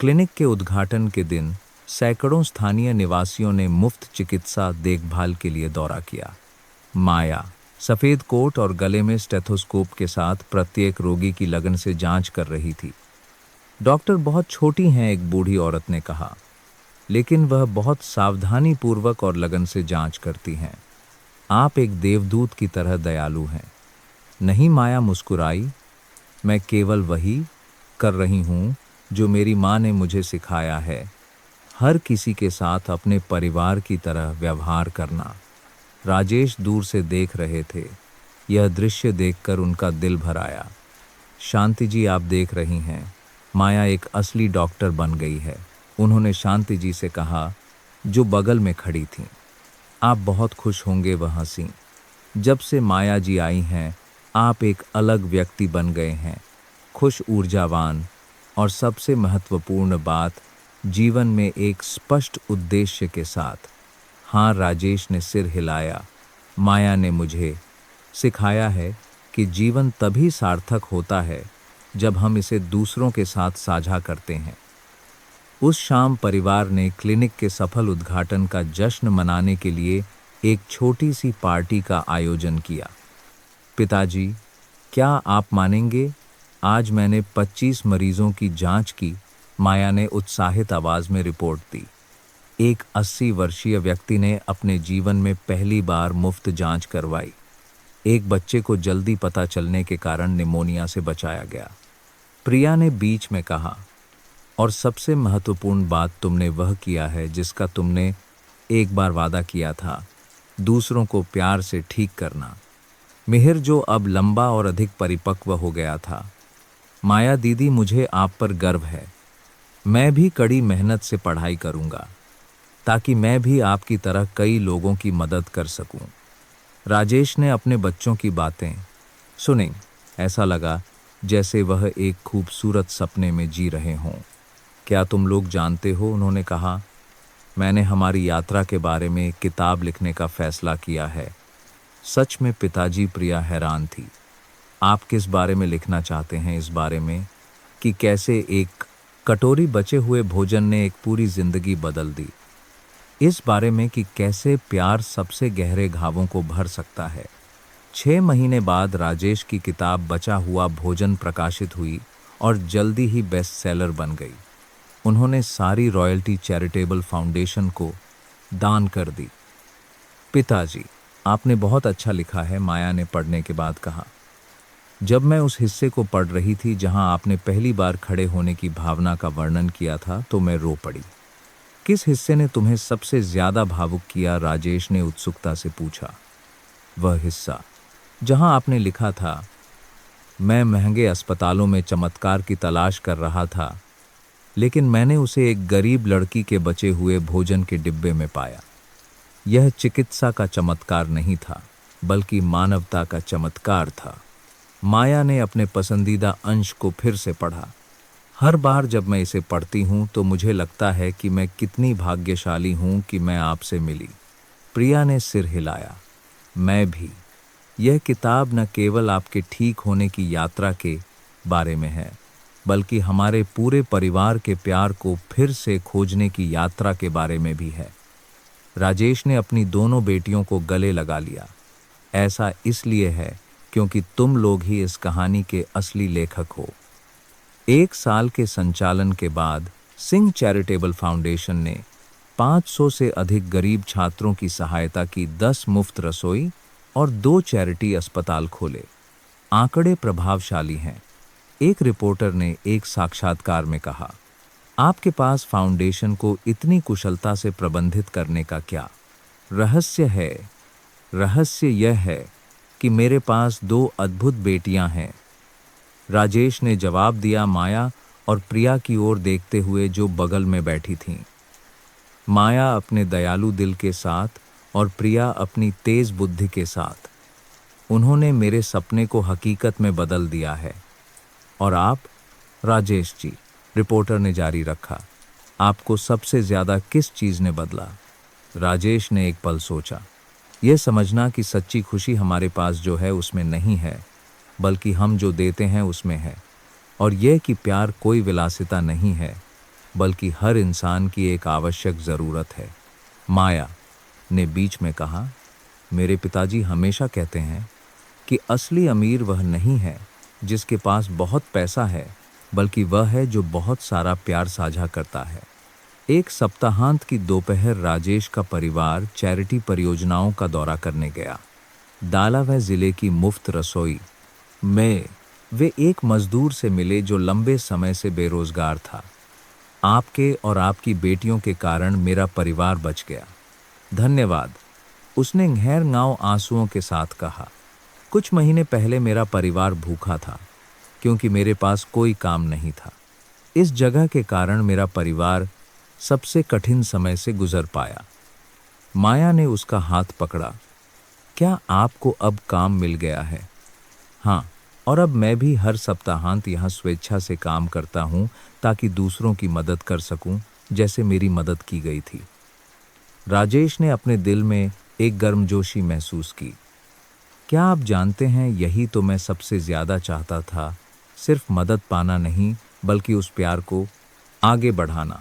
क्लिनिक के उद्घाटन के दिन सैकड़ों स्थानीय निवासियों ने मुफ्त चिकित्सा देखभाल के लिए दौरा किया। माया सफ़ेद कोट और गले में स्टेथोस्कोप के साथ प्रत्येक रोगी की लगन से जांच कर रही थी। डॉक्टर बहुत छोटी हैं, एक बूढ़ी औरत ने कहा, लेकिन वह बहुत सावधानी पूर्वक और लगन से जांच करती हैं। आप एक देवदूत की तरह दयालु हैं। नहीं, माया मुस्कुराई, मैं केवल वही कर रही हूँ जो मेरी माँ ने मुझे सिखाया है, हर किसी के साथ अपने परिवार की तरह व्यवहार करना। राजेश दूर से देख रहे थे। यह दृश्य देखकर उनका दिल भर आया। शांति जी, आप देख रही हैं, माया एक असली डॉक्टर बन गई है, उन्होंने शांति जी से कहा, जो बगल में खड़ी थीं। आप बहुत खुश होंगे, वह हंसी। जब से माया जी आई हैं, आप एक अलग व्यक्ति बन गए हैं, खुश, ऊर्जावान और सबसे महत्वपूर्ण बात, जीवन में एक स्पष्ट उद्देश्य के साथ। हाँ, राजेश ने सिर हिलाया। माया ने मुझे सिखाया है कि जीवन तभी सार्थक होता है जब हम इसे दूसरों के साथ साझा करते हैं। उस शाम परिवार ने क्लिनिक के सफल उद्घाटन का जश्न मनाने के लिए एक छोटी सी पार्टी का आयोजन किया। पिताजी, क्या आप मानेंगे, आज मैंने 25 मरीजों की जांच की, माया ने उत्साहित आवाज में रिपोर्ट दी। एक 80 वर्षीय व्यक्ति ने अपने जीवन में पहली बार मुफ्त जांच करवाई। एक बच्चे को जल्दी पता चलने के कारण निमोनिया से बचाया गया। प्रिया ने बीच में कहा, और सबसे महत्वपूर्ण बात, तुमने वह किया है जिसका तुमने एक बार वादा किया था, दूसरों को प्यार से ठीक करना। मिहिर, जो अब लंबा और अधिक परिपक्व हो गया था, माया दीदी, मुझे आप पर गर्व है। मैं भी कड़ी मेहनत से पढ़ाई करूंगा ताकि मैं भी आपकी तरह कई लोगों की मदद कर सकूं। राजेश ने अपने बच्चों की बातें सुनी। ऐसा लगा जैसे वह एक खूबसूरत सपने में जी रहे हों। क्या तुम लोग जानते हो, उन्होंने कहा, मैंने हमारी यात्रा के बारे में एक किताब लिखने का फैसला किया है। सच में पिताजी, प्रिया हैरान थी। आप किस बारे में लिखना चाहते हैं? इस बारे में कि कैसे एक कटोरी बचे हुए भोजन ने एक पूरी जिंदगी बदल दी। इस बारे में कि कैसे प्यार सबसे गहरे घावों को भर सकता है। 6 महीने बाद राजेश की किताब बचा हुआ भोजन प्रकाशित हुई और जल्दी ही बेस्ट सेलर बन गई। उन्होंने सारी रॉयल्टी चैरिटेबल फाउंडेशन को दान कर दी। पिताजी, आपने बहुत अच्छा लिखा है, माया ने पढ़ने के बाद कहा। जब मैं उस हिस्से को पढ़ रही थी जहां आपने पहली बार खड़े होने की भावना का वर्णन किया था तो मैं रो पड़ी। किस हिस्से ने तुम्हें सबसे ज्यादा भावुक किया? राजेश ने उत्सुकता से पूछा। वह हिस्सा जहां आपने लिखा था, मैं महंगे अस्पतालों में चमत्कार की तलाश कर रहा था, लेकिन मैंने उसे एक गरीब लड़की के बचे हुए भोजन के डिब्बे में पाया। यह चिकित्सा का चमत्कार नहीं था, बल्कि मानवता का चमत्कार था। माया ने अपने पसंदीदा अंश को फिर से पढ़ा। हर बार जब मैं इसे पढ़ती हूँ तो मुझे लगता है कि मैं कितनी भाग्यशाली हूँ कि मैं आपसे मिली। प्रिया ने सिर हिलाया। मैं भी। यह किताब न केवल आपके ठीक होने की यात्रा के बारे में है, बल्कि हमारे पूरे परिवार के प्यार को फिर से खोजने की यात्रा के बारे में भी है। राजेश ने अपनी दोनों बेटियों को गले लगा लिया। ऐसा इसलिए है क्योंकि तुम लोग ही इस कहानी के असली लेखक हो। 1 साल के संचालन के बाद सिंह चैरिटेबल फाउंडेशन ने 500 से अधिक गरीब छात्रों की सहायता की, 10 मुफ्त रसोई और 2 चैरिटी अस्पताल खोले। आंकड़े प्रभावशाली हैं। एक रिपोर्टर ने एक साक्षात्कार में कहा, आपके पास फाउंडेशन को इतनी कुशलता से प्रबंधित करने का क्या रहस्य है? रहस्य यह है कि मेरे पास 2 अद्भुत बेटियां हैं। राजेश ने जवाब दिया, माया और प्रिया की ओर देखते हुए जो बगल में बैठी थीं। माया अपने दयालु दिल के साथ और प्रिया अपनी तेज बुद्धि के साथ। उन्होंने मेरे सपने को हकीकत में बदल दिया है। और आप, राजेश जी, रिपोर्टर ने जारी रखा, आपको सबसे ज्यादा किस चीज ने बदला? राजेश ने एक पल सोचा। यह समझना कि सच्ची खुशी हमारे पास जो है उसमें नहीं है, बल्कि हम जो देते हैं उसमें है। और यह कि प्यार कोई विलासिता नहीं है, बल्कि हर इंसान की एक आवश्यक ज़रूरत है। माया ने बीच में कहा, मेरे पिताजी हमेशा कहते हैं कि असली अमीर वह नहीं है जिसके पास बहुत पैसा है, बल्कि वह है जो बहुत सारा प्यार साझा करता है। एक सप्ताहांत की दोपहर राजेश का परिवार चैरिटी परियोजनाओं का दौरा करने गया। दालावह जिले की मुफ्त रसोई में वे एक मजदूर से मिले जो लंबे समय से बेरोजगार था। आपके और आपकी बेटियों के कारण मेरा परिवार बच गया। धन्यवाद, उसने गहराए आंसुओं के साथ कहा। कुछ महीने पहले मेरा परिवार भूखा था क्योंकि मेरे पास कोई काम नहीं था। इस जगह के कारण मेरा परिवार सबसे कठिन समय से गुजर पाया। माया ने उसका हाथ पकड़ा। क्या आपको अब काम मिल गया है? हाँ, और अब मैं भी हर सप्ताहांत यहाँ स्वेच्छा से काम करता हूँ ताकि दूसरों की मदद कर सकूं, जैसे मेरी मदद की गई थी। राजेश ने अपने दिल में एक गर्मजोशी महसूस की। क्या आप जानते हैं, यही तो मैं सबसे ज्यादा चाहता था, सिर्फ मदद पाना नहीं, बल्कि उस प्यार को आगे बढ़ाना।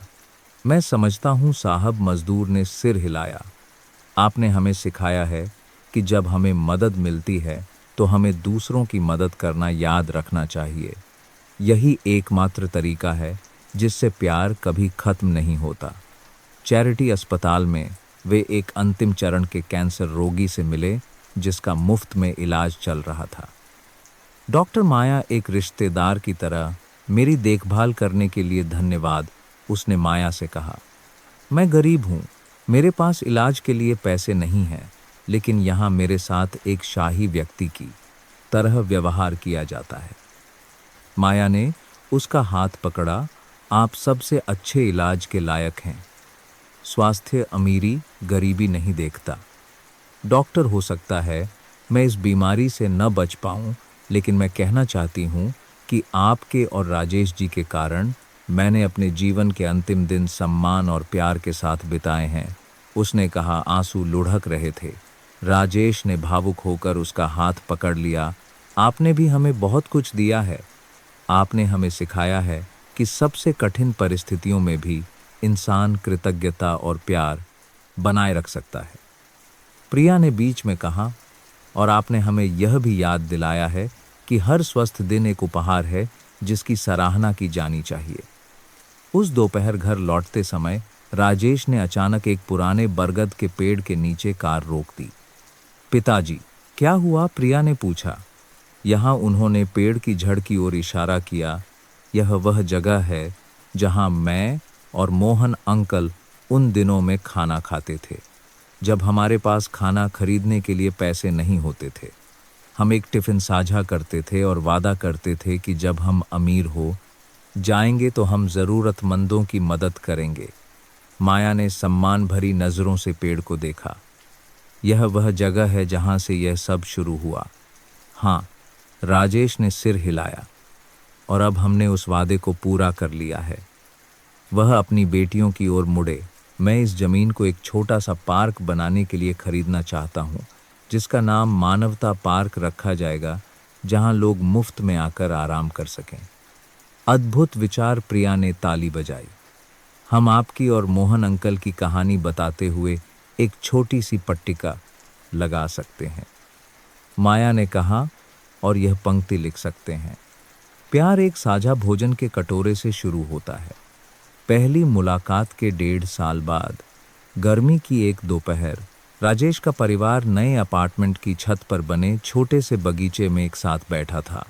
मैं समझता हूँ साहब, मजदूर ने सिर हिलाया। आपने हमें सिखाया है कि जब हमें मदद मिलती है तो हमें दूसरों की मदद करना याद रखना चाहिए। यही एकमात्र तरीका है जिससे प्यार कभी खत्म नहीं होता। चैरिटी अस्पताल में वे एक अंतिम चरण के कैंसर रोगी से मिले जिसका मुफ्त में इलाज चल रहा था। डॉक्टर माया, एक रिश्तेदार की तरह मेरी देखभाल करने के लिए धन्यवाद, उसने माया से कहा। मैं गरीब हूँ, मेरे पास इलाज के लिए पैसे नहीं हैं, लेकिन यहाँ मेरे साथ एक शाही व्यक्ति की तरह व्यवहार किया जाता है। माया ने उसका हाथ पकड़ा। आप सबसे अच्छे इलाज के लायक हैं। स्वास्थ्य अमीरी गरीबी नहीं देखता। डॉक्टर हो सकता है मैं इस बीमारी से न बच पाऊं, लेकिन मैं कहना चाहती हूं कि आपके और राजेश जी के कारण मैंने अपने जीवन के अंतिम दिन सम्मान और प्यार के साथ बिताए हैं। उसने कहा, आंसू लुढ़क रहे थे। राजेश ने भावुक होकर उसका हाथ पकड़ लिया। आपने भी हमें बहुत कुछ दिया है। आपने हमें सिखाया है कि सबसे कठिन परिस्थितियों में भी इंसान कृतज्ञता और प्यार बनाए रख सकता है। प्रिया ने बीच में कहा, और आपने हमें यह भी याद दिलाया है कि हर स्वस्थ दिन एक उपहार है जिसकी सराहना की जानी चाहिए। उस दोपहर घर लौटते समय राजेश ने अचानक एक पुराने बरगद के पेड़ के नीचे कार रोक दी। पिताजी, क्या हुआ? प्रिया ने पूछा। यहाँ उन्होंने पेड़ की जड़ की ओर इशारा किया। यह वह जगह है जहाँ मैं और मोहन अंकल उन दिनों में खाना खाते थे, जब हमारे पास खाना खरीदने के लिए पैसे नहीं होते थे। हम एक टिफिन साझा करते थे और वादा करते थे कि जब हम अमीर हो जाएंगे तो हम ज़रूरतमंदों की मदद करेंगे। माया ने सम्मान भरी नज़रों से पेड़ को देखा। यह वह जगह है जहाँ से यह सब शुरू हुआ। हाँ, राजेश ने सिर हिलाया। और अब हमने उस वादे को पूरा कर लिया है। वह अपनी बेटियों की ओर मुड़े। मैं इस जमीन को एक छोटा सा पार्क बनाने के लिए खरीदना चाहता हूँ, जिसका नाम मानवता पार्क रखा जाएगा, जहाँ लोग मुफ्त में आकर आराम कर सकें। अद्भुत विचार, प्रिया ने ताली बजाई। हम आपकी और मोहन अंकल की कहानी बताते हुए एक छोटी सी पट्टिका लगा सकते हैं, माया ने कहा, और यह पंक्ति लिख सकते हैं। प्यार एक साझा भोजन के कटोरे से शुरू होता है। पहली मुलाकात के 1.5 साल बाद गर्मी की एक दोपहर राजेश का परिवार नए अपार्टमेंट की छत पर बने छोटे से बगीचे में एक साथ बैठा था।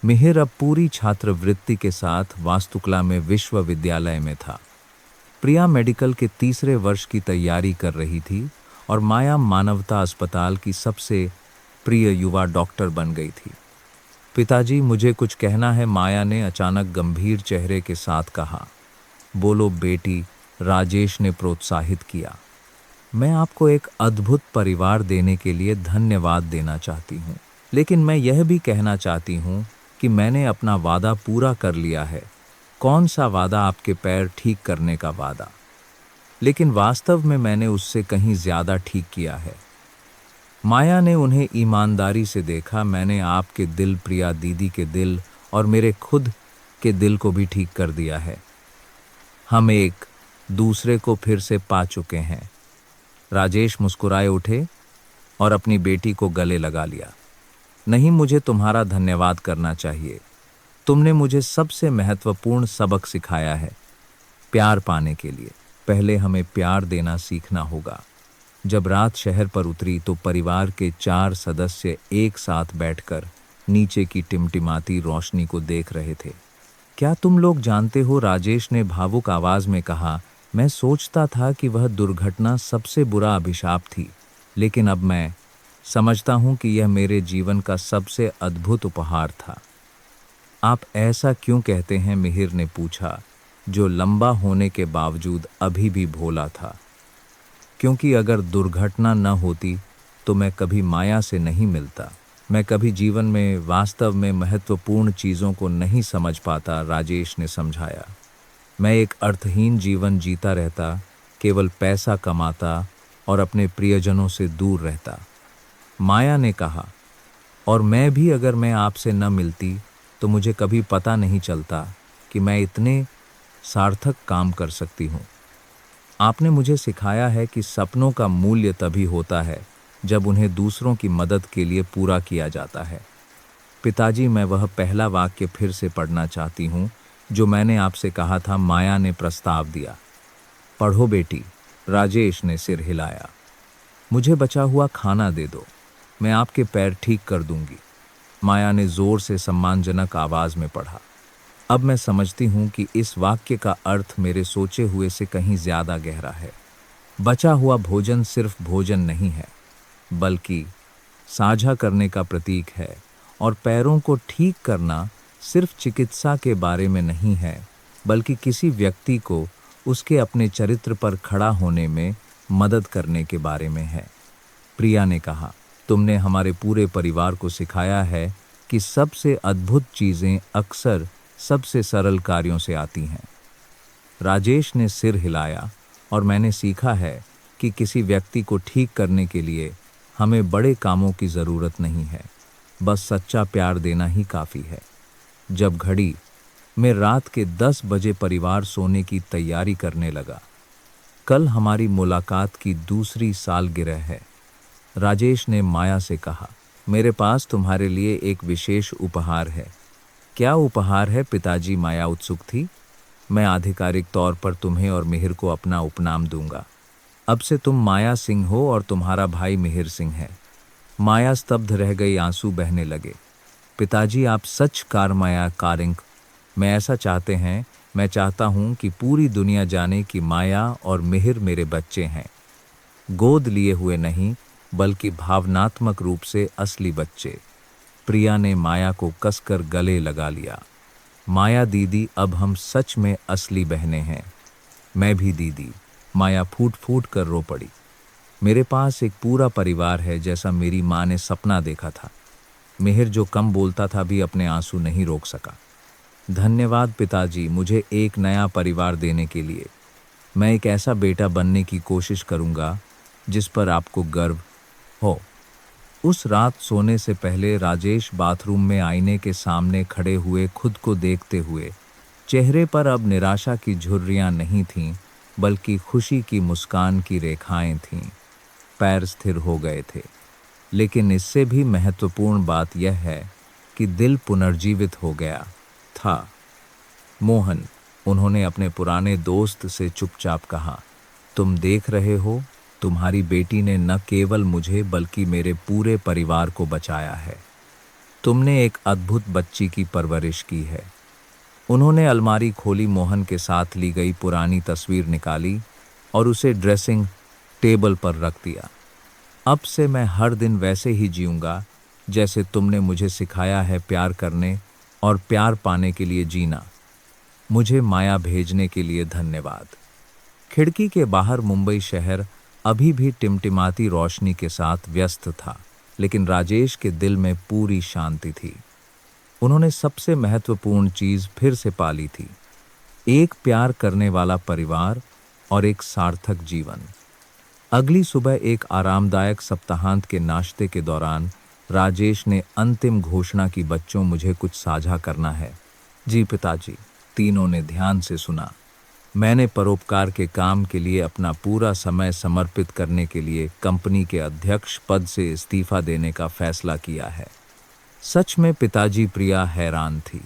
मिहिर अब पूरी छात्रवृत्ति के साथ वास्तुकला में विश्वविद्यालय में था। प्रिया मेडिकल के 3रे वर्ष की तैयारी कर रही थी और माया मानवता अस्पताल की सबसे प्रिय युवा डॉक्टर बन गई थी। पिताजी, मुझे कुछ कहना है, माया ने अचानक गंभीर चेहरे के साथ कहा। बोलो बेटी, राजेश ने प्रोत्साहित किया। मैं आपको एक अद्भुत परिवार देने के लिए धन्यवाद देना चाहती हूँ, लेकिन मैं यह भी कहना चाहती हूँ कि मैंने अपना वादा पूरा कर लिया है। कौन सा वादा? आपके पैर ठीक करने का वादा। लेकिन वास्तव में मैंने उससे कहीं ज्यादा ठीक किया है। माया ने उन्हें ईमानदारी से देखा। मैंने आपके दिल, प्रिया दीदी के दिल और मेरे खुद के दिल को भी ठीक कर दिया है। हम एक दूसरे को फिर से पा चुके हैं। राजेश मुस्कुराए उठे और अपनी बेटी को गले लगा लिया। नहीं, मुझे तुम्हारा धन्यवाद करना चाहिए। तुमने मुझे सबसे महत्वपूर्ण सबक सिखाया है। प्यार पाने के लिए पहले हमें प्यार देना सीखना होगा। जब रात शहर पर उतरी तो परिवार के 4 सदस्य एक साथ बैठकर नीचे की टिमटिमाती रोशनी को देख रहे थे। क्या तुम लोग जानते हो? राजेश ने भावुक आवाज में कहा। मैं सोचता था कि वह दुर्घटना सबसे बुरा अभिशाप थी, लेकिन अब मैं समझता हूं कि यह मेरे जीवन का सबसे अद्भुत उपहार था। आप ऐसा क्यों कहते हैं? मिहिर ने पूछा, जो लंबा होने के बावजूद अभी भी भोला था। क्योंकि अगर दुर्घटना न होती तो मैं कभी माया से नहीं मिलता। मैं कभी जीवन में वास्तव में महत्वपूर्ण चीज़ों को नहीं समझ पाता, राजेश ने समझाया। मैं एक अर्थहीन जीवन जीता रहता, केवल पैसा कमाता और अपने प्रियजनों से दूर रहता। माया ने कहा, और मैं भी अगर मैं आपसे न मिलती तो मुझे कभी पता नहीं चलता कि मैं इतने सार्थक काम कर सकती हूँ। आपने मुझे सिखाया है कि सपनों का मूल्य तभी होता है जब उन्हें दूसरों की मदद के लिए पूरा किया जाता है। पिताजी, मैं वह पहला वाक्य फिर से पढ़ना चाहती हूँ जो मैंने आपसे कहा था, माया ने प्रस्ताव दिया। पढ़ो बेटी, राजेश ने सिर हिलाया। मुझे बचा हुआ खाना दे दो, मैं आपके पैर ठीक कर दूंगी, माया ने जोर से सम्मानजनक आवाज में पढ़ा। अब मैं समझती हूँ कि इस वाक्य का अर्थ मेरे सोचे हुए से कहीं ज्यादा गहरा है। बचा हुआ भोजन सिर्फ भोजन नहीं है, बल्कि साझा करने का प्रतीक है, और पैरों को ठीक करना सिर्फ चिकित्सा के बारे में नहीं है, बल्कि किसी व्यक्ति को उसके अपने चरित्र पर खड़ा होने में मदद करने के बारे में है। प्रिया ने कहा, तुमने हमारे पूरे परिवार को सिखाया है कि सबसे अद्भुत चीजें अक्सर सबसे सरल कार्यों से आती हैं। राजेश ने सिर हिलाया और मैंने सीखा है कि किसी व्यक्ति को ठीक करने के लिए हमें बड़े कामों की ज़रूरत नहीं है, बस सच्चा प्यार देना ही काफ़ी है। जब घड़ी में रात के 10 बजे परिवार सोने की तैयारी करने लगा। कल हमारी मुलाकात की दूसरी सालगिरह है। राजेश ने माया से कहा, मेरे पास तुम्हारे लिए एक विशेष उपहार है। क्या उपहार है पिताजी? माया उत्सुक थी। मैं आधिकारिक तौर पर तुम्हें और मिहिर को अपना उपनाम दूंगा। अब से तुम माया सिंह हो और तुम्हारा भाई मिहिर सिंह है। माया स्तब्ध रह गई, आंसू बहने लगे। पिताजी आप सच माया कारिंग, मैं ऐसा चाहते हैं। मैं चाहता हूं कि पूरी दुनिया जाने कि माया और मिहिर मेरे बच्चे हैं। गोद लिए हुए नहीं, बल्कि भावनात्मक रूप से असली बच्चे। प्रिया ने माया को कसकर गले लगा लिया। माया दीदी, अब हम सच में असली बहनें हैं। मैं भी दीदी। माया फूट फूट कर रो पड़ी। मेरे पास एक पूरा परिवार है, जैसा मेरी माँ ने सपना देखा था। मिहिर जो कम बोलता था भी अपने आंसू नहीं रोक सका। धन्यवाद पिताजी, मुझे एक नया परिवार देने के लिए। मैं एक ऐसा बेटा बनने की कोशिश करूंगा जिस पर आपको गर्व हो। उस रात सोने से पहले राजेश बाथरूम में आईने के सामने खड़े हुए खुद को देखते हुए, चेहरे पर अब निराशा की झुर्रियां नहीं थीं, बल्कि खुशी की मुस्कान की रेखाएं थीं। पैर स्थिर हो गए थे, लेकिन इससे भी महत्वपूर्ण बात यह है कि दिल पुनर्जीवित हो गया था। मोहन, उन्होंने अपने पुराने दोस्त से चुपचाप कहा, तुम देख रहे हो, तुम्हारी बेटी ने न केवल मुझे बल्कि मेरे पूरे परिवार को बचाया है। तुमने एक अद्भुत बच्ची की परवरिश की है। उन्होंने अलमारी खोली, मोहन के साथ ली गई पुरानी तस्वीर निकाली और उसे ड्रेसिंग टेबल पर रख दिया। अब से मैं हर दिन वैसे ही जीऊंगा जैसे तुमने मुझे सिखाया है, प्यार करने और प्यार पाने के लिए जीना। मुझे माया भेजने के लिए धन्यवाद। खिड़की के बाहर मुंबई शहर अभी भी टिमटिमाती रोशनी के साथ व्यस्त था, लेकिन राजेश के दिल में पूरी शांति थी। उन्होंने सबसे महत्वपूर्ण चीज फिर से पाली थी, एक प्यार करने वाला परिवार और एक सार्थक जीवन। अगली सुबह एक आरामदायक सप्ताहांत के नाश्ते के दौरान राजेश ने अंतिम घोषणा की, बच्चों मुझे कुछ साझा करना है। जी पिताजी, तीनों ने ध्यान से सुना। मैंने परोपकार के काम के लिए अपना पूरा समय समर्पित करने के लिए कंपनी के अध्यक्ष पद से इस्तीफा देने का फैसला किया है। सच में पिताजी, प्रिया हैरान थी।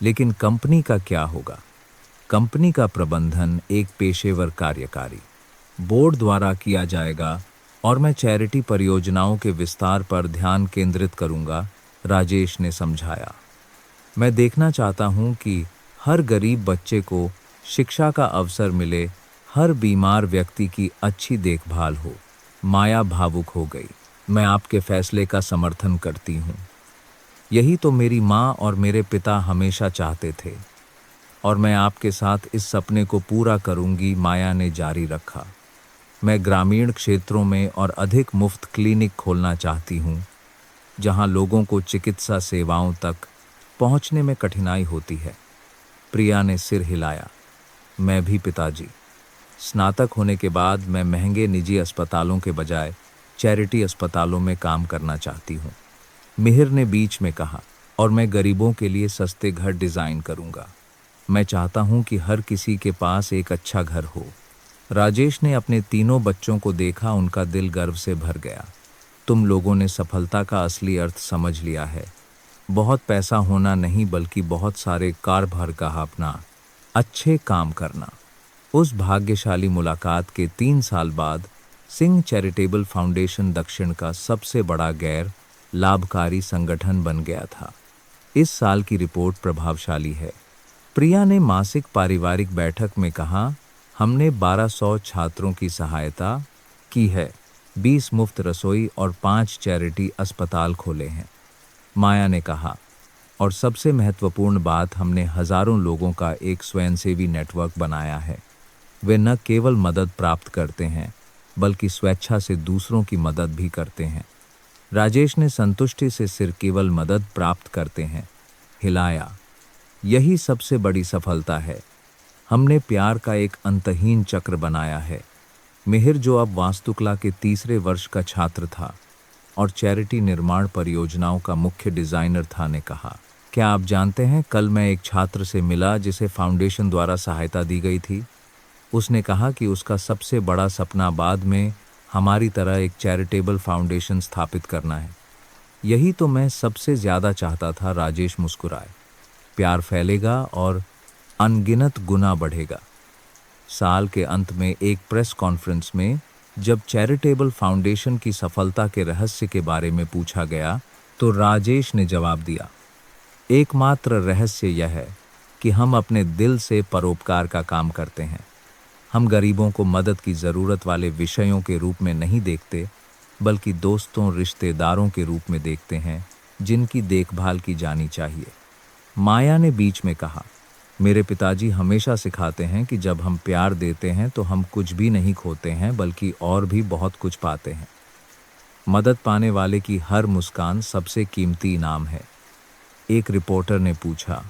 लेकिन कंपनी का क्या होगा? कंपनी का प्रबंधन एक पेशेवर कार्यकारी बोर्ड द्वारा किया जाएगा और मैं चैरिटी परियोजनाओं के विस्तार पर ध्यान केंद्रित करूंगा, राजेश ने समझाया। मैं देखना चाहता हूं कि हर गरीब बच्चे को शिक्षा का अवसर मिले, हर बीमार व्यक्ति की अच्छी देखभाल हो। माया भावुक हो गई। मैं आपके फैसले का समर्थन करती हूँ। यही तो मेरी माँ और मेरे पिता हमेशा चाहते थे और मैं आपके साथ इस सपने को पूरा करूँगी, माया ने जारी रखा। मैं ग्रामीण क्षेत्रों में और अधिक मुफ्त क्लिनिक खोलना चाहती हूँ, जहाँ लोगों को चिकित्सा सेवाओं तक पहुँचने में कठिनाई होती है। प्रिया ने सिर हिलाया। मैं भी पिताजी। स्नातक होने के बाद मैं महंगे निजी अस्पतालों के बजाय चैरिटी अस्पतालों में काम करना चाहती हूँ। मिहिर ने बीच में कहा, और मैं गरीबों के लिए सस्ते घर डिज़ाइन करूँगा। मैं चाहता हूँ कि हर किसी के पास एक अच्छा घर हो। राजेश ने अपने तीनों बच्चों को देखा, उनका दिल गर्व से भर गया। तुम लोगों ने सफलता का असली अर्थ समझ लिया है। बहुत पैसा होना नहीं, बल्कि बहुत सारे कारभार का अपना अच्छे काम करना। उस भाग्यशाली मुलाकात के 3 साल बाद सिंह चैरिटेबल फाउंडेशन दक्षिण का सबसे बड़ा गैर लाभकारी संगठन बन गया था। इस साल की रिपोर्ट प्रभावशाली है। प्रिया ने मासिक पारिवारिक बैठक में कहा, हमने 1200 छात्रों की सहायता की है, 20 मुफ्त रसोई और 5 चैरिटी अस्पताल खोले हैं। माया ने कहा, और सबसे महत्वपूर्ण बात, हमने हजारों लोगों का एक स्वयंसेवी नेटवर्क बनाया है। वे न केवल मदद प्राप्त करते हैं, बल्कि स्वेच्छा से दूसरों की मदद भी करते हैं। राजेश ने संतुष्टि से सिर केवल मदद प्राप्त करते हैं हिलाया। यही सबसे बड़ी सफलता है। हमने प्यार का एक अंतहीन चक्र बनाया है। मिहिर, जो अब वास्तुकला के तीसरे वर्ष का छात्र था और चैरिटी निर्माण परियोजनाओं का मुख्य डिजाइनर था, ने कहा, क्या आप जानते हैं, कल मैं एक छात्र से मिला जिसे फाउंडेशन द्वारा सहायता दी गई थी। उसने कहा कि उसका सबसे बड़ा सपना बाद में हमारी तरह एक चैरिटेबल फाउंडेशन स्थापित करना है। यही तो मैं सबसे ज्यादा चाहता था। राजेश मुस्कुराए। प्यार फैलेगा और अनगिनत गुना बढ़ेगा। साल के अंत में एक प्रेस कॉन्फ्रेंस में जब चैरिटेबल फाउंडेशन की सफलता के रहस्य के बारे में पूछा गया तो राजेश ने जवाब दिया, एकमात्र रहस्य यह है कि हम अपने दिल से परोपकार का काम करते हैं। हम गरीबों को मदद की ज़रूरत वाले विषयों के रूप में नहीं देखते, बल्कि दोस्तों, रिश्तेदारों के रूप में देखते हैं जिनकी देखभाल की जानी चाहिए। माया ने बीच में कहा, मेरे पिताजी हमेशा सिखाते हैं कि जब हम प्यार देते हैं तो हम कुछ भी नहीं खोते हैं, बल्कि और भी बहुत कुछ पाते हैं। मदद पाने वाले की हर मुस्कान सबसे कीमती इनाम है। एक रिपोर्टर ने पूछा,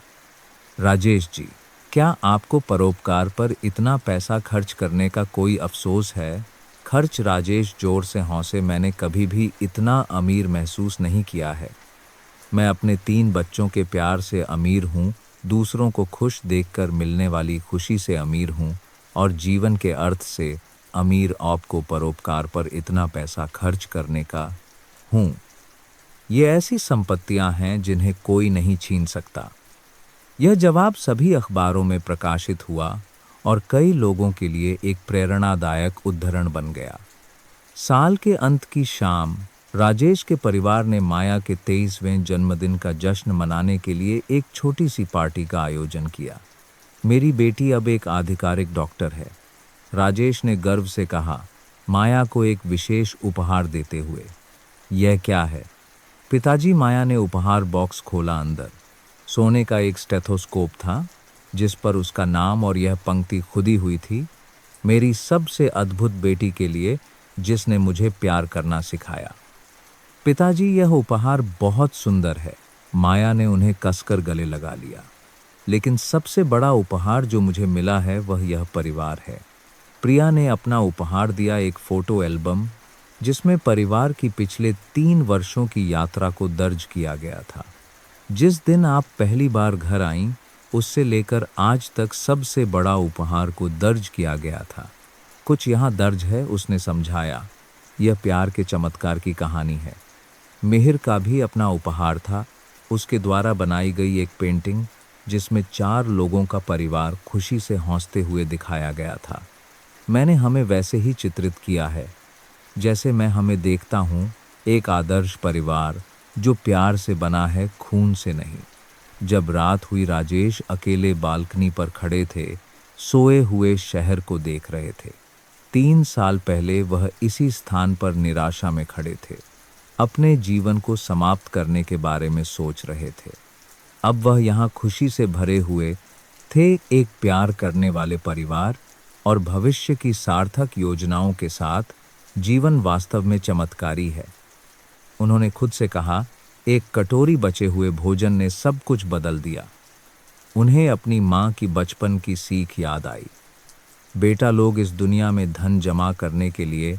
राजेश जी, क्या आपको परोपकार पर इतना पैसा खर्च करने का कोई अफसोस है? खर्च, राजेश जोर से हंसे। मैंने कभी भी इतना अमीर महसूस नहीं किया है। मैं अपने 3 बच्चों के प्यार से अमीर हूँ, दूसरों को खुश देखकर मिलने वाली खुशी से अमीर हूँ, और जीवन के अर्थ से अमीर आपको परोपकार पर इतना पैसा खर्च करने का हूँ। ये ऐसी संपत्तियां हैं जिन्हें कोई नहीं छीन सकता। यह जवाब सभी अखबारों में प्रकाशित हुआ और कई लोगों के लिए एक प्रेरणादायक उद्धरण बन गया। साल के अंत की शाम राजेश के परिवार ने माया के 23वें जन्मदिन का जश्न मनाने के लिए एक छोटी सी पार्टी का आयोजन किया। मेरी बेटी अब एक आधिकारिक डॉक्टर है, राजेश ने गर्व से कहा, माया को एक विशेष उपहार देते हुए। यह क्या है? पिताजी, माया ने उपहार बॉक्स खोला। अंदर सोने का एक स्टेथोस्कोप था जिस पर उसका नाम और यह पंक्ति खुदी हुई थी, मेरी सबसे अद्भुत बेटी के लिए जिसने मुझे प्यार करना सिखाया। पिताजी, यह उपहार बहुत सुंदर है। माया ने उन्हें कसकर गले लगा लिया। लेकिन सबसे बड़ा उपहार जो मुझे मिला है वह यह परिवार है। प्रिया ने अपना उपहार दिया, एक फोटो एल्बम जिसमें परिवार की पिछले 3 वर्षों की यात्रा को दर्ज किया गया था। जिस दिन आप पहली बार घर आईं, उससे लेकर आज तक सबसे बड़ा उपहार को दर्ज किया गया था। कुछ यहाँ दर्ज है, उसने समझाया। यह प्यार के चमत्कार की कहानी है। मिहिर का भी अपना उपहार था, उसके द्वारा बनाई गई एक पेंटिंग जिसमें 4 लोगों का परिवार खुशी से हंसते हुए दिखाया गया था। मैंने हमें वैसे ही चित्रित किया है जैसे मैं हमें देखता हूँ, एक आदर्श परिवार जो प्यार से बना है, खून से नहीं। जब रात हुई, राजेश अकेले बालकनी पर खड़े थे, सोए हुए शहर को देख रहे थे। 3 साल पहले वह इसी स्थान पर निराशा में खड़े थे, अपने जीवन को समाप्त करने के बारे में सोच रहे थे। अब वह यहाँ खुशी से भरे हुए थे, एक प्यार करने वाले परिवार और भविष्य की सार्थक योजनाओं के साथ। जीवन वास्तव में चमत्कारी है। उन्होंने खुद से कहा, एक कटोरी बचे हुए भोजन ने सब कुछ बदल दिया। उन्हें अपनी माँ की बचपन की सीख याद आई। बेटा, लोग इस दुनिया में धन जमा करने के लिए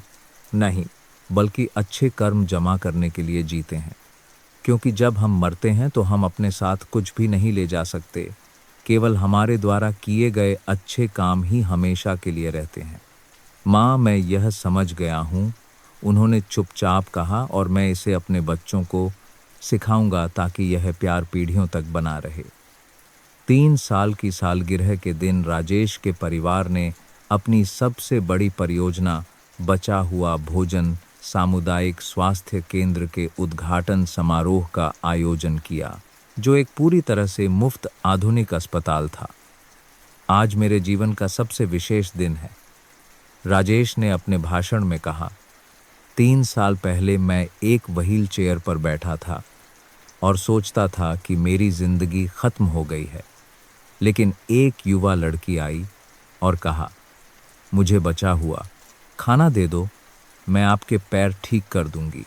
नहीं, बल्कि अच्छे कर्म जमा करने के लिए जीते हैं। क्योंकि जब हम मरते हैं तो हम अपने साथ कुछ भी नहीं ले जा सकते, केवल हमारे द्वारा किए गए अच्छे काम ही हमेशा के लिए रहते हैं। माँ, मैं यह समझ गया हूँ, उन्होंने चुपचाप कहा, और मैं इसे अपने बच्चों को सिखाऊंगा ताकि यह प्यार पीढ़ियों तक बना रहे। 3 साल की सालगिरह के दिन राजेश के परिवार ने अपनी सबसे बड़ी परियोजना, बचा हुआ भोजन सामुदायिक स्वास्थ्य केंद्र के उद्घाटन समारोह का आयोजन किया, जो एक पूरी तरह से मुफ्त आधुनिक अस्पताल था। आज मेरे जीवन का सबसे विशेष दिन है, राजेश ने अपने भाषण में कहा। 3 साल पहले मैं एक व्हील चेयर पर बैठा था और सोचता था कि मेरी जिंदगी खत्म हो गई है। लेकिन एक युवा लड़की आई और कहा, मुझे बचा हुआ खाना दे दो, मैं आपके पैर ठीक कर दूंगी।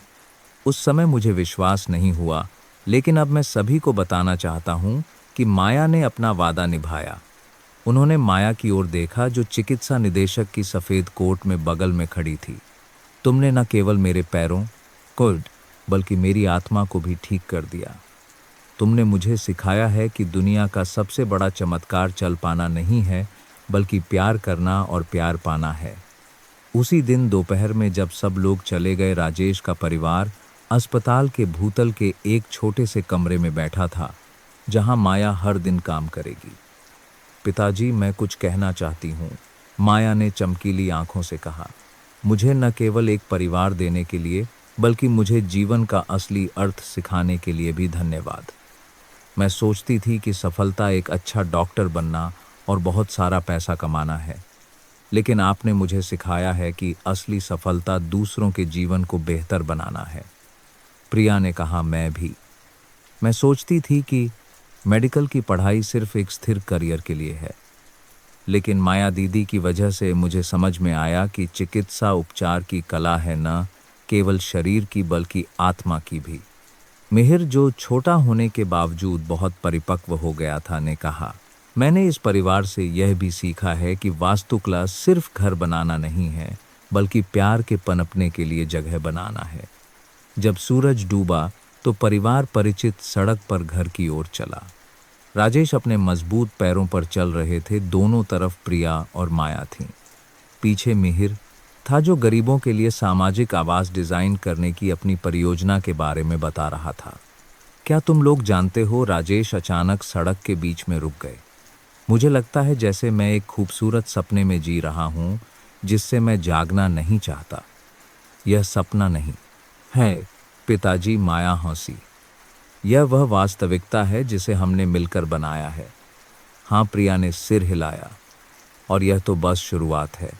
उस समय मुझे विश्वास नहीं हुआ, लेकिन अब मैं सभी को बताना चाहता हूँ कि माया ने अपना वादा निभाया। उन्होंने माया की ओर देखा जो चिकित्सा निदेशक की सफ़ेद कोट में बगल में खड़ी थी। तुमने न केवल मेरे पैरों को बल्कि मेरी आत्मा को भी ठीक कर दिया। तुमने मुझे सिखाया है कि दुनिया का सबसे बड़ा चमत्कार चल पाना नहीं है, बल्कि प्यार करना और प्यार पाना है। उसी दिन दोपहर में जब सब लोग चले गए, राजेश का परिवार अस्पताल के भूतल के एक छोटे से कमरे में बैठा था, जहां माया हर दिन काम करेगी। पिताजी, मैं कुछ कहना चाहती हूँ, माया ने चमकीली आंखों से कहा। मुझे न केवल एक परिवार देने के लिए, बल्कि मुझे जीवन का असली अर्थ सिखाने के लिए भी धन्यवाद। मैं सोचती थी कि सफलता एक अच्छा डॉक्टर बनना और बहुत सारा पैसा कमाना है, लेकिन आपने मुझे सिखाया है कि असली सफलता दूसरों के जीवन को बेहतर बनाना है। प्रिया ने कहा, मैं भी। मैं सोचती थी कि मेडिकल की पढ़ाई सिर्फ एक स्थिर करियर के लिए है, लेकिन माया दीदी की वजह से मुझे समझ में आया कि चिकित्सा उपचार की कला है न केवल शरीर की बल्कि आत्मा की भी। मिहिर, जो छोटा होने के बावजूद बहुत परिपक्व हो गया था, ने कहा, मैंने इस परिवार से यह भी सीखा है कि वास्तुकला सिर्फ घर बनाना नहीं है, बल्कि प्यार के पनपने के लिए जगह बनाना है। जब सूरज डूबा तो परिवार परिचित सड़क पर घर की ओर चला। राजेश अपने मजबूत पैरों पर चल रहे थे, दोनों तरफ प्रिया और माया थीं। पीछे मिहिर था, जो गरीबों के लिए सामाजिक आवास डिजाइन करने की अपनी परियोजना के बारे में बता रहा था। क्या तुम लोग जानते हो, राजेश अचानक सड़क के बीच में रुक गए। मुझे लगता है जैसे मैं एक खूबसूरत सपने में जी रहा हूँ, जिससे मैं जागना नहीं चाहता। यह सपना नहीं है पिताजी, माया हंसी। यह वह वास्तविकता है जिसे हमने मिलकर बनाया है। हाँ, प्रिया ने सिर हिलाया। और यह तो बस शुरुआत है।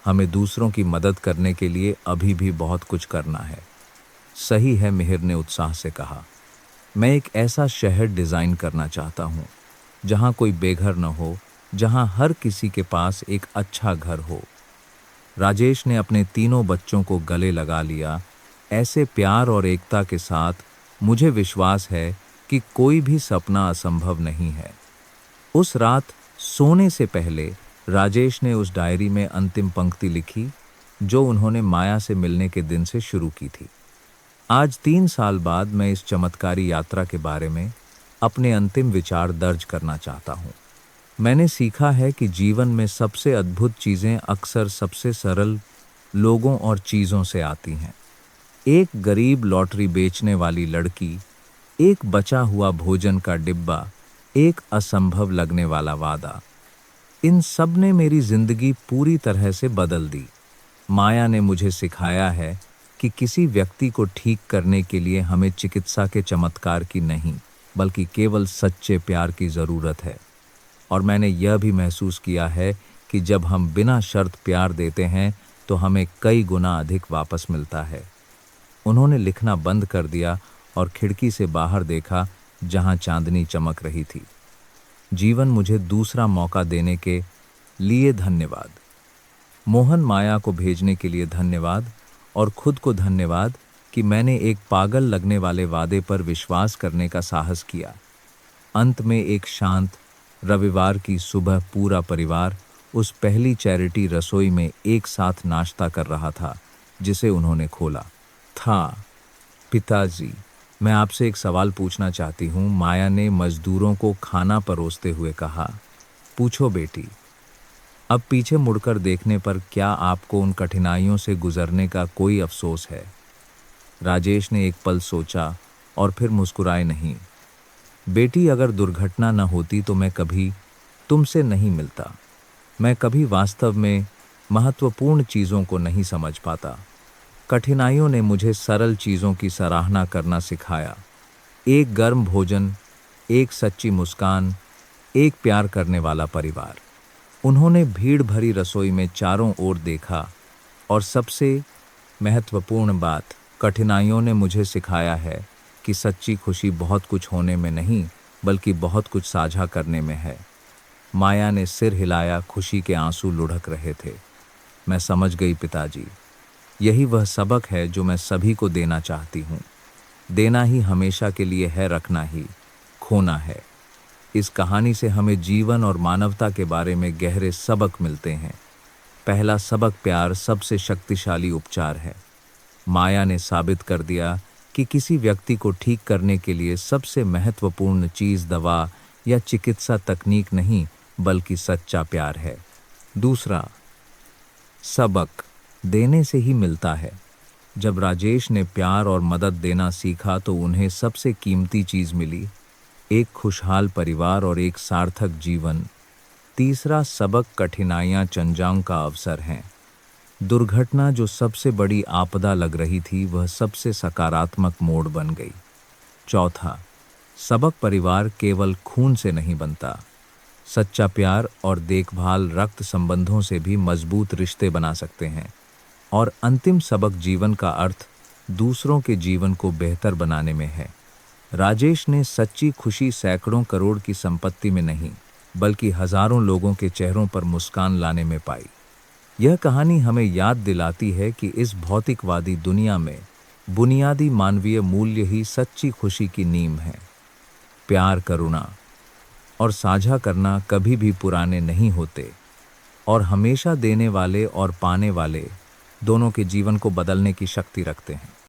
हमें दूसरों की मदद करने के लिए अभी भी बहुत कुछ करना है। सही है, मिहिर ने उत्साह से कहा। मैं एक ऐसा शहर डिजाइन करना चाहता हूँ जहाँ कोई बेघर न हो, जहाँ हर किसी के पास एक अच्छा घर हो। राजेश ने अपने तीनों बच्चों को गले लगा लिया, ऐसे प्यार और एकता के साथ। मुझे विश्वास है कि कोई भी सपना असंभव नहीं है। उस रात सोने से पहले राजेश ने उस डायरी में अंतिम पंक्ति लिखी, जो उन्होंने माया से मिलने के दिन से शुरू की थी। आज 3 साल बाद मैं इस चमत्कारी यात्रा के बारे में अपने अंतिम विचार दर्ज करना चाहता हूँ। मैंने सीखा है कि जीवन में सबसे अद्भुत चीज़ें अक्सर सबसे सरल लोगों और चीज़ों से आती हैं। एक गरीब लॉटरी बेचने वाली लड़की, एक बचा हुआ भोजन का डिब्बा, एक असंभव लगने वाला वादा, इन सब ने मेरी जिंदगी पूरी तरह से बदल दी। माया ने मुझे सिखाया है कि किसी व्यक्ति को ठीक करने के लिए हमें चिकित्सा के चमत्कार की नहीं, बल्कि केवल सच्चे प्यार की ज़रूरत है। और मैंने यह भी महसूस किया है कि जब हम बिना शर्त प्यार देते हैं तो हमें कई गुना अधिक वापस मिलता है। उन्होंने लिखना बंद कर दिया और खिड़की से बाहर देखा, जहां चांदनी चमक रही थी। जीवन मुझे दूसरा मौका देने के लिए धन्यवाद। मोहन, माया को भेजने के लिए धन्यवाद, और खुद को धन्यवाद कि मैंने एक पागल लगने वाले वादे पर विश्वास करने का साहस किया। अंत में एक शांत रविवार की सुबह पूरा परिवार उस पहली चैरिटी रसोई में एक साथ नाश्ता कर रहा था जिसे उन्होंने खोला था। पिताजी, मैं आपसे एक सवाल पूछना चाहती हूँ, माया ने मजदूरों को खाना परोसते हुए कहा। पूछो बेटी। अब पीछे मुड़कर देखने पर क्या आपको उन कठिनाइयों से गुजरने का कोई अफसोस है? राजेश ने एक पल सोचा और फिर मुस्कुराए नहीं। बेटी, अगर दुर्घटना न होती तो मैं कभी तुमसे नहीं मिलता। मैं कभी वास्तव में महत्वपूर्ण चीज़ों को नहीं समझ पाता। कठिनाइयों ने मुझे सरल चीज़ों की सराहना करना सिखाया। एक गर्म भोजन, एक सच्ची मुस्कान, एक प्यार करने वाला परिवार। उन्होंने भीड़ भरी रसोई में चारों ओर देखा, और सबसे महत्वपूर्ण बात, कठिनाइयों ने मुझे सिखाया है कि सच्ची खुशी बहुत कुछ होने में नहीं, बल्कि बहुत कुछ साझा करने में है। माया ने सिर हिलाया, खुशी के आंसू लुढ़क रहे थे। मैं समझ गई पिताजी। यही वह सबक है जो मैं सभी को देना चाहती हूँ। देना ही हमेशा के लिए है, रखना ही खोना है। इस कहानी से हमें जीवन और मानवता के बारे में गहरे सबक मिलते हैं। पहला सबक, प्यार सबसे शक्तिशाली उपचार है। माया ने साबित कर दिया कि किसी व्यक्ति को ठीक करने के लिए सबसे महत्वपूर्ण चीज दवा या चिकित्सा तकनीक नहीं, बल्कि सच्चा प्यार है। दूसरा सबक, देने से ही मिलता है। जब राजेश ने प्यार और मदद देना सीखा तो उन्हें सबसे कीमती चीज मिली, एक खुशहाल परिवार और एक सार्थक जीवन। तीसरा सबक, कठिनाइयां चंजांग का अवसर हैं। दुर्घटना जो सबसे बड़ी आपदा लग रही थी, वह सबसे सकारात्मक मोड़ बन गई। चौथा सबक, परिवार केवल खून से नहीं बनता। सच्चा प्यार और देखभाल रक्त संबंधों से भी मजबूत रिश्ते बना सकते हैं। और अंतिम सबक, जीवन का अर्थ दूसरों के जीवन को बेहतर बनाने में है। राजेश ने सच्ची खुशी सैकड़ों करोड़ की संपत्ति में नहीं, बल्कि हजारों लोगों के चेहरों पर मुस्कान लाने में पाई। यह कहानी हमें याद दिलाती है कि इस भौतिकवादी दुनिया में बुनियादी मानवीय मूल्य ही सच्ची खुशी की नींव है। प्यार, करुणा और साझा करना कभी भी पुराने नहीं होते और हमेशा देने वाले और पाने वाले दोनों के जीवन को बदलने की शक्ति रखते हैं।